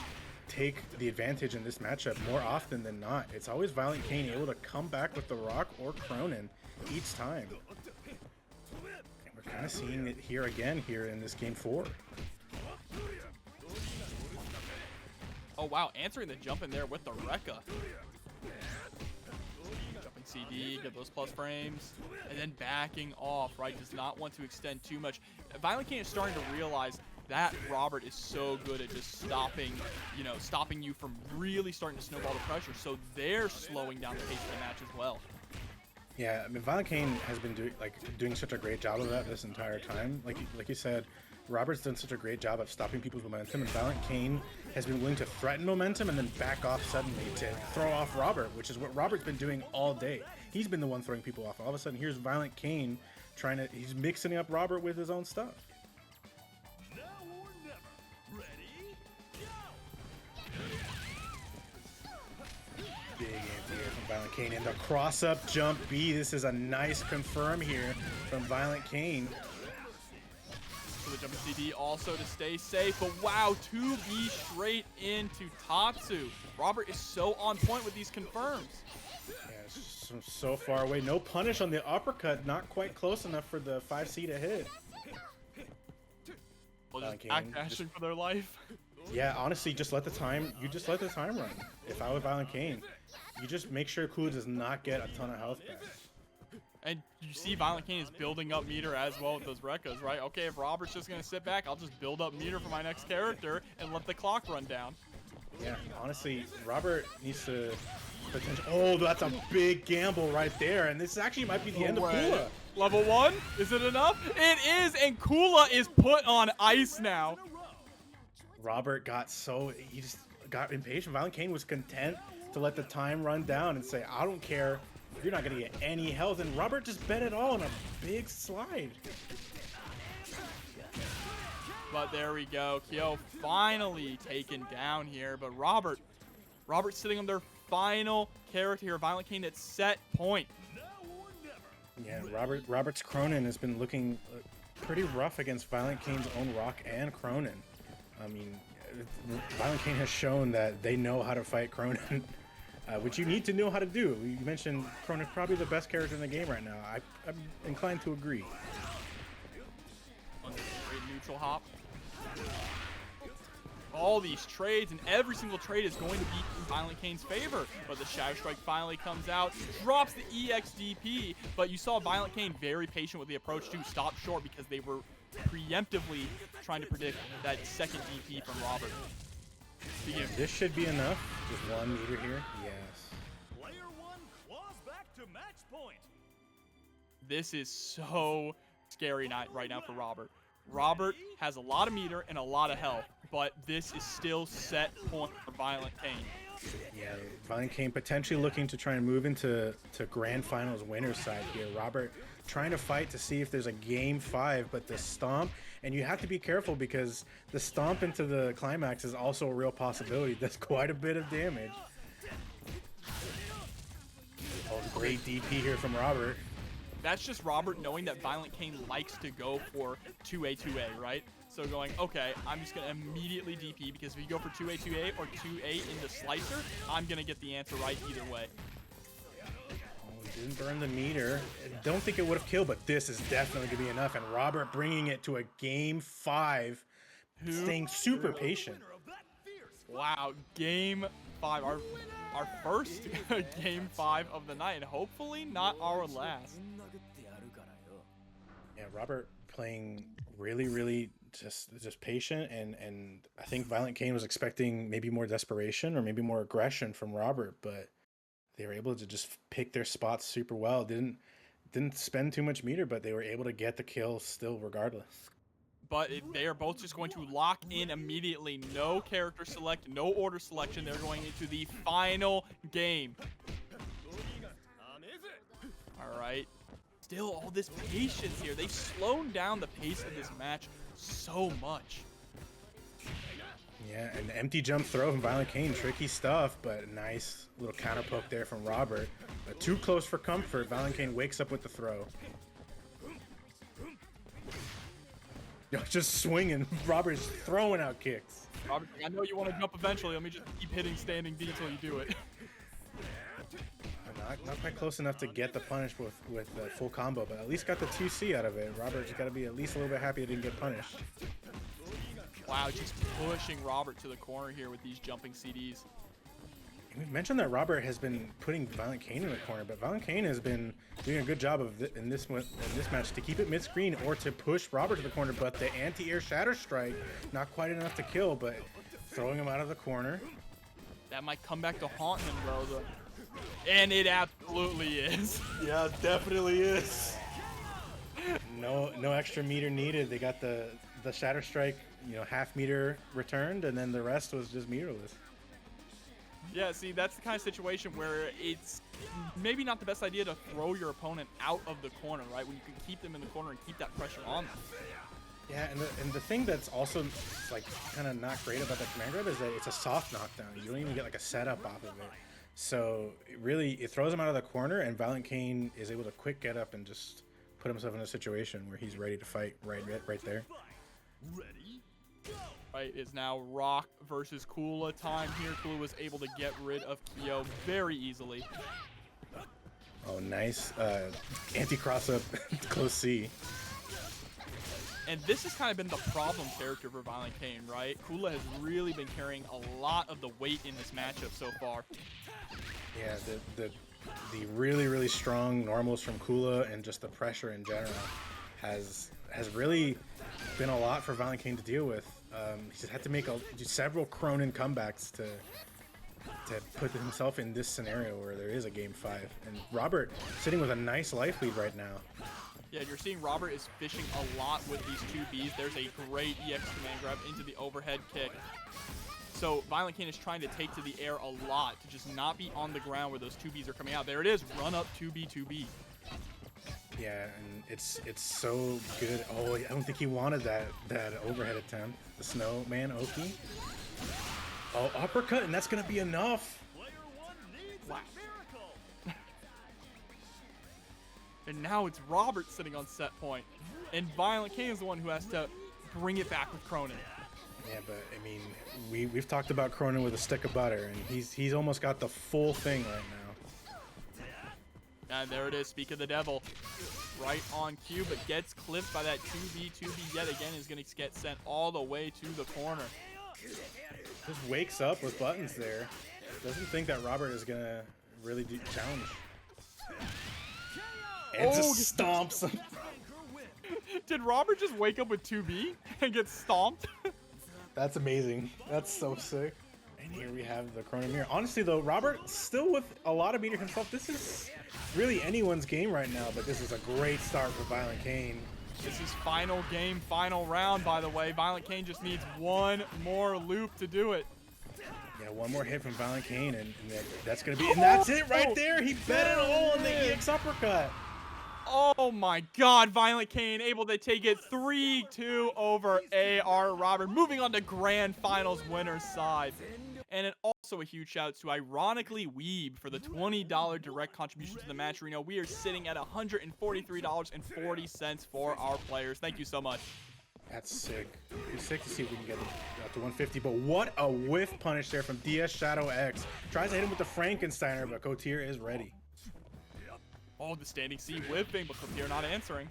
take the advantage in this matchup more often than not. It's always ViolentKain able to come back with the Rock or Krohnen each time. And we're kind of seeing it here again here in this game 4. Oh wow, answering the jump in there with the Rekka. Jumping CD, get those plus frames, and then backing off, right? Does not want to extend too much. ViolentKain is starting to realize that Robert is so good at just stopping, stopping you from really starting to snowball the pressure. So they're slowing down the pace of the match as well. Yeah, I mean, ViolentKain has been doing such a great job of that this entire time. Like you said, Robert's done such a great job of stopping people's momentum, and ViolentKain has been willing to threaten momentum and then back off suddenly to throw off Robert, which is what Robert's been doing all day. He's been the one throwing people off. All of a sudden, here's ViolentKain he's mixing up Robert with his own stuff. Now or never. Ready? Go! Big anti-air from ViolentKain, and the cross-up jump B. This is a nice confirm here from ViolentKain. So the jumping CD also to stay safe, but wow, 2B straight into Tatsu. Robert is so on point with these confirms. Yeah, it's just from so far away. No punish on the uppercut, not quite close enough for the 5C to hit. Well, just backdashing for their life. Yeah, honestly, just let the time run. If I were ViolentKain, you just make sure Kula does not get a ton of health back. And you see ViolentKain is building up meter as well with those Rekkas, right? Okay, if Robert's just going to sit back, I'll just build up meter for my next character and let the clock run down. Yeah, honestly, Robert needs to potentially... Oh, that's a big gamble right there, and this actually might be the end of Kula. Level 1? Is it enough? It is, and Kula is put on ice now. Robert he just got impatient. ViolentKain was content to let the time run down and say, I don't care. You're not going to get any health. And Robert just bet it all on a big slide. But there we go. Kyo finally taken down here. But Robert's sitting on their final character here. ViolentKain at set point. Yeah, Robert's Krohnen has been looking pretty rough against ViolentKain's own Rock and Krohnen. I mean, ViolentKain has shown that they know how to fight Krohnen. Which you need to know how to do. You mentioned Krohnen is probably the best character in the game right now. I'm inclined to agree. Great neutral hop. All these trades, and every single trade is going to be in ViolentKain's favor. But the Shadow Strike finally comes out, drops the EXDP, but you saw ViolentKain very patient with the approach to stop short because they were preemptively trying to predict that second DP from Robert. This should be enough. Just 1 meter here. Yes. Player 1 claws back to match point. This is so scary right now for Robert. Robert has a lot of meter and a lot of health, but this is still set point for ViolentKain. Yeah, ViolentKain potentially looking to try and move into grand finals winner's side here. Robert trying to fight to see if there's a game 5, but the stomp, and you have to be careful because the stomp into the climax is also a real possibility. That's quite a bit of damage. Oh, great DP here from Robert. That's just Robert knowing that ViolentKain likes to go for 2A, right? So going, okay, I'm just going to immediately DP because if you go for 2A or 2A into Slicer, I'm going to get the answer right either way. Didn't burn the meter. I don't think it would have killed, but this is definitely going to be enough. And Robert bringing it to a game 5, staying super patient. Wow, game 5, our first game 5 of the night, and hopefully not our last. Yeah, Robert playing really, really just patient, and I think ViolentKain was expecting maybe more desperation or maybe more aggression from Robert, but they were able to just pick their spots super well. Didn't spend too much meter, but they were able to get the kill still regardless. But they are both just going to lock in immediately. No character select, no order selection. They're going into the final game. All right. Still all this patience here. They've slowed down the pace of this match so much. Yeah, and the empty jump throw from ViolentKain, tricky stuff, but nice little counter poke there from Robert. But too close for comfort. ViolentKain wakes up with the throw. Yo, just swinging. Robert's throwing out kicks. Robert, I know you want to jump eventually. Let me just keep hitting standing D until you do it. Not quite close enough to get the punish with the full combo, but at least got the 2C out of it. Robert's got to be at least a little bit happy he didn't get punished. Wow, just pushing Robert to the corner here with these jumping CDs. We mentioned that Robert has been putting ViolentKain in the corner, but ViolentKain has been doing a good job of in this match to keep it mid-screen or to push Robert to the corner, but the anti-air shatter strike, not quite enough to kill, but throwing him out of the corner. That might come back to haunt him, Rosa. And it absolutely is. Yeah, definitely is. No extra meter needed. They got the shatter strike, half meter returned, and then the rest was just meterless. Yeah, see, that's the kind of situation where it's maybe not the best idea to throw your opponent out of the corner, right? When you can keep them in the corner and keep that pressure on them. Yeah, and the thing that's also like kind of not great about that command grab is that it's a soft knockdown. You don't even get like a setup off of it. So it throws him out of the corner, and ViolentKain is able to quick get up and just put himself in a situation where he's ready to fight right there. Ready? Go! Right, it's now Rock versus Kula time here. Kula was able to get rid of Kyo very easily. Oh, nice. Anti-cross up, close C. And this has kind of been the problem character for ViolentKain, right? Kula has really been carrying a lot of the weight in this matchup so far. Yeah, the really, really strong normals from Kula and just the pressure in general has really been a lot for ViolentKain to deal with. He's had to make several Krohnen comebacks to put himself in this scenario where there is a game 5. And Robert sitting with a nice life lead right now. Yeah, you're seeing Robert is fishing a lot with these 2Bs. There's a great EX command grab into the overhead kick. So ViolentKain is trying to take to the air a lot to just not be on the ground where those 2Bs are coming out. There it is, run up 2B. Yeah, and it's so good. Oh, I don't think he wanted that overhead attempt. The snowman Oki. Oh, uppercut, and that's gonna be enough. Player one needs Wow. a miracle! And now it's Robert sitting on set point. And ViolentKain is the one who has to bring it back with Krohnen. Yeah, but I mean, we've talked about Krohnen with a stick of butter, and he's almost got the full thing right now. And there it is, speak of the devil. Right on cue, but gets clipped by that 2B yet again, is going to get sent all the way to the corner. Just wakes up with buttons there. Doesn't think that Robert is going to really challenge. And just stomps him. Did Robert just wake up with 2B and get stomped? That's amazing. That's so sick. And here we have the Krohnen mirror. Honestly, though, Robert still with a lot of meter himself. This is really anyone's game right now, but this is a great start for ViolentKain. This is final game, final round, by the way. ViolentKain just needs one more loop to do it. Yeah, one more hit from ViolentKain, and that's going to be... And that's it right there! He bet it all on the EX uppercut! Oh my god, ViolentKain able to take it 3-2 over AR Robert. Moving on to Grand Finals winner's side. And also a huge shout out to ironically Weeb for the $20 direct contribution to the match arena. We are sitting at $143.40 for our players. Thank you so much. That's sick. It's sick to see if we can get up to 150, but what a whiff punish there from DS Shadow X. Tries to hit him with the Frankensteiner, but Kotir is ready. Oh, the standing C whipping, but Kotir not answering.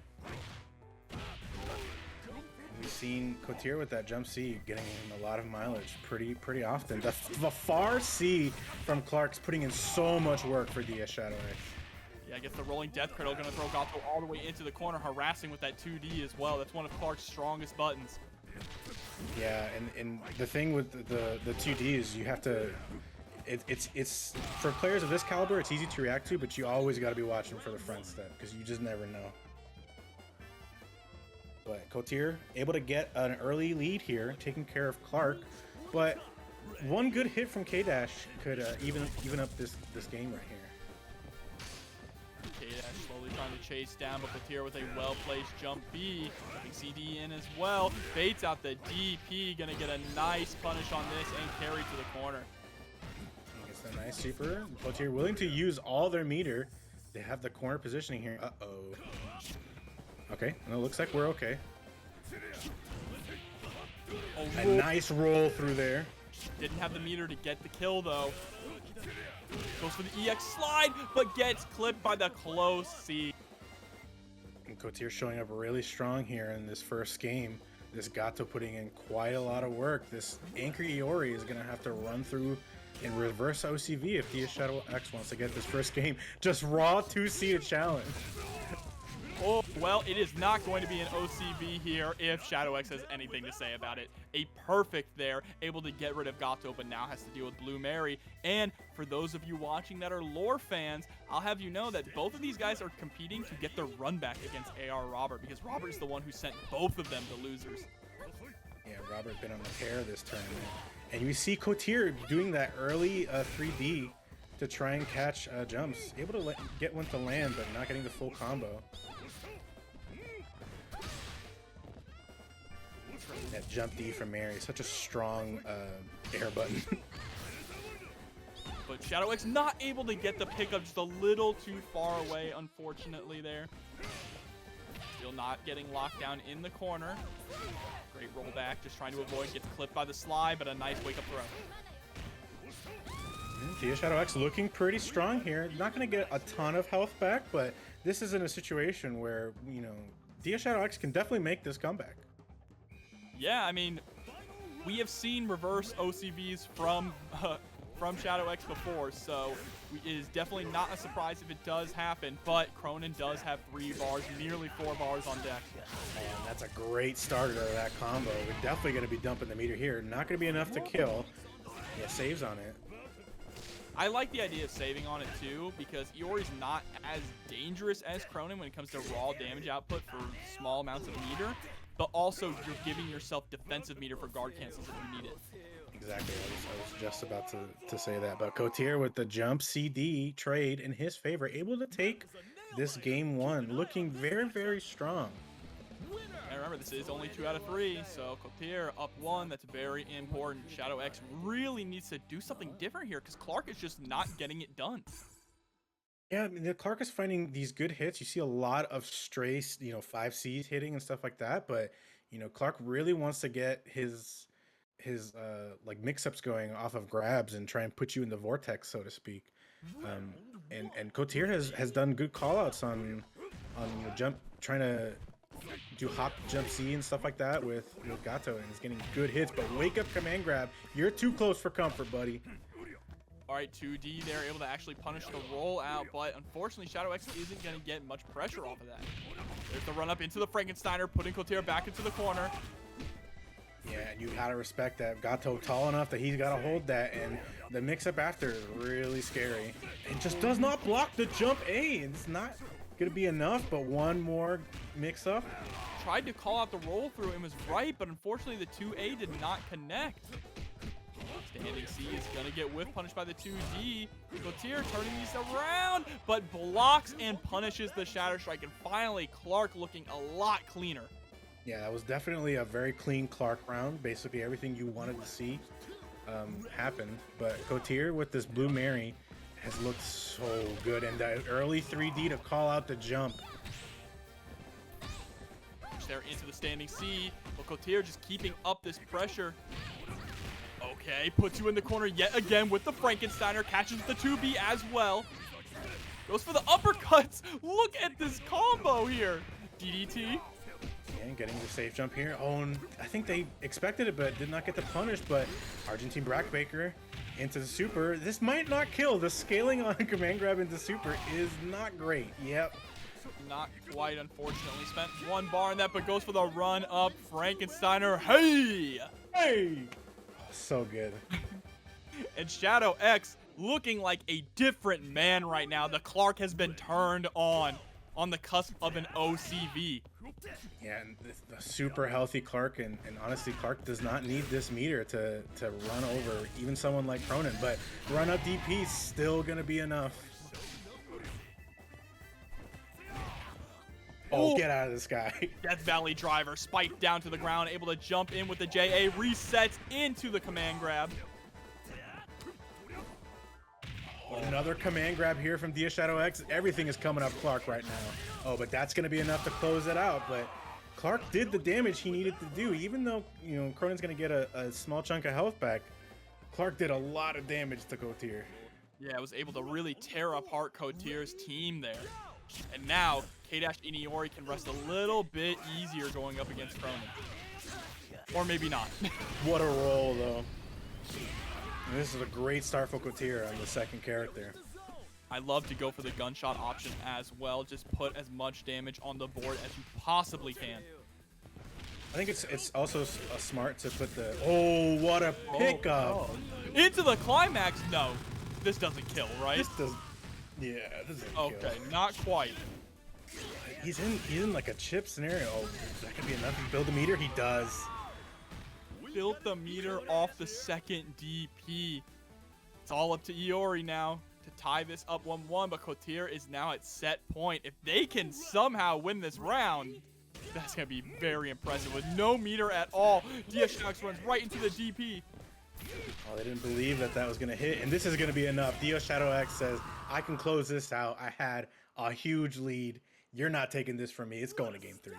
We've seen Kotir with that jump C getting him a lot of mileage pretty often. The far C from Clark's putting in so much work for DS Shadow X. Yeah, I guess the rolling death cradle gonna throw Gato all the way into the corner, harassing with that 2D as well. That's one of Clark's strongest buttons. Yeah, and the thing with the 2D is you have to. It's for players of this caliber, it's easy to react to, but you always got to be watching for the front step because you just never know. But Kotir able to get an early lead here, taking care of Clark, but one good hit from K-Dash could even up this game right here. K-Dash slowly trying to chase down, but Kotir with a well-placed jump B. Getting CD in as well. Baits out the DP, gonna get a nice punish on this and carry to the corner. Gets a nice super. Kotir willing to use all their meter. They have the corner positioning here. Uh-oh. Okay, and it looks like we're okay. A nice roll through there. Didn't have the meter to get the kill though. Goes for the EX slide, but gets clipped by the close C. And Kotir showing up really strong here in this first game. This Gato putting in quite a lot of work. This Anchor Iori is going to have to run through and reverse OCV if Shadow X wants to get this first game. Just raw 2-seated challenge. Oh, well, it is not going to be an OCV here if Shadow X has anything to say about it. A perfect there, able to get rid of Gato, but now has to deal with Blue Mary. And for those of you watching that are lore fans, I'll have you know that both of these guys are competing to get their run back against AR Robert, because Robert is the one who sent both of them to losers. Yeah, Robert been on the tear this tournament. And you see Kotir doing that early 3D to try and catch jumps. Able to get one to land, but not getting the full combo. That jump D from Mary, such a strong air button. But Shadow X not able to get the pickup, just a little too far away, unfortunately there. Still not getting locked down in the corner. Great rollback, just trying to avoid, gets clipped by the slide, but a nice wake up throw. Shadow X looking pretty strong here. Not going to get a ton of health back, but this is in a situation where, you know, Shadow X can definitely make this comeback. Yeah, I mean, we have seen reverse OCVs from Shadow X before, so it is definitely not a surprise if it does happen, but Krohnen does have 3 bars, nearly 4 bars on deck. Man, that's a great starter to that combo. We're definitely going to be dumping the meter here. Not going to be enough to kill. Yeah, saves on it. I like the idea of saving on it too, because Iori's not as dangerous as Krohnen when it comes to raw damage output for small amounts of meter, but also you're giving yourself defensive meter for guard cancels if you need it. Exactly, I was just about to say that. But Kotir with the jump CD trade in his favor, able to take this game 1, looking very, very strong. And remember, this is only 2 out of 3, so Kotir up 1, that's very important. Shadow X really needs to do something different here, because Clark is just not getting it done. Yeah, I mean, Clark is finding these good hits. You see a lot of stray, 5Cs hitting and stuff like that. But, Clark really wants to get his like mix-ups going off of grabs and try and put you in the vortex, so to speak. And Kotir has done good call-outs on jump, trying to do hop jump C and stuff like that with Gato, and he's getting good hits. But wake up command grab, you're too close for comfort, buddy. All right, 2D there, able to actually punish the rollout, but unfortunately, Shadow X isn't going to get much pressure off of that. There's the run up into the Frankensteiner, putting Kotir back into the corner. Yeah, and you gotta respect that. Gato tall enough that he's gotta hold that, and the mix-up after is really scary. It just does not block the jump A, and it's not gonna be enough, but one more mix-up. Tried to call out the roll through and was right, but unfortunately the 2A did not connect. Standing C is gonna get whiff punished by the 2D. Kotir turning these around, but blocks and punishes the Shatter Strike, and finally Clark looking a lot cleaner. Yeah, that was definitely a very clean Clark round. Basically everything you wanted to see happened. But Kotir with this Blue Mary has looked so good, and that early 3D to call out the jump. There into the standing C, but Kotir just keeping up this pressure. Okay, puts you in the corner yet again with the Frankensteiner, catches the 2B as well. Goes for the uppercuts. Look at this combo here. DDT. And getting the safe jump here. Oh, and I think they expected it, but did not get the punish. But Argentine Brackbaker into the super. This might not kill. The scaling on command grab into super is not great. Yep. Not quite, unfortunately. Spent 1 bar in that, but goes for the run up. Frankensteiner. Hey! Hey! So good. And Shadow X looking like a different man right now. The Clark has been turned on the cusp of an OCV. Yeah, and the super healthy Clark, and honestly, Clark does not need this meter to run over even someone like Krohnen, but run up DP is still gonna be enough. Oh, get out of this guy. Death Valley driver spiked down to the ground, able to jump in with the JA, resets into the command grab. Another command grab here from Shadow X. Everything is coming up Clark right now. Oh, but that's going to be enough to close it out. But Clark did the damage he needed to do. Even though, you know, Krohnen's going to get a small chunk of health back, Clark did a lot of damage to Kotir. Yeah, was able to really tear apart Kotir's team there. And now, K-Dash and Iori can rest a little bit easier going up against Krohnen. Or maybe not. What a roll, though. And this is a great start for Kotir on the second character. I love to go for the gunshot option as well. Just put as much damage on the board as you possibly can. I think it's also smart to put the... Oh, what a pickup. Into the climax? No. This doesn't kill, right? This does... Yeah, this doesn't kill. Okay, not quite. He's in like a chip scenario. Oh, that could be enough to build a meter. He does. Built the meter off the second DP. It's all up to Iori now to tie this up 1-1, but Kotir is now at set point. If they can somehow win this round, that's going to be very impressive. With no meter at all, Shadow runs right into the DP. Oh, they didn't believe that was going to hit, and this is going to be enough. Shadow X says, I can close this out. I had a huge lead. You're not taking this from me. It's going to game 3.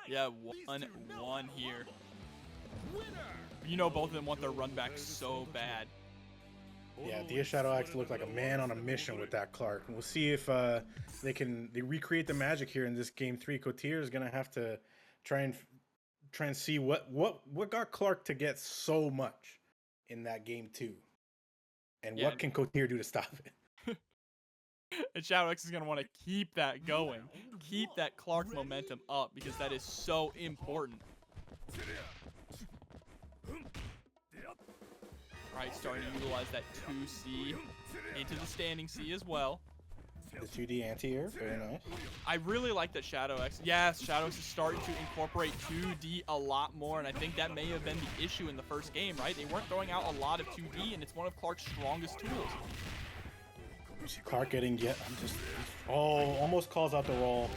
Yeah, 1-1 here. You know both of them want their run back so bad. Yeah, Shadow X looked like a man on a mission with that Clark. We'll see if they recreate the magic here in this game 3. Kotir is gonna have to try and see what got Clark to get so much in that game 2, and what can Kotir do to stop it. And Shadow X is gonna want to keep that going, keep that Clark momentum up, because that is so important. Right, starting to utilize that 2C into the standing C as well. The 2D anti-air, very nice. I really like that Shadow X. Yes, Shadow X is starting to incorporate 2D a lot more, and I think that may have been the issue in the first game, right? They weren't throwing out a lot of 2D, and it's one of Clark's strongest tools. You see Clark getting almost calls out the roll.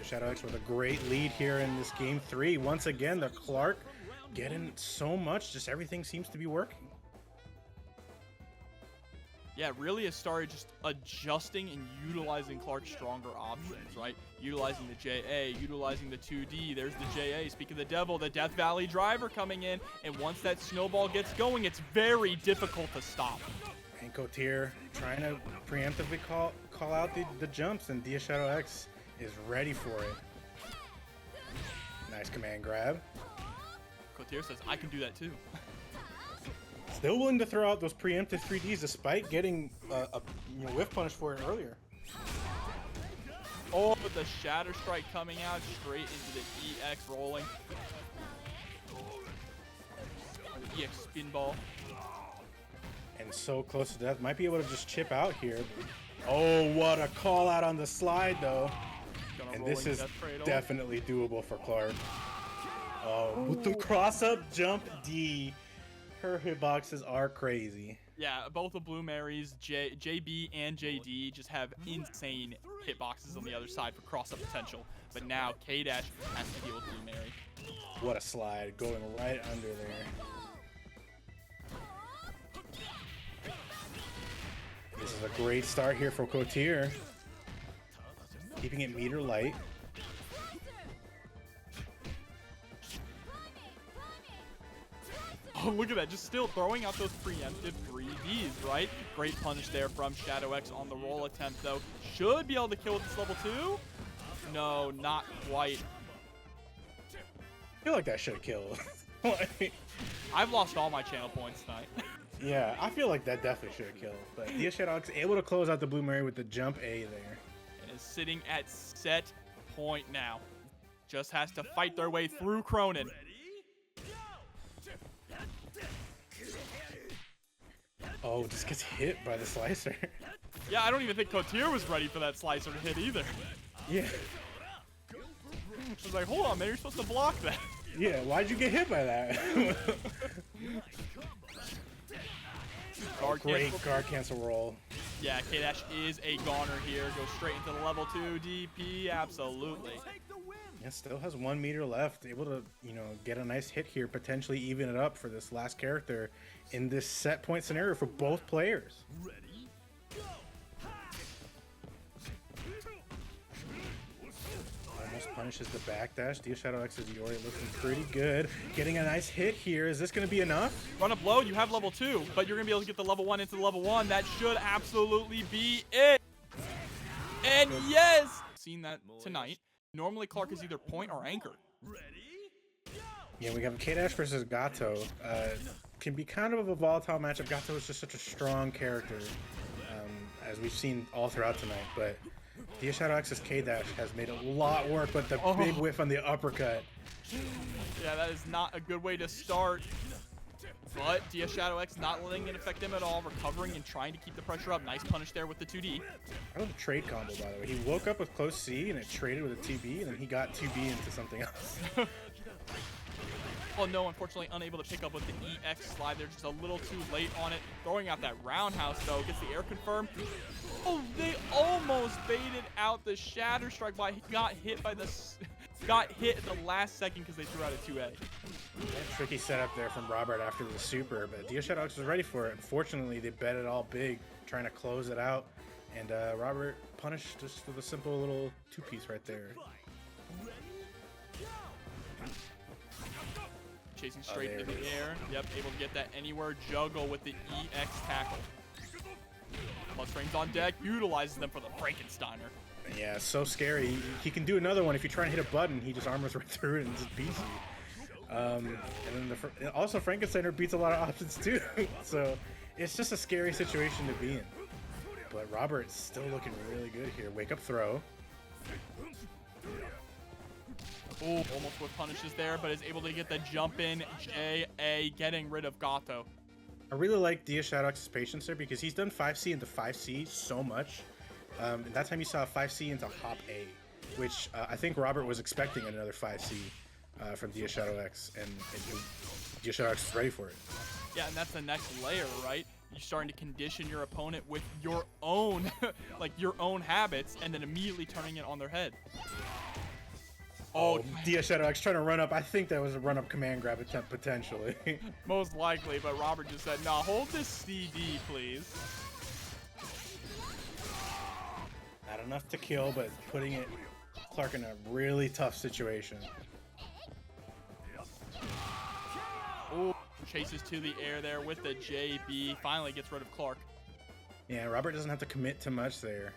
Shadow X with a great lead here in this game 3. Once again, the Clark getting so much, just everything seems to be working. Yeah, really has started just adjusting and utilizing Clark's stronger options, right? Utilizing the JA, utilizing the 2D. There's the JA. Speak of the devil, the Death Valley driver coming in. And once that snowball gets going, it's very difficult to stop. And Kotir trying to preemptively call out the jumps, and Shadow X is ready for it. Nice command grab. Kotir says, I can do that too. Still willing to throw out those preemptive 3Ds despite getting a whiff punish for it earlier. Oh, with the Shatter Strike coming out straight into the EX rolling. The EX spin ball. And so close to death. Might be able to just chip out here. Oh, what a call out on the slide though. And this is definitely doable for Clark. Oh, with the cross up jump D. Her hitboxes are crazy. Yeah, both the Blue Marys, JB and JD, just have insane hitboxes on the other side for cross-up potential. But now K-Dash has to deal with Blue Mary. What a slide, going right under there. This is a great start here for Kotir. Keeping it meter light. Oh, look at that. Just still throwing out those preemptive 3Ds, right? Great punish there from Shadow X on the roll attempt, though. Should be able to kill with this level 2. No, not quite. I feel like that should have killed. I've lost all my channel points tonight. Yeah, I feel like that definitely should have killed. But O.Yashiro is able to close out the Blue Mary with the jump A there. And is sitting at set point now. Just has to fight their way through Krohnen. Oh, just gets hit by the slicer. Yeah, I don't even think Kotir was ready for that slicer to hit either. Yeah. I was like, hold on, man, you're supposed to block that. Yeah, why'd you get hit by that? Great guard cancel roll. Yeah, K-Dash is a goner here. Goes straight into the level 2 DP, absolutely. Yeah, still has 1 meter left. Able to, you know, get a nice hit here, potentially even it up for this last character in this set point scenario for both players. Almost punishes the backdash. O.X's Iori looking pretty good. Getting a nice hit here. Is this going to be enough? Run up low, you have level 2, but you're going to be able to get the level 1 into the level 1. That should absolutely be it. And yes! Seen that tonight. Normally Clark is either point or anchor. Yeah, we have K-Dash versus Gato. Can be kind of a volatile matchup. Gato is just such a strong character, as we've seen all throughout tonight. But O.X's K-Dash has made a lot work, but the big whiff on the uppercut. Yeah, that is not a good way to start. But O.X not letting it affect him at all, recovering and trying to keep the pressure up. Nice punish there with the 2D. I love the trade combo, by the way. He woke up with close C and it traded with a 2B, and then he got 2B into something else. Oh no, unfortunately unable to pick up with the EX slide. They're just a little too late on it. Throwing out that roundhouse though, gets the air confirmed. Oh, they almost baited out the shatter strike by got hit at the last second because they threw out a 2A. Tricky setup there from Robert after the super, but O.X was ready for it. Unfortunately, they bet it all big, trying to close it out, and Robert punished just with a simple little 2-piece right there. Chasing straight into the air. Yep, able to get that anywhere juggle with the EX tackle. Plus frames on deck, utilizes them for the Frankensteiner. Yeah, so scary. He can do another one. If you try and hit a button, he just armors right through it and just beats you. And then also Frankensteiner beats a lot of options too. So it's just a scary situation to be in. But Robert's still looking really good here. Wake up throw. Oh, almost with punishes there, but is able to get the jump in. J.A. getting rid of Gato. I really like O.X's patience there because he's done 5C into 5C so much. And that time you saw 5C into hop A, which I think Robert was expecting another 5C from O.X, and O.X was ready for it. Yeah, and that's the next layer, right? You're starting to condition your opponent with your own, like your own habits, and then immediately turning it on their head. Oh, O.X trying to run up. I think that was a run-up command grab attempt, potentially. Most likely, but Robert just said, nah, hold this CD, please. Not enough to kill, but putting Clark in a really tough situation. Oh, chases to the air there with the JB. Finally gets rid of Clark. Yeah, Robert doesn't have to commit too much there.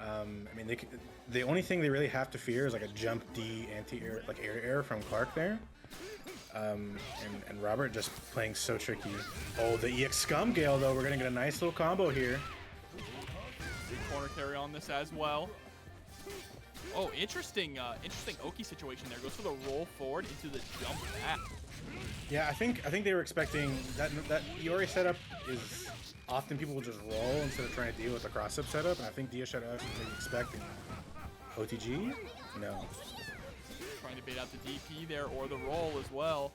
I mean, the only thing they really have to fear is like a jump D anti-air, like air from Clark there. And Robert just playing so tricky. Oh, the EX Scum Gale though. We're gonna get a nice little combo here. Corner carry on this as well. Oh, interesting Oki situation there. Goes for the roll forward into the jump back. Yeah, I think they were expecting that Iori setup is often people will just roll instead of trying to deal with the cross-up setup, and I think O.X was maybe expecting OTG? No. Trying to bait out the DP there or the roll as well.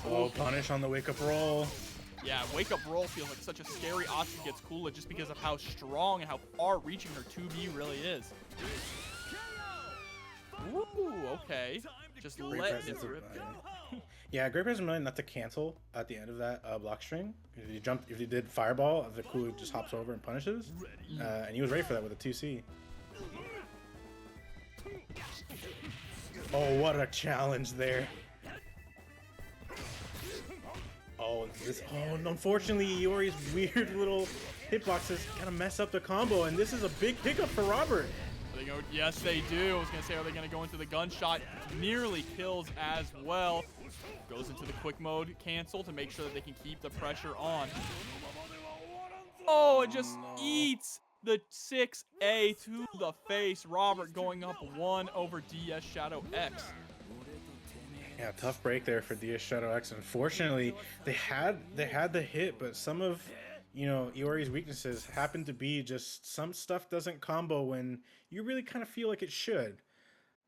Oh, punish on the wake-up roll. Yeah, wake-up roll feels like such a scary option against Kula just because of how strong and how far-reaching her 2B really is. Ooh, okay. Just let it rip. Yeah, great presence million not to cancel at the end of that block string. If you did fireball, the Kula just hops over and punishes. And he was ready for that with a 2C. Oh, what a challenge there. Oh, unfortunately, Iori's weird little hitboxes kind of mess up the combo, and this is a big pickup for Robert. They go, yes, they do. I was going to say, are they going to go into the gunshot? Nearly kills as well. Goes into the quick mode cancel to make sure that they can keep the pressure on. Oh, it just eats the 6A to the face. Robert going up 1 over DS Shadow X. Yeah, tough break there for DS Shadow X. Unfortunately, they had the hit, but some of, you know, Iori's weaknesses happen to be just some stuff doesn't combo when you really kind of feel like it should.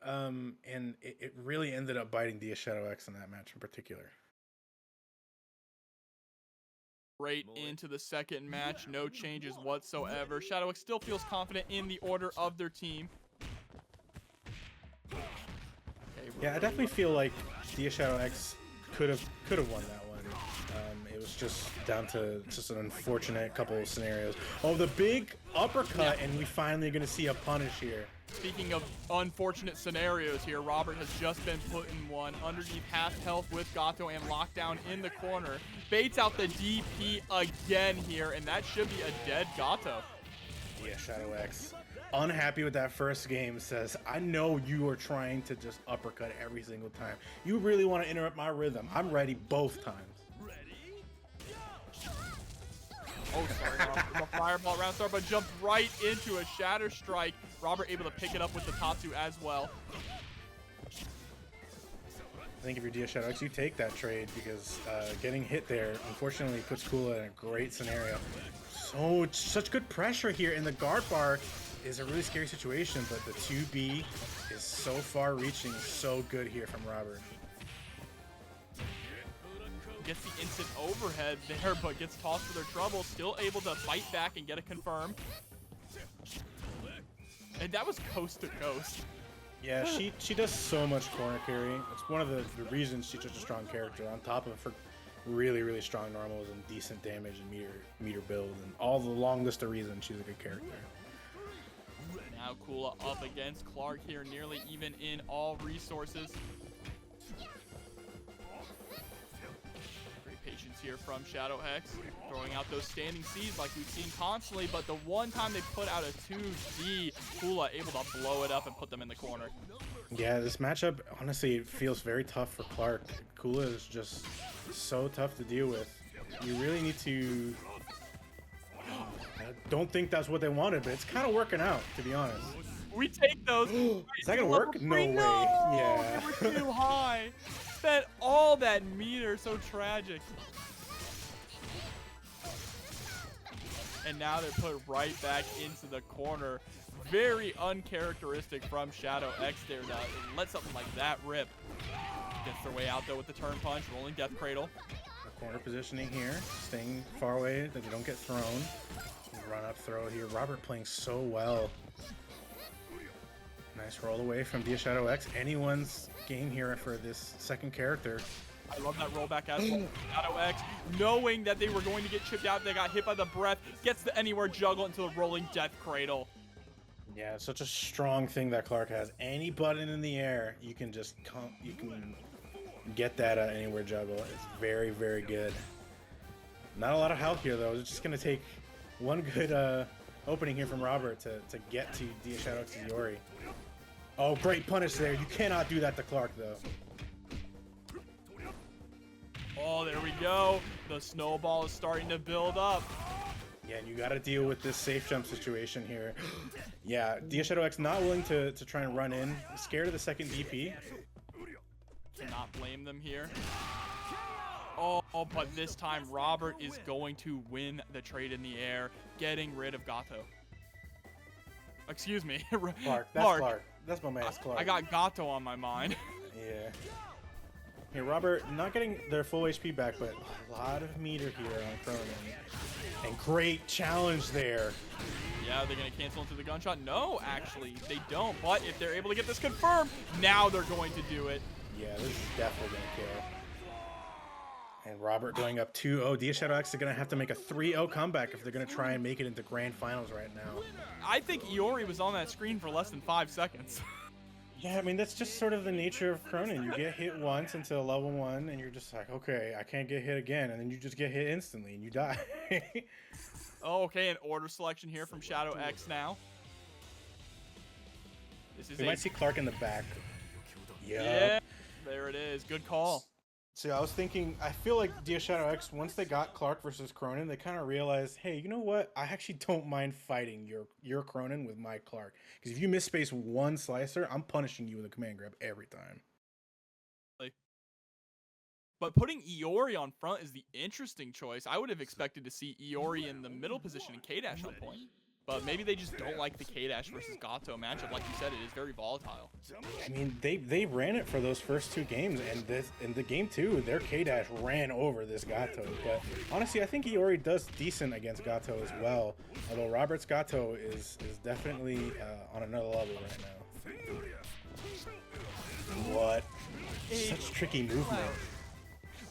And it really ended up biting DS Shadow X in that match in particular. Right into the second match, no changes whatsoever. Shadow X still feels confident in the order of their team. Yeah, I definitely feel like DS Shadow X could have won that one. It was just down to just an unfortunate couple of scenarios. Oh, the big uppercut, and we finally going to see a punish here. Speaking of unfortunate scenarios here, Robert has just been put in one underneath half health with Gato and lockdown in the corner. Baits out the DP again here, and that should be a dead Gato. Yeah, Shadow X, unhappy with that first game, says, I know you are trying to just uppercut every single time. You really want to interrupt my rhythm. I'm ready both times. Oh, sorry, the fireball round star, but jumped right into a shatter strike. Robert able to pick it up with the top two as well. I think if you're DS Shadow X, you take that trade because getting hit there, unfortunately, puts Kula in a great scenario. Such good pressure here, and the guard bar is a really scary situation, but the 2B is so far reaching, so good here from Robert. Gets the instant overhead there, but gets tossed for their trouble. Still able to fight back and get a confirm. And that was coast to coast. Yeah, she does so much corner carry. It's one of the reasons she's such a strong character, on top of her really, really strong normals and decent damage and meter build, and all the long list of reasons she's a good character. Now Kula up against Clark here, nearly even in all resources. Patience here from Shadow X, throwing out those standing C's like we've seen constantly, but the one time they put out a 2D, Kula able to blow it up and put them in the corner. Yeah, this matchup, honestly, it feels very tough for Clark. Kula is just so tough to deal with. You really need to... I don't think that's what they wanted, but it's kind of working out, to be honest. We take those. Is that gonna work? No way. No, Yeah. they were too high. Spent all that meter, so tragic. And now they're put right back into the corner. Very uncharacteristic from Shadow X there to let something like that rip. Gets their way out though with the turn punch, rolling death cradle. The corner positioning here, staying far away that they don't get thrown. Run up throw here. Robert playing so well. Nice roll away from DS Shadow X. Anyone's game here for this second character. I love that rollback as well. Shadow X, knowing that they were going to get chipped out, they got hit by the breath, gets the anywhere juggle into the rolling death cradle. Yeah, it's such a strong thing that Clark has. Any button in the air, you can just get that anywhere juggle. It's very, very good. Not a lot of health here though. It's just gonna take one good opening here from Robert to get to DS Shadow X's Iori. Oh, great punish there. You cannot do that to Clark though. Oh, there we go. The snowball is starting to build up. Yeah, and you got to deal with this safe jump situation here. Yeah, DS Shadow X not willing to try and run in. Scared of the second DP. Cannot blame them here. Oh, but this time Robert is going to win the trade in the air, getting rid of Gato. Excuse me. Clark, that's Clark. That's my man's Clark. I got Gato on my mind. Yeah. Here, Robert, not getting their full HP back, but a lot of meter here on Krohnen. And great challenge there. Yeah, they're going to cancel into the gunshot. No, actually, they don't. But if they're able to get this confirmed, now they're going to do it. Yeah, this is definitely going to kill. And Robert going up 2-0. DS Shadow X are going to have to make a 3-0 comeback if they're going to try and make it into grand finals right now. I think Iori was on that screen for less than 5 seconds. Yeah, I mean, that's just sort of the nature of Krohnen. You get hit once into level 1, and you're just like, okay, I can't get hit again. And then you just get hit instantly, and you die. Oh, okay, an order selection here from Shadow X now. This is We might see Clark in the back. yeah. There it is. Good call. See, I was thinking, I feel like Shadow X, once they got Clark versus Krohnen, they kind of realized, hey, you know what? I actually don't mind fighting your Krohnen with my Clark. Because if you misspace one slicer, I'm punishing you with a command grab every time. But putting Iori on front is the interesting choice. I would have expected to see Iori in the middle position and K-Dash on point. But maybe they just don't like the K-Dash versus Gato matchup. Like you said, it is very volatile. I mean, they ran it for those first 2 games, and in the game 2, their K-Dash ran over this Gato. But honestly, I think Iori does decent against Gato as well. Although Robert's Gato is definitely on another level right now. What? Such tricky movement.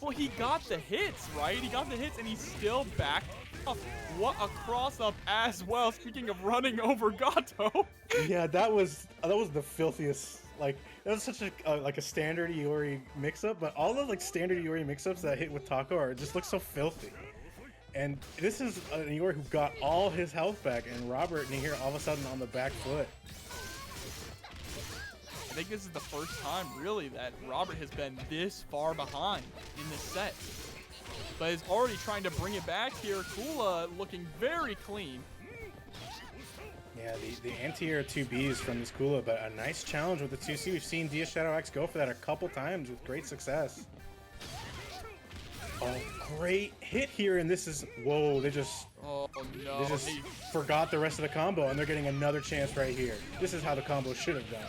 Well, he got the hits, right? He got the hits, and he's still back up. What a cross-up as well, speaking of running over Gato. Yeah, that was the filthiest. Like, that was such a standard Iori mix-up, but all those like standard Iori mix-ups that hit with Taco just look so filthy. And this is an Iori who got all his health back, and Robert and here all of a sudden on the back foot. I think this is the first time, really, that Robert has been this far behind in this set. But is already trying to bring it back here. Kula looking very clean. Yeah, the anti-air 2Bs from this Kula, but a nice challenge with the 2C. We've seen Shadow X go for that a couple times with great success. Oh, great hit here, and this is, whoa, they just forgot the rest of the combo, and they're getting another chance right here. This is how the combo should have gone.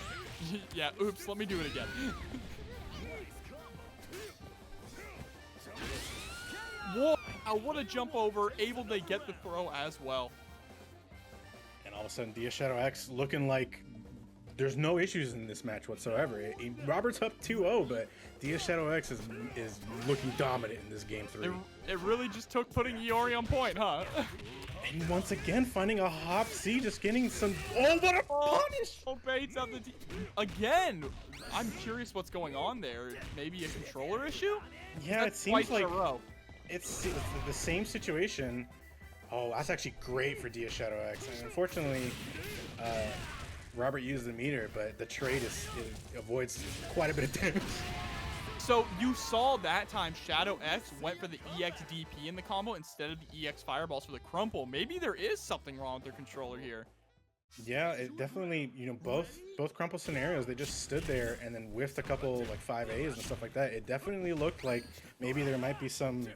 Yeah, oops, let me do it again. Whoa, what a jump over, able to get the throw as well. And all of a sudden, Shadow X looking like there's no issues in this match whatsoever. Robert's up 2-0, but Shadow X is looking dominant in this game 3. It really just took putting Iori on point, huh? And once again, finding a hop C, just getting some. Oh, what a punish! Oh, baits out the again. I'm curious what's going on there. Maybe a controller issue? Yeah, it seems like it's the same situation. Oh, that's actually great for Shadow X. And unfortunately, Robert used the meter, but the trade it avoids quite a bit of damage. So you saw that time Shadow X went for the EX DP in the combo instead of the EX Fireballs for the crumple. Maybe there is something wrong with their controller here. Yeah, it definitely, both crumple scenarios, they just stood there and then whiffed a couple like 5As and stuff like that. It definitely looked like maybe there might be some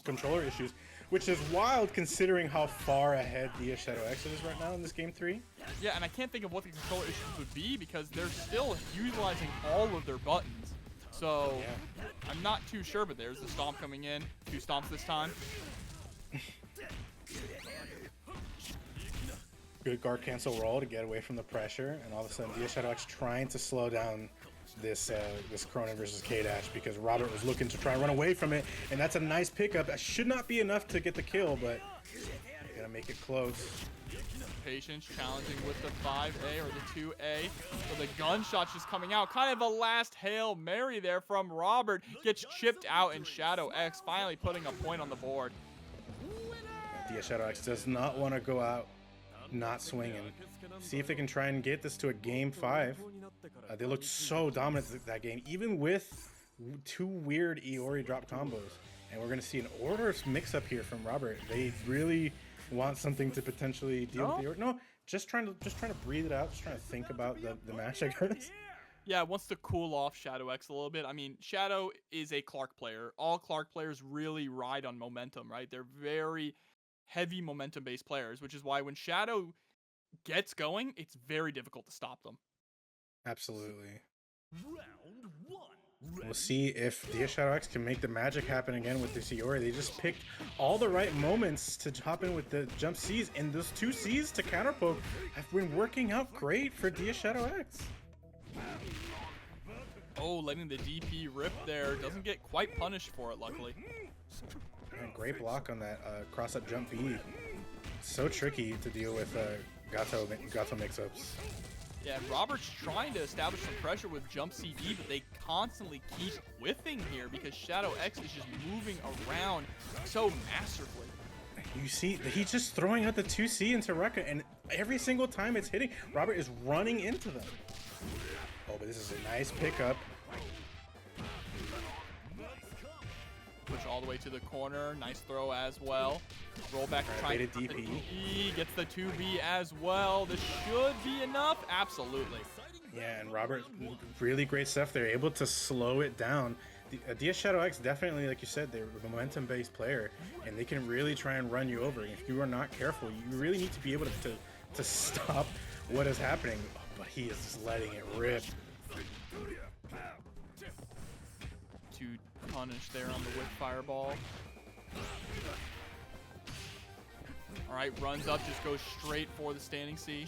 controller issues, which is wild considering how far ahead Shadow X is right now in this game 3. Yeah, and I can't think of what the controller issues would be because they're still utilizing all of their buttons. So, yeah. I'm not too sure, but there's the stomp coming in. 2 stomps this time. Good guard cancel roll to get away from the pressure, and all of a sudden Shadow X trying to slow down this Krohnen versus K-Dash because Robert was looking to try and run away from it, and that's a nice pickup. That should not be enough to get the kill, but gonna make it close. Patience challenging with the 5A or the 2A. So the gunshot's just coming out. Kind of a last Hail Mary there from Robert. Gets chipped out, and Shadow X finally putting a point on the board. Shadow X does not want to go out not swinging. See if they can try and get this to a game 5. They looked so dominant that game, even with 2 weird Iori drop combos. And we're going to see an order mix-up here from Robert. They really want something to potentially deal with the no, just trying to breathe it out, just trying to think about the match, I guess. Yeah, wants to cool off Shadow X a little bit. I mean, Shadow is a Clark player. All Clark players really ride on momentum, right? They're very heavy momentum-based players, which is why when Shadow gets going, it's very difficult to stop them. Absolutely. Round 1. We'll see if Shadow X can make the magic happen again with this Iori. They just picked all the right moments to hop in with the jump Cs, and those 2 Cs to counterpoke have been working out great for Shadow X. Oh, letting the DP rip there. Doesn't get quite punished for it, luckily. Man, great block on that cross-up jump B. So tricky to deal with Gato mix-ups. Yeah, Robert's trying to establish some pressure with jump CD, but they constantly keep whiffing here because Shadow X is just moving around so masterfully. You see, he's just throwing out the 2C into Rekka, and every single time it's hitting, Robert is running into them. Oh, but this is a nice pickup. Push all the way to the corner. Nice throw as well. Roll back to try baited DP. He gets the 2B as well. This should be enough. Absolutely. Yeah, and Robert, really great stuff. They're able to slow it down. DS Shadow X definitely, like you said, they're a momentum-based player, and they can really try and run you over. If you are not careful, you really need to be able to stop what is happening. Oh, but he is just letting it rip. To punish there on the whip fireball. All right, runs up, just goes straight for the standing C.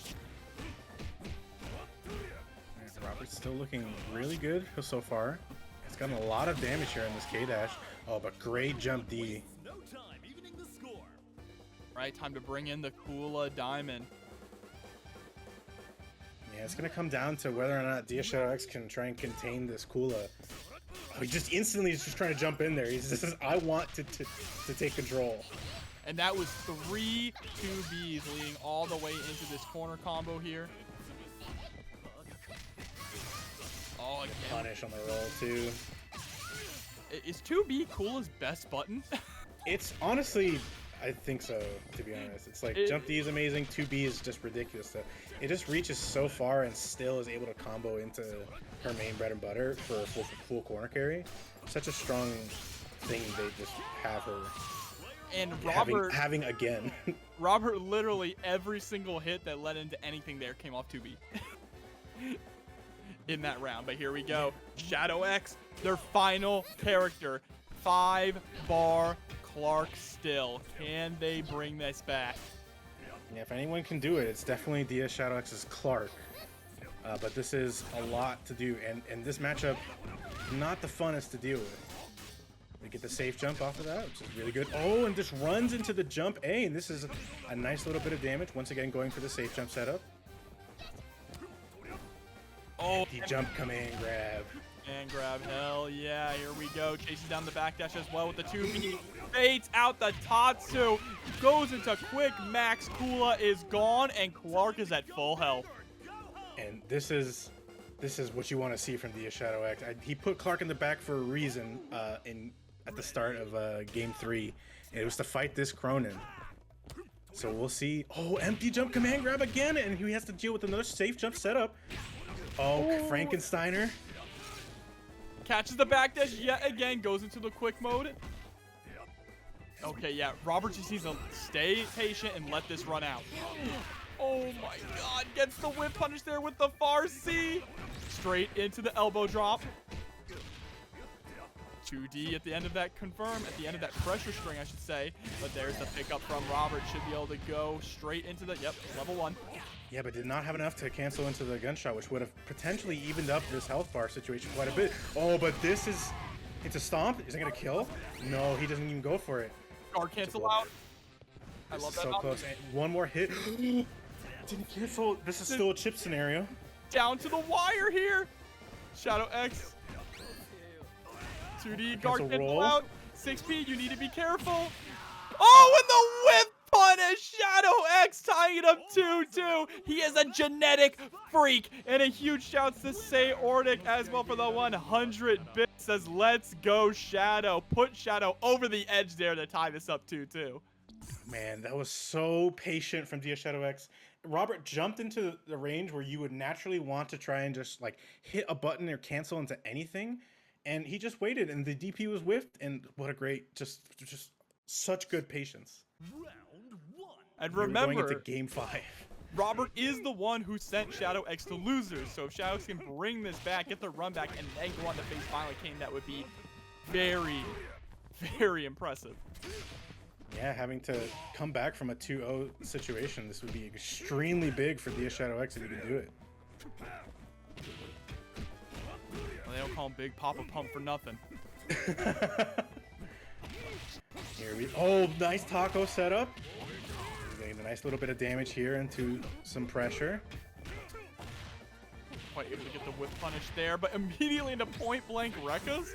Robert's still looking really good so far. He's gotten a lot of damage here in this K-Dash. Oh, but great jump D. Right, time to bring in the Kula Diamond. Yeah, it's going to come down to whether or not DS Shadow X can try and contain this Kula. Oh, he just instantly is just trying to jump in there. He says, I want to take control. And that was 3 2Bs leading all the way into this corner combo here. Oh, again. Punish on the roll, too. Is 2B Kula's best button? It's honestly, I think so, to be honest. It's like jump D is amazing, 2B is just ridiculous. So it just reaches so far and still is able to combo into her main bread and butter for a full corner carry. Such a strong thing they just have her and Robert having again. Robert literally every single hit that led into anything there came off 2B. In that round, but here we go. Shadow X, their final character. 5-bar Clark still. Can they bring this back? Yeah, if anyone can do it, it's definitely DS Shadow X's Clark. But this is a lot to do, and this matchup, not the funnest to deal with. They get the safe jump off of that, which is really good. Oh, and just runs into the jump A, and this is a nice little bit of damage. Once again, going for the safe jump setup. Oh, he jump command grab. And grab, hell yeah, here we go. Chases down the backdash as well with the 2B. Baits out the Tatsu. Goes into quick max. Kula is gone, and Clark is at full health. And this is what you want to see from DS Shadow X. He put Clark in the back for a reason at the start of Game 3. And it was to fight this Krohnen. So we'll see. Oh, empty jump command grab again, and he has to deal with another safe jump setup. Oh, Frankensteiner. Catches the backdash yet again, goes into the quick mode. Okay, yeah, Robert just needs to stay patient and let this run out. Oh my god, gets the whip punish there with the far C. Straight into the elbow drop. 2D at the end of that pressure string, I should say. But there's the pickup from Robert. Should be able to go straight into the, level 1. Yeah, but did not have enough to cancel into the gunshot, which would have potentially evened up this health bar situation quite a bit. Oh, but this is, it's a stomp. Is it going to kill? No, he doesn't even go for it. Guard cancel out. I love that. So close. And one more hit. Didn't cancel. This is still a chip scenario. Down to the wire here. Shadow X. 2D guard cancel out. 6P, you need to be careful. Oh, and the whip punish. Shadow X tying it up 2-2. He is a genetic freak. And a huge shout to Sayordic as well for the 100 bits. Says, let's go, Shadow. Put Shadow over the edge there to tie this up 2-2. Man, that was so patient from DS Shadow X. Robert jumped into the range where you would naturally want to try and just like hit a button or cancel into anything. And he just waited, and the DP was whiffed, and what a great, just such good patience. Round 1. And remember, going into Game 5. Robert is the one who sent Shadow X to losers, so if Shadow X can bring this back, get the run back, and then go on to face ViolentKain, that would be very, very impressive. Yeah, having to come back from a 2-0 situation, this would be extremely big for DS Shadow X if he could do it. They don't call him Big Papa Pump for nothing. Oh, nice taco setup. Getting a nice little bit of damage here into some pressure. Quite able to get the whip punish there, but immediately into point blank Rekkas.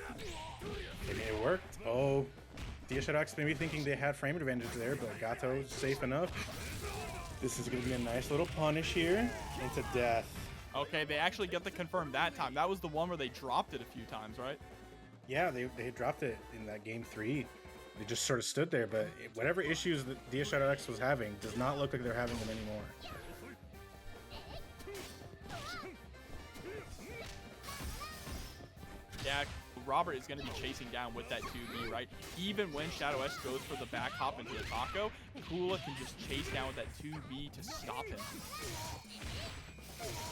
Maybe it worked. Oh, DS Shadow X maybe thinking they had frame advantage there, but Gato safe enough. This is going to be a nice little punish here into death. Okay, they actually get the confirm that time. That was the one where they dropped it a few times, right? Yeah, they had dropped it in that game 3. They just sort of stood there, but whatever issues that D.Shadow X was having does not look like they're having them anymore. Yeah, Robert is going to be chasing down with that 2B, right? Even when Shadow X goes for the back hop into the taco, Kula can just chase down with that 2B to stop him.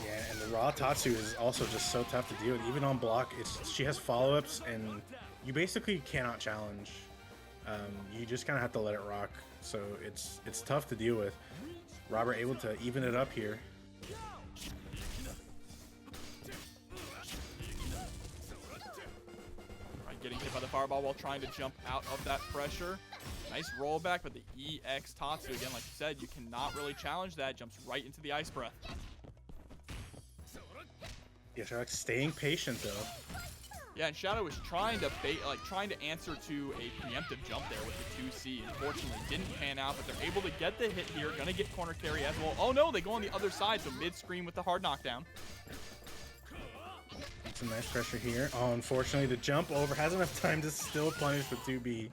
Yeah, and the raw Tatsu is also just so tough to deal with. Even on block, she has follow-ups, and you basically cannot challenge. You just kind of have to let it rock. So it's tough to deal with. Robert able to even it up here. Right, getting hit by the fireball while trying to jump out of that pressure. Nice rollback, but the EX Tatsu, again, like you said, you cannot really challenge that. Jumps right into the ice breath. Yeah, Shadow staying patient though. Yeah, and Shadow was trying to trying to answer to a preemptive jump there with the 2C. Unfortunately, didn't pan out, but they're able to get the hit here. Gonna get corner carry as well. Oh no, they go on the other side, so mid-screen with the hard knockdown. Some nice pressure here. Oh, unfortunately, the jump over has enough time to still punish the 2B.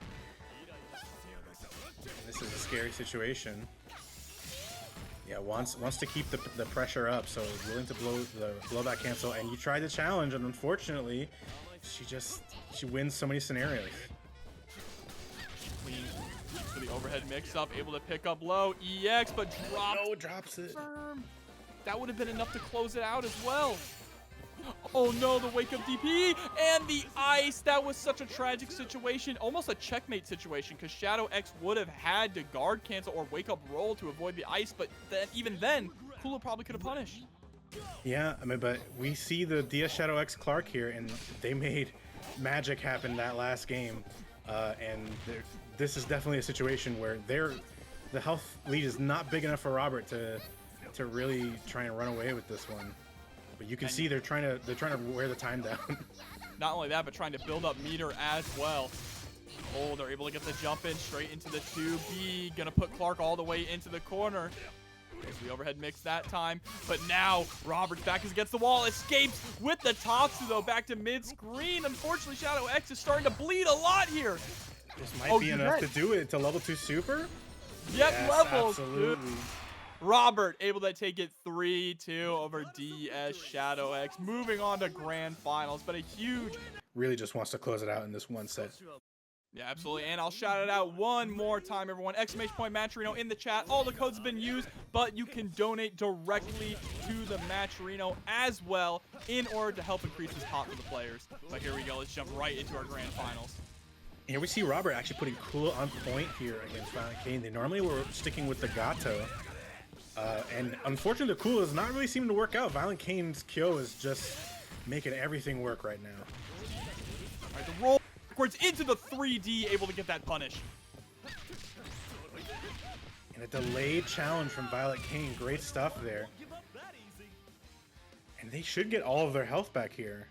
This is a scary situation. Yeah, wants to keep the pressure up, so willing to blow the blowback cancel. And you try the challenge, and unfortunately, she wins so many scenarios. Clean for the overhead mix-up, able to pick up low. EX, but Drops it. Firm. That would have been enough to close it out as well. Oh no, the wake up DP and the ice. That was such a tragic situation, almost a checkmate situation, because Shadow X would have had to guard cancel or wake up roll to avoid the ice, but then even then, Kula probably could have punished. Yeah, I mean, but we see the DS Shadow X Clark here, and they made magic happen that last game, and this is definitely a situation where the health lead is not big enough for Robert to really try and run away with this one. But you can see they're trying to wear the time down. Not only that, but trying to build up meter as well. Oh, they're able to get the jump in straight into the 2B. Gonna put Clark all the way into the corner. There's the overhead mix that time. But now, Robert's back against the wall. Escapes with the Tatsu, though, back to mid-screen. Unfortunately, Shadow X is starting to bleed a lot here. This might be enough to do it to level 2 super. Yep, yes, levels. absolutely. Robert able to take it 3-2 over DS Shadow X. Moving on to grand finals, but a huge... Really just wants to close it out in this one set. Yeah, absolutely. And I'll shout it out one more time, everyone. Exclamation point Matcherino in the chat. All the codes have been used, but you can donate directly to the Matcherino as well in order to help increase this pot for the players. But here we go. Let's jump right into our grand finals. Here we see Robert actually putting Kula on point here against ViolentKain. They normally were sticking with the Gato. And unfortunately, the Kula is not really seeming to work out. ViolentKain's Kyo is just making everything work right now. All right, the roll backwards into the 3D, able to get that punish. And a delayed challenge from ViolentKain. Great stuff there. And they should get all of their health back here.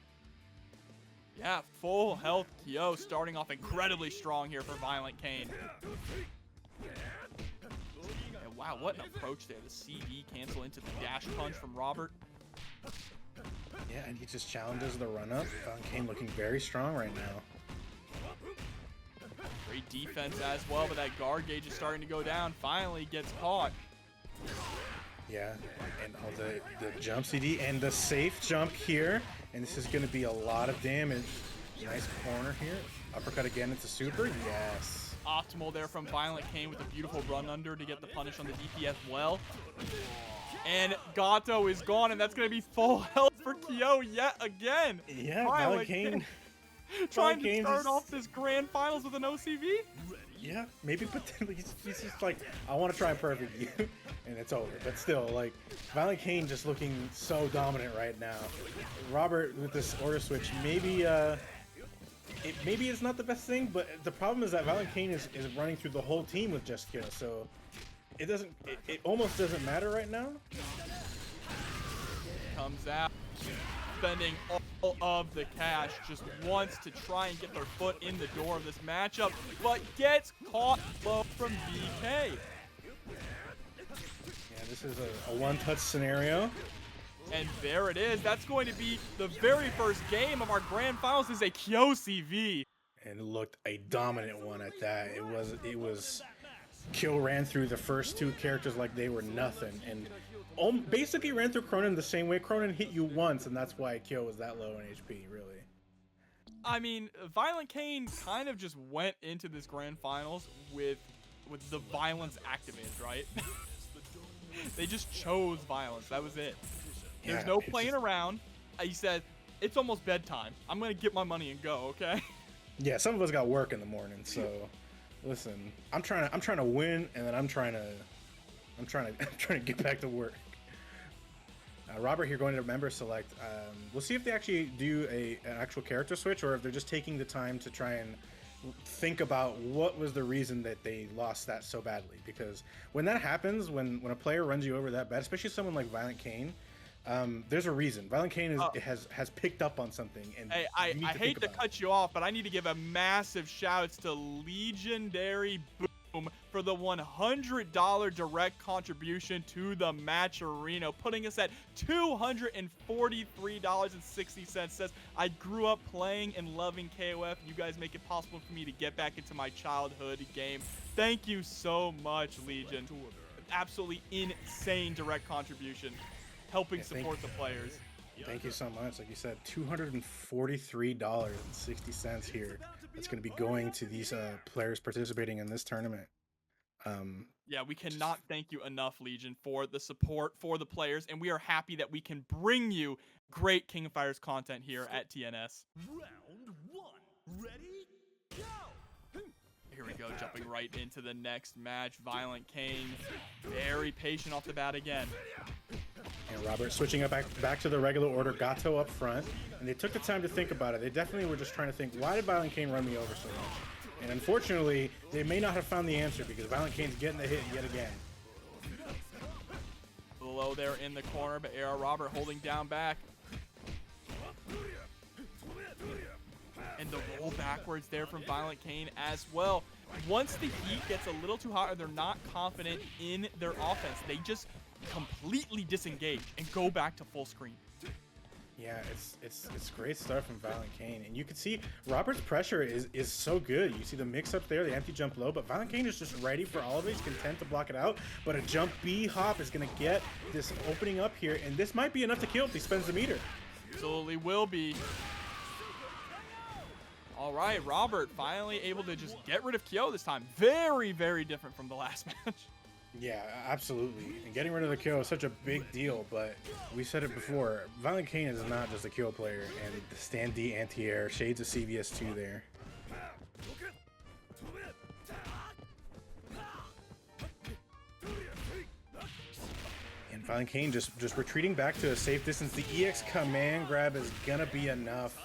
Yeah, full health Kyo starting off incredibly strong here for ViolentKain. Wow, what an approach there. The CD cancel into the dash punch from Robert. Yeah, and he just challenges the run-up. ViolentKain looking very strong right now. Great defense as well, but that guard gauge is starting to go down. Finally gets caught. Yeah, and all the jump CD and the safe jump here. And this is going to be a lot of damage. Nice corner here. Uppercut again into super. Yes. Optimal there from ViolentKain with a beautiful run under to get the punish on the DP as well. And Gato is gone, and that's going to be full health for Kyo yet again. Yeah, ViolentKain trying to start off this grand finals with an OCV. Yeah, maybe potentially he's just like, I want to try perfect you, and it's over. But still, like, ViolentKain just looking so dominant right now. Robert with this order switch, maybe maybe it's not the best thing, but the problem is that ViolentKain is running through the whole team with just Kyo, so it almost doesn't matter right now. Comes out, spending all of the cash, just wants to try and get their foot in the door of this matchup, but gets caught low from BK. Yeah, this is a one-touch scenario. And there it is. That's going to be the very first game of our grand finals. Is a Kyo CV. And it looked a dominant one at that. It was Kyo ran through the first two characters like they were nothing, and basically ran through Krohnen the same way. Krohnen hit you once, and that's why Kyo was that low in HP, really. I mean, ViolentKain kind of just went into this grand finals with the violence activated, right? They just chose violence. That was it. There's Yeah, no playing around. He said, it's almost bedtime. I'm going to get my money and go, okay? Yeah, some of us got work in the morning, so listen, I'm trying to win, and then I'm trying to get back to work. Robert here going to member select. We'll see if they actually do an actual character switch, or if they're just taking the time to try and think about what was the reason that they lost that so badly. Because when that happens, when a player runs you over that bad, especially someone like ViolentKain, there's a reason. ViolentKain has picked up on something, and hey, I hate to cut you off, but I need to give a massive shout outs to Legendary Boom for the $100 direct contribution to the match arena, putting us at $243.60. Says, I grew up playing and loving KOF. You guys make it possible for me to get back into my childhood game. Thank you so much, Legion. Absolutely insane direct contribution, helping support the players. Thank you so much. Like you said, $243.60 here. That's going to be going to these players participating in this tournament. Yeah, we cannot thank you enough, Legion, for the support for the players, and we are happy that we can bring you great King of Fighters content here at TNS. Round one. Ready? Go! Here we go, jumping right into the next match. ViolentKain, very patient off the bat again. And Robert switching up back to the regular order, Gato up front, and they took the time to think about it. They definitely were just trying to think, why did ViolentKain run me over so much? And unfortunately, they may not have found the answer, because ViolentKain's getting the hit yet again. Below there in the corner, but Robert holding down back. And the roll backwards there from ViolentKain as well. Once the heat gets a little too hot or they're not confident in their offense, they just completely disengage and go back to full screen. Yeah, it's great stuff from ViolentKain, and you can see Robert's pressure is so good. You see the mix up there, the empty jump low, but ViolentKain is just ready for all of it. He's content to block it out, but a jump B hop is going to get this opening up here, and this might be enough to kill if he spends the meter. Absolutely will be. All right, Robert finally able to just get rid of Kyo this time. Very, very different from the last match. Yeah, absolutely. And getting rid of the Kyo is such a big deal, but we said it before, ViolentKain is not just a Kyo player, and the stand D anti-air, shades of CVS2 there. And ViolentKain just retreating back to a safe distance. The EX command grab is gonna be enough.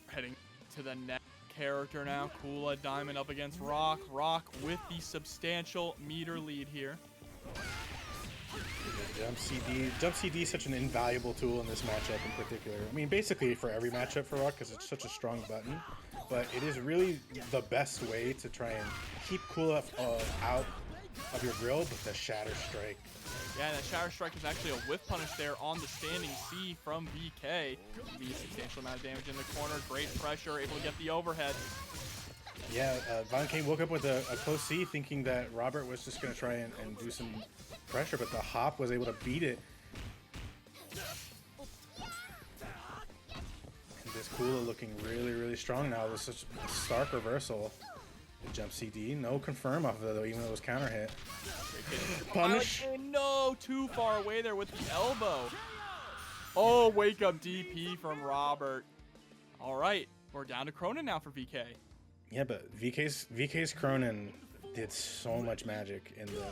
Heading to the next character now. Kula Diamond up against Rock. Rock with the substantial meter lead here. Jump CD is such an invaluable tool in this matchup in particular. I mean, basically for every matchup for Rock, because it's such a strong button. But it is really the best way to try and keep Kula out of your grill with the Shatter Strike. Yeah, that Shatter Strike is actually a whiff punish there on the standing C from VK. The substantial amount of damage in the corner. Great pressure, able to get the overhead. Yeah, ViolentKain woke up with a close C, thinking that Robert was just going to try and do some pressure, but the hop was able to beat it. And this Kula looking really, really strong now with such a stark reversal. The jump CD, no confirm off of it though, even though it was counter hit. Punish. No, too far away there with the elbow. Oh, wake up DP from Robert. All right, we're down to Krohnen now for VK. Yeah, but VK's Krohnen did so much magic in the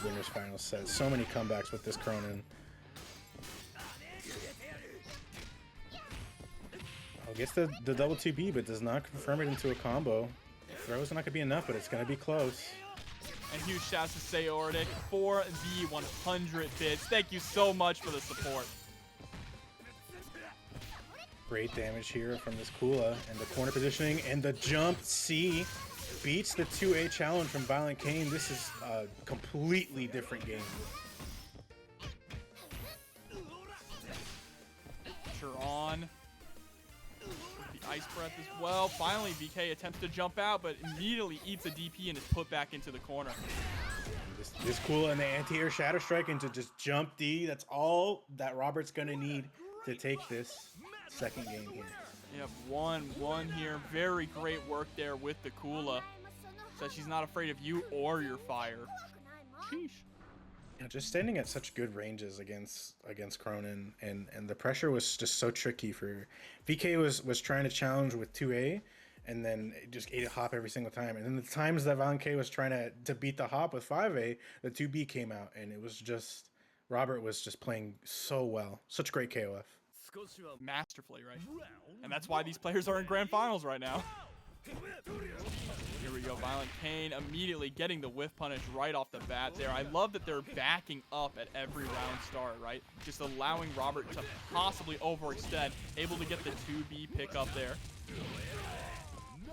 winners final set. So many comebacks with this Krohnen. I guess the double 2B, but does not confirm it into a combo. Throw is not going to be enough, but it's going to be close. And huge shouts to Sayordic for the 100 bits. Thank you so much for the support. Great damage here from this Kula, and the corner positioning and the jump C. beats the 2A challenge from ViolentKain, this is a completely different game. Pressure on. With the ice breath as well. Finally, VK attempts to jump out, but immediately eats a DP and is put back into the corner. This Kula and the anti-air Shadow Strike into just jump D. That's all that Robert's gonna need to take this second game here. Yep, 1-1 here. Very great work there with the Kula. Says she's not afraid of you or your fire. Sheesh. Yeah, just standing at such good ranges against Krohnen, and the pressure was just so tricky for VK was trying to challenge with 2A, and then it just ate a hop every single time. And then the times that ViolentKain was trying to beat the hop with 5A, the 2B came out, and it was just Robert was just playing so well. Such great KOF. Masterfully, right? And that's why these players are in grand finals right now. Here we go, ViolentKain immediately getting the whiff punish right off the bat there. I love that they're backing up at every round start, right? Just allowing Robert to possibly overextend, able to get the 2B pick up there.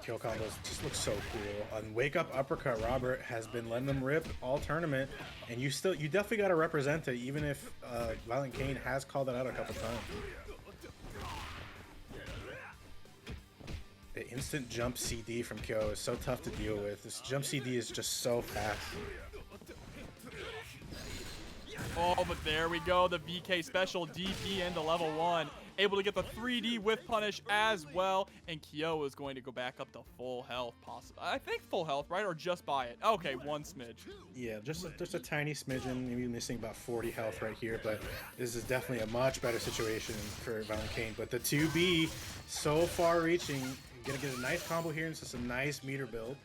Kill combos just look so cool. On Wake Up Uppercut, Robert has been letting them rip all tournament, and you definitely got to represent it, even if ViolentKain has called it out a couple times. The instant jump CD from Kyo is so tough to deal with. This jump CD is just so fast. Oh, but there we go. The VK special DP into level 1. Able to get the 3D whiff punish as well. And Kyo is going to go back up to full health, possibly. I think full health, right? Or just by it? Okay, one smidge. Yeah, just a tiny smidgen. Maybe missing about 40 health right here. But this is definitely a much better situation for ViolentKain. But the 2B, so far reaching. Gonna get a nice combo here. It's just a nice meter build.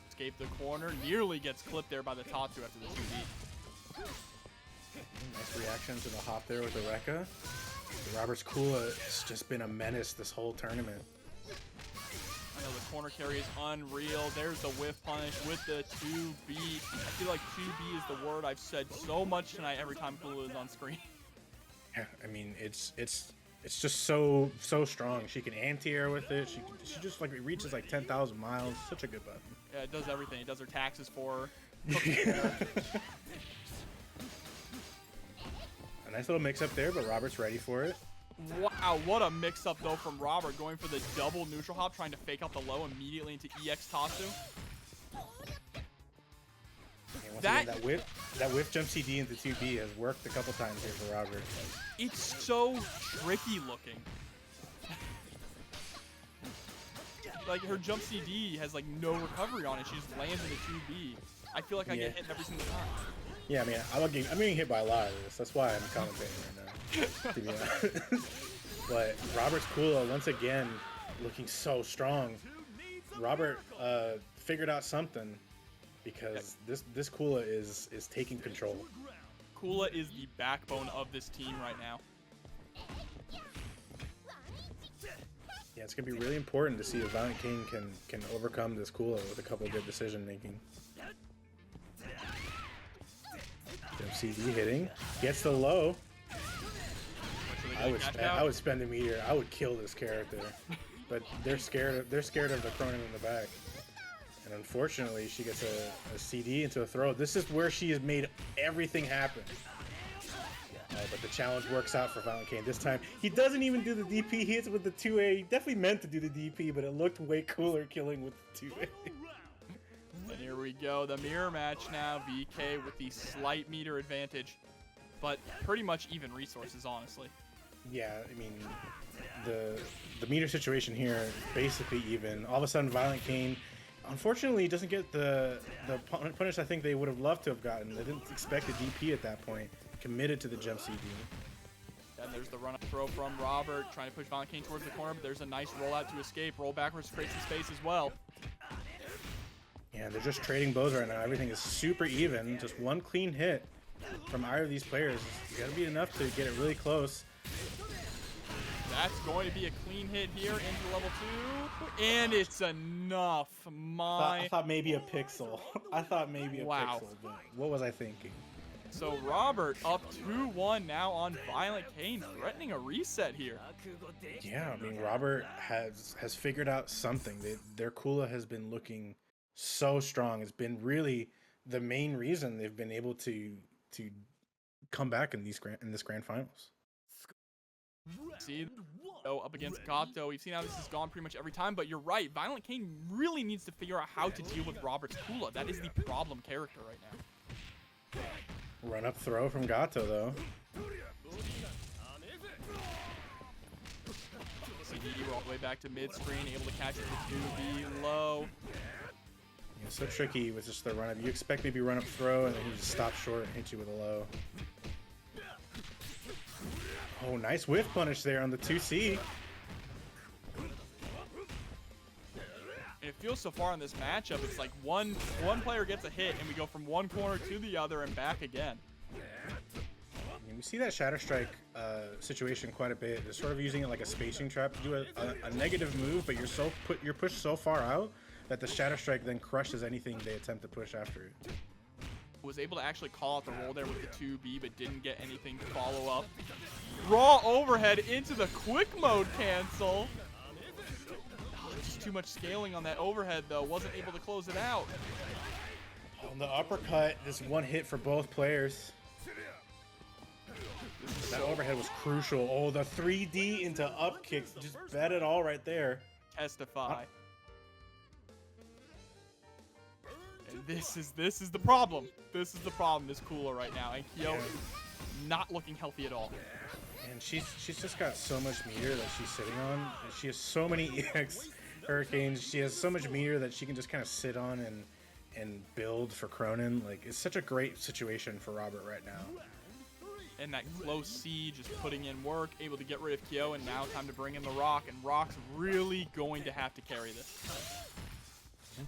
Escape the corner. Nearly gets clipped there by the Tatsu after the 2D. Nice reaction to the hop there with the Rekka. Robert's Kula has just been a menace this whole tournament. I know the corner carry is unreal. There's the whiff punish with the 2B. I feel like 2B is the word I've said so much tonight every time Kula is on screen. Yeah, I mean it's just so strong. She can anti-air with it. She just like reaches like 10,000 miles. Such a good button. Yeah, it does everything. It does her taxes for her. A nice little mix-up there, but Robert's ready for it. Wow, what a mix-up though from Robert, going for the double neutral hop, trying to fake out the low immediately into EX Tatsu. Again, that whiff jump CD into 2B has worked a couple times here for Robert. It's so tricky looking. Like her jump CD has like no recovery on it. She just lands into 2B. I feel like I get hit every single time. Yeah, I mean, I'm getting hit by a lot of this. That's why I'm commentating right now, to be honest. But Robert's Kula, once again, looking so strong. Robert figured out something, because this Kula is taking control. Kula is the backbone of this team right now. Yeah, it's gonna be really important to see if ViolentKain can overcome this Kula with a couple of good decision making. CD hitting, gets the low. I would spend a meter. I would kill this character, but they're scared of the Krohnen in the back. And unfortunately, she gets a CD into a throw. This is where she has made everything happen. But the challenge works out for ViolentKain this time. He doesn't even do the DP. He hits with the 2A. He definitely meant to do the DP, but it looked way cooler killing with the 2A. And here we go, the mirror match now. VK with the slight meter advantage, but pretty much even resources, honestly. Yeah, I mean, the meter situation here basically even. All of a sudden, ViolentKain, unfortunately, doesn't get the punish I think they would have loved to have gotten. They didn't expect a DP at that point. Committed to the jump CD. Then there's the run-up throw from Robert, trying to push ViolentKain towards the corner, but there's a nice rollout to escape. Roll backwards, create some space as well. Yeah, they're just trading bows right now. Everything is super even. Just one clean hit from either of these players. It's got to be enough to get it really close. That's going to be a clean hit here into level 2, and it's enough. I thought maybe a pixel. I thought maybe a pixel, but what was I thinking? So Robert up 2-1 now on ViolentKain, threatening a reset here. Yeah, I mean, Robert has figured out something. Their Kula has been looking so strong. It's been really the main reason they've been able to come back in this grand finals. See, up against Gato. We've seen how this has gone pretty much every time, but you're right. ViolentKain really needs to figure out how to deal with Robert's Kula. That is the problem character right now. Run up throw from Gato, though. CD, we're all the way back to mid-screen, able to catch it with 2B low. Yeah, so tricky with just the run up. You expect maybe run up throw, and then he just stops short and hits you with a low. Oh, nice whiff punish there on the 2C. It feels so far in this matchup, it's like one player gets a hit and we go from one corner to the other and back again. I mean, we see that Shatter Strike situation quite a bit. They're sort of using it like a spacing trap to do a negative move, but you're pushed so far out that the Shatter Strike then crushes anything they attempt to push after it. Was able to actually call out the roll there with the 2B, but didn't get anything to follow up. Raw overhead into the quick mode cancel. Just too much scaling on that overhead, though. Wasn't able to close it out. On the uppercut, this one hit for both players. That overhead was crucial. Oh, the 3D into up kicks. Just bet it all right there. Testify. And this is the problem. This is the problem, this Kula right now. And Kyo not looking healthy at all. And she's just got so much meter that she's sitting on. And she has so many EX hurricanes. She has so much meter that she can just kind of sit on and build for Krohnen. Like, it's such a great situation for Robert right now. And that close C just putting in work, able to get rid of Kyo, and now time to bring in the Rock. And Rock's really going to have to carry this.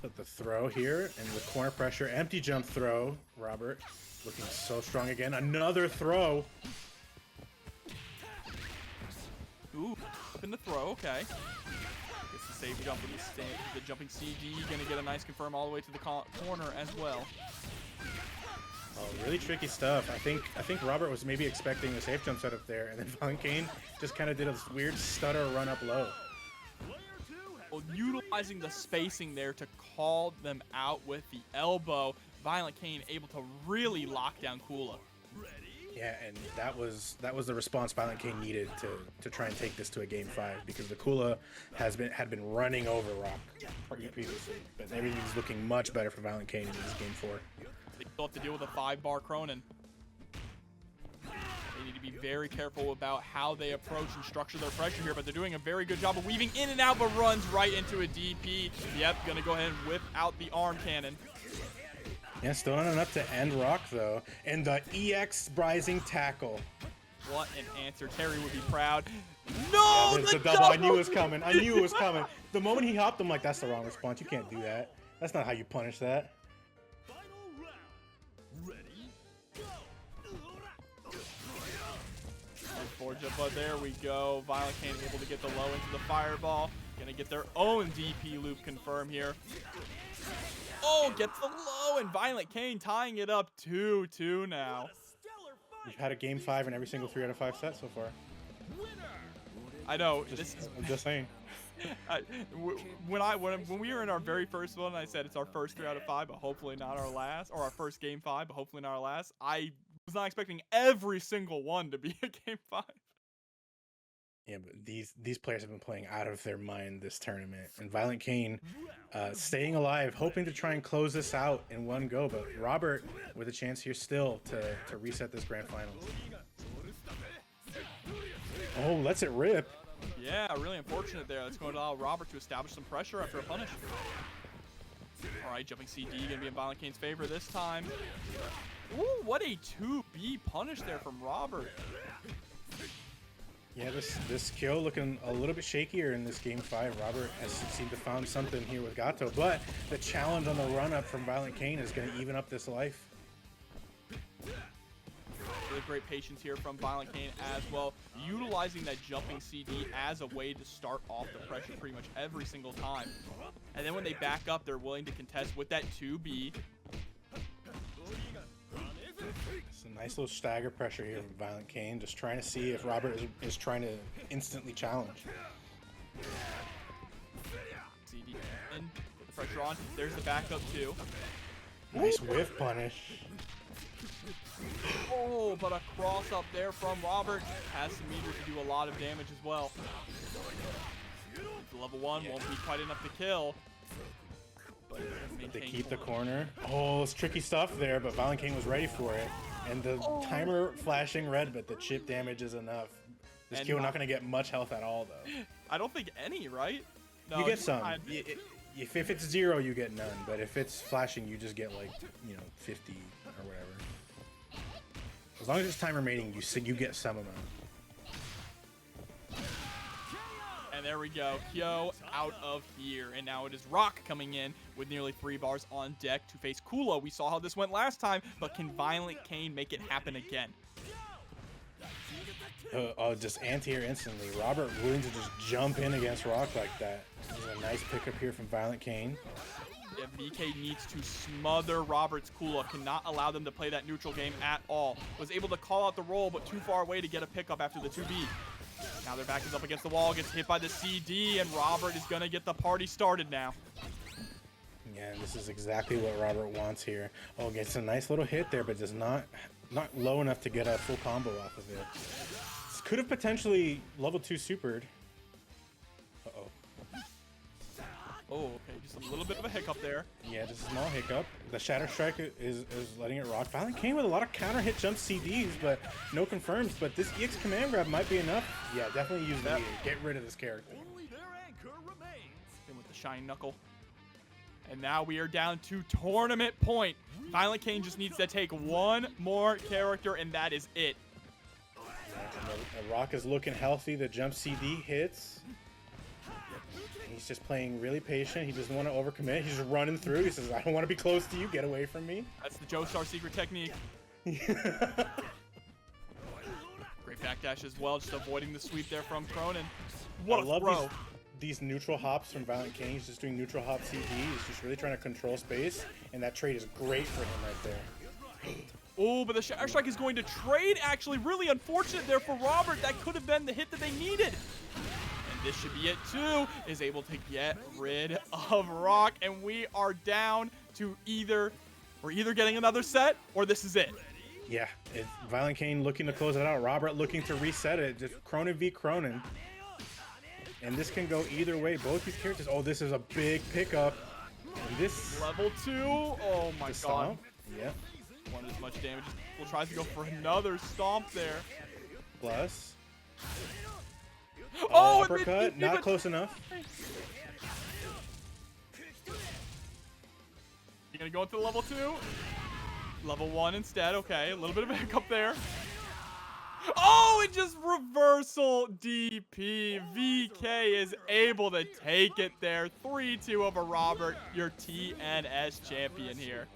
But the throw here and the corner pressure, empty jump throw. Robert looking so strong again. Another throw. Ooh, up in the throw, okay. Gets the safe jump with the jumping CD. Gonna get a nice confirm all the way to the corner as well. Oh, really tricky stuff. I think Robert was maybe expecting the safe jump setup there, and then ViolentKain just kind of did a weird stutter run up low. Well, utilizing the spacing there to call them out with the elbow. ViolentKain able to really lock down Kula. Yeah, and that was the response ViolentKain needed to try and take this to a game 5, because the Kula had been running over Rock previously, but everything's looking much better for ViolentKain in this game 4. They still have to deal with a 5-bar Krohnen. They need to be very careful about how they approach and structure their pressure here, but they're doing a very good job of weaving in and out, but runs right into a DP. Yep, gonna go ahead and whip out the arm cannon. Yeah, still not enough to end Rock, though. And the EX rising tackle. What an answer. Terry would be proud. No, yeah, the double. I knew it was coming. I knew it was coming. The moment he hopped, I'm like, that's the wrong response. You can't do that. That's not how you punish that. Unfortunate, but there we go. ViolentKain able to get the low into the fireball. Gonna get their own DP loop confirmed here. Oh, gets the low, and ViolentKain tying it up 2-2 now. We've had a game 5 in every single 3 out of 5 sets so far. I know. I'm just saying. When we were in our very first one, I said it's our first 3 out of 5, but hopefully not our last, or our first game 5, but hopefully not our last. I was not expecting every single one to be a game 5. Yeah, but these players have been playing out of their mind this tournament, and ViolentKain staying alive, hoping to try and close this out in one go. But Robert with a chance here still to reset this grand final. Oh, lets it rip. Yeah, really unfortunate there. That's going to allow Robert to establish some pressure after a punish. All right, jumping CD gonna be in ViolentKain's favor this time. Ooh, what a 2B punish there from Robert. Yeah, this kill looking a little bit shakier in this game 5. Robert has seemed to found something here with Gato, but the challenge on the run up from ViolentKain is going to even up this life. Really great patience here from ViolentKain as well, utilizing that jumping CD as a way to start off the pressure pretty much every single time. And then when they back up, they're willing to contest with that 2B. Some nice little stagger pressure here from ViolentKain, just trying to see if Robert is trying to instantly challenge. CD and put the pressure on. There's the backup too. Nice whiff punish. Oh, but a cross up there from Robert has some meter to do a lot of damage as well. The level 1 won't be quite enough to kill. But They keep the corner. Oh, it's tricky stuff there, but ViolentKain was ready for it. And the timer flashing red, but the chip damage is enough. This And Kyo not going to get much health at all, though. I don't think any, right? No, You get it's some. fine. If it's 0, you get none. But if it's flashing, you just get like, 50 or whatever. As long as it's time remaining, you get some amount. And there we go. Kyo out of here. And now it is Rock coming in with nearly 3 bars on deck to face Kula. We saw how this went last time, but can ViolentKain make it happen again? Just anti-air instantly. Robert willing to just jump in against Rock like that. This is a nice pickup here from ViolentKain. Yeah, VK needs to smother Robert's Kula. Cannot allow them to play that neutral game at all. Was able to call out the roll, but too far away to get a pickup after the 2B. Now their back is up against the wall, gets hit by the CD, and Robert is going to get the party started now. Yeah, this is exactly what Robert wants here. Oh, gets a nice little hit there, but just not low enough to get a full combo off of it. This could have potentially level 2 supered. Uh-oh. Oh, okay, just a little bit of a hiccup there. Yeah, just a small hiccup. The Shatter Strike is letting it rock. ViolentKain with a lot of counter hit jump CDs, but no confirms. But this EX command grab might be enough. Yeah, definitely use the get rid of this character. Only their anchor remains. In with the Shine Knuckle. And now we are down to tournament point. ViolentKain just needs to take one more character, and that is it. The Rock is looking healthy. The jump CD hits. He's just playing really patient. He doesn't want to overcommit. He's just running through. He says, I don't want to be close to you. Get away from me. That's the Joestar secret technique. Great backdash as well, just avoiding the sweep there from Krohnen. What I a love throw. these neutral hops from ViolentKain. He's just doing neutral hop CD. He's just really trying to control space, and that trade is great for him right there. Oh, but the Shatter Strike is going to trade, actually. Really unfortunate there for Robert. That could have been the hit that they needed. And this should be it, too. Is able to get rid of Rock, and we are down to we're either getting another set, or this is it. Yeah, it's ViolentKain looking to close it out. Robert looking to reset it. Just Krohnen v. Krohnen. And this can go either way. Both these characters. Oh, this is a big pickup. And this Level 2. Oh, my God. stomp. Yeah. One as much damage. We'll try to go for another stomp there. Plus. Oh, uppercut. Not close enough. You gonna go into the level 2? Level 1 instead. Okay, a little bit of a hiccup there. Oh, it just reversal DP. VK is able to take it there. 3-2 over Robert, your TNS champion here.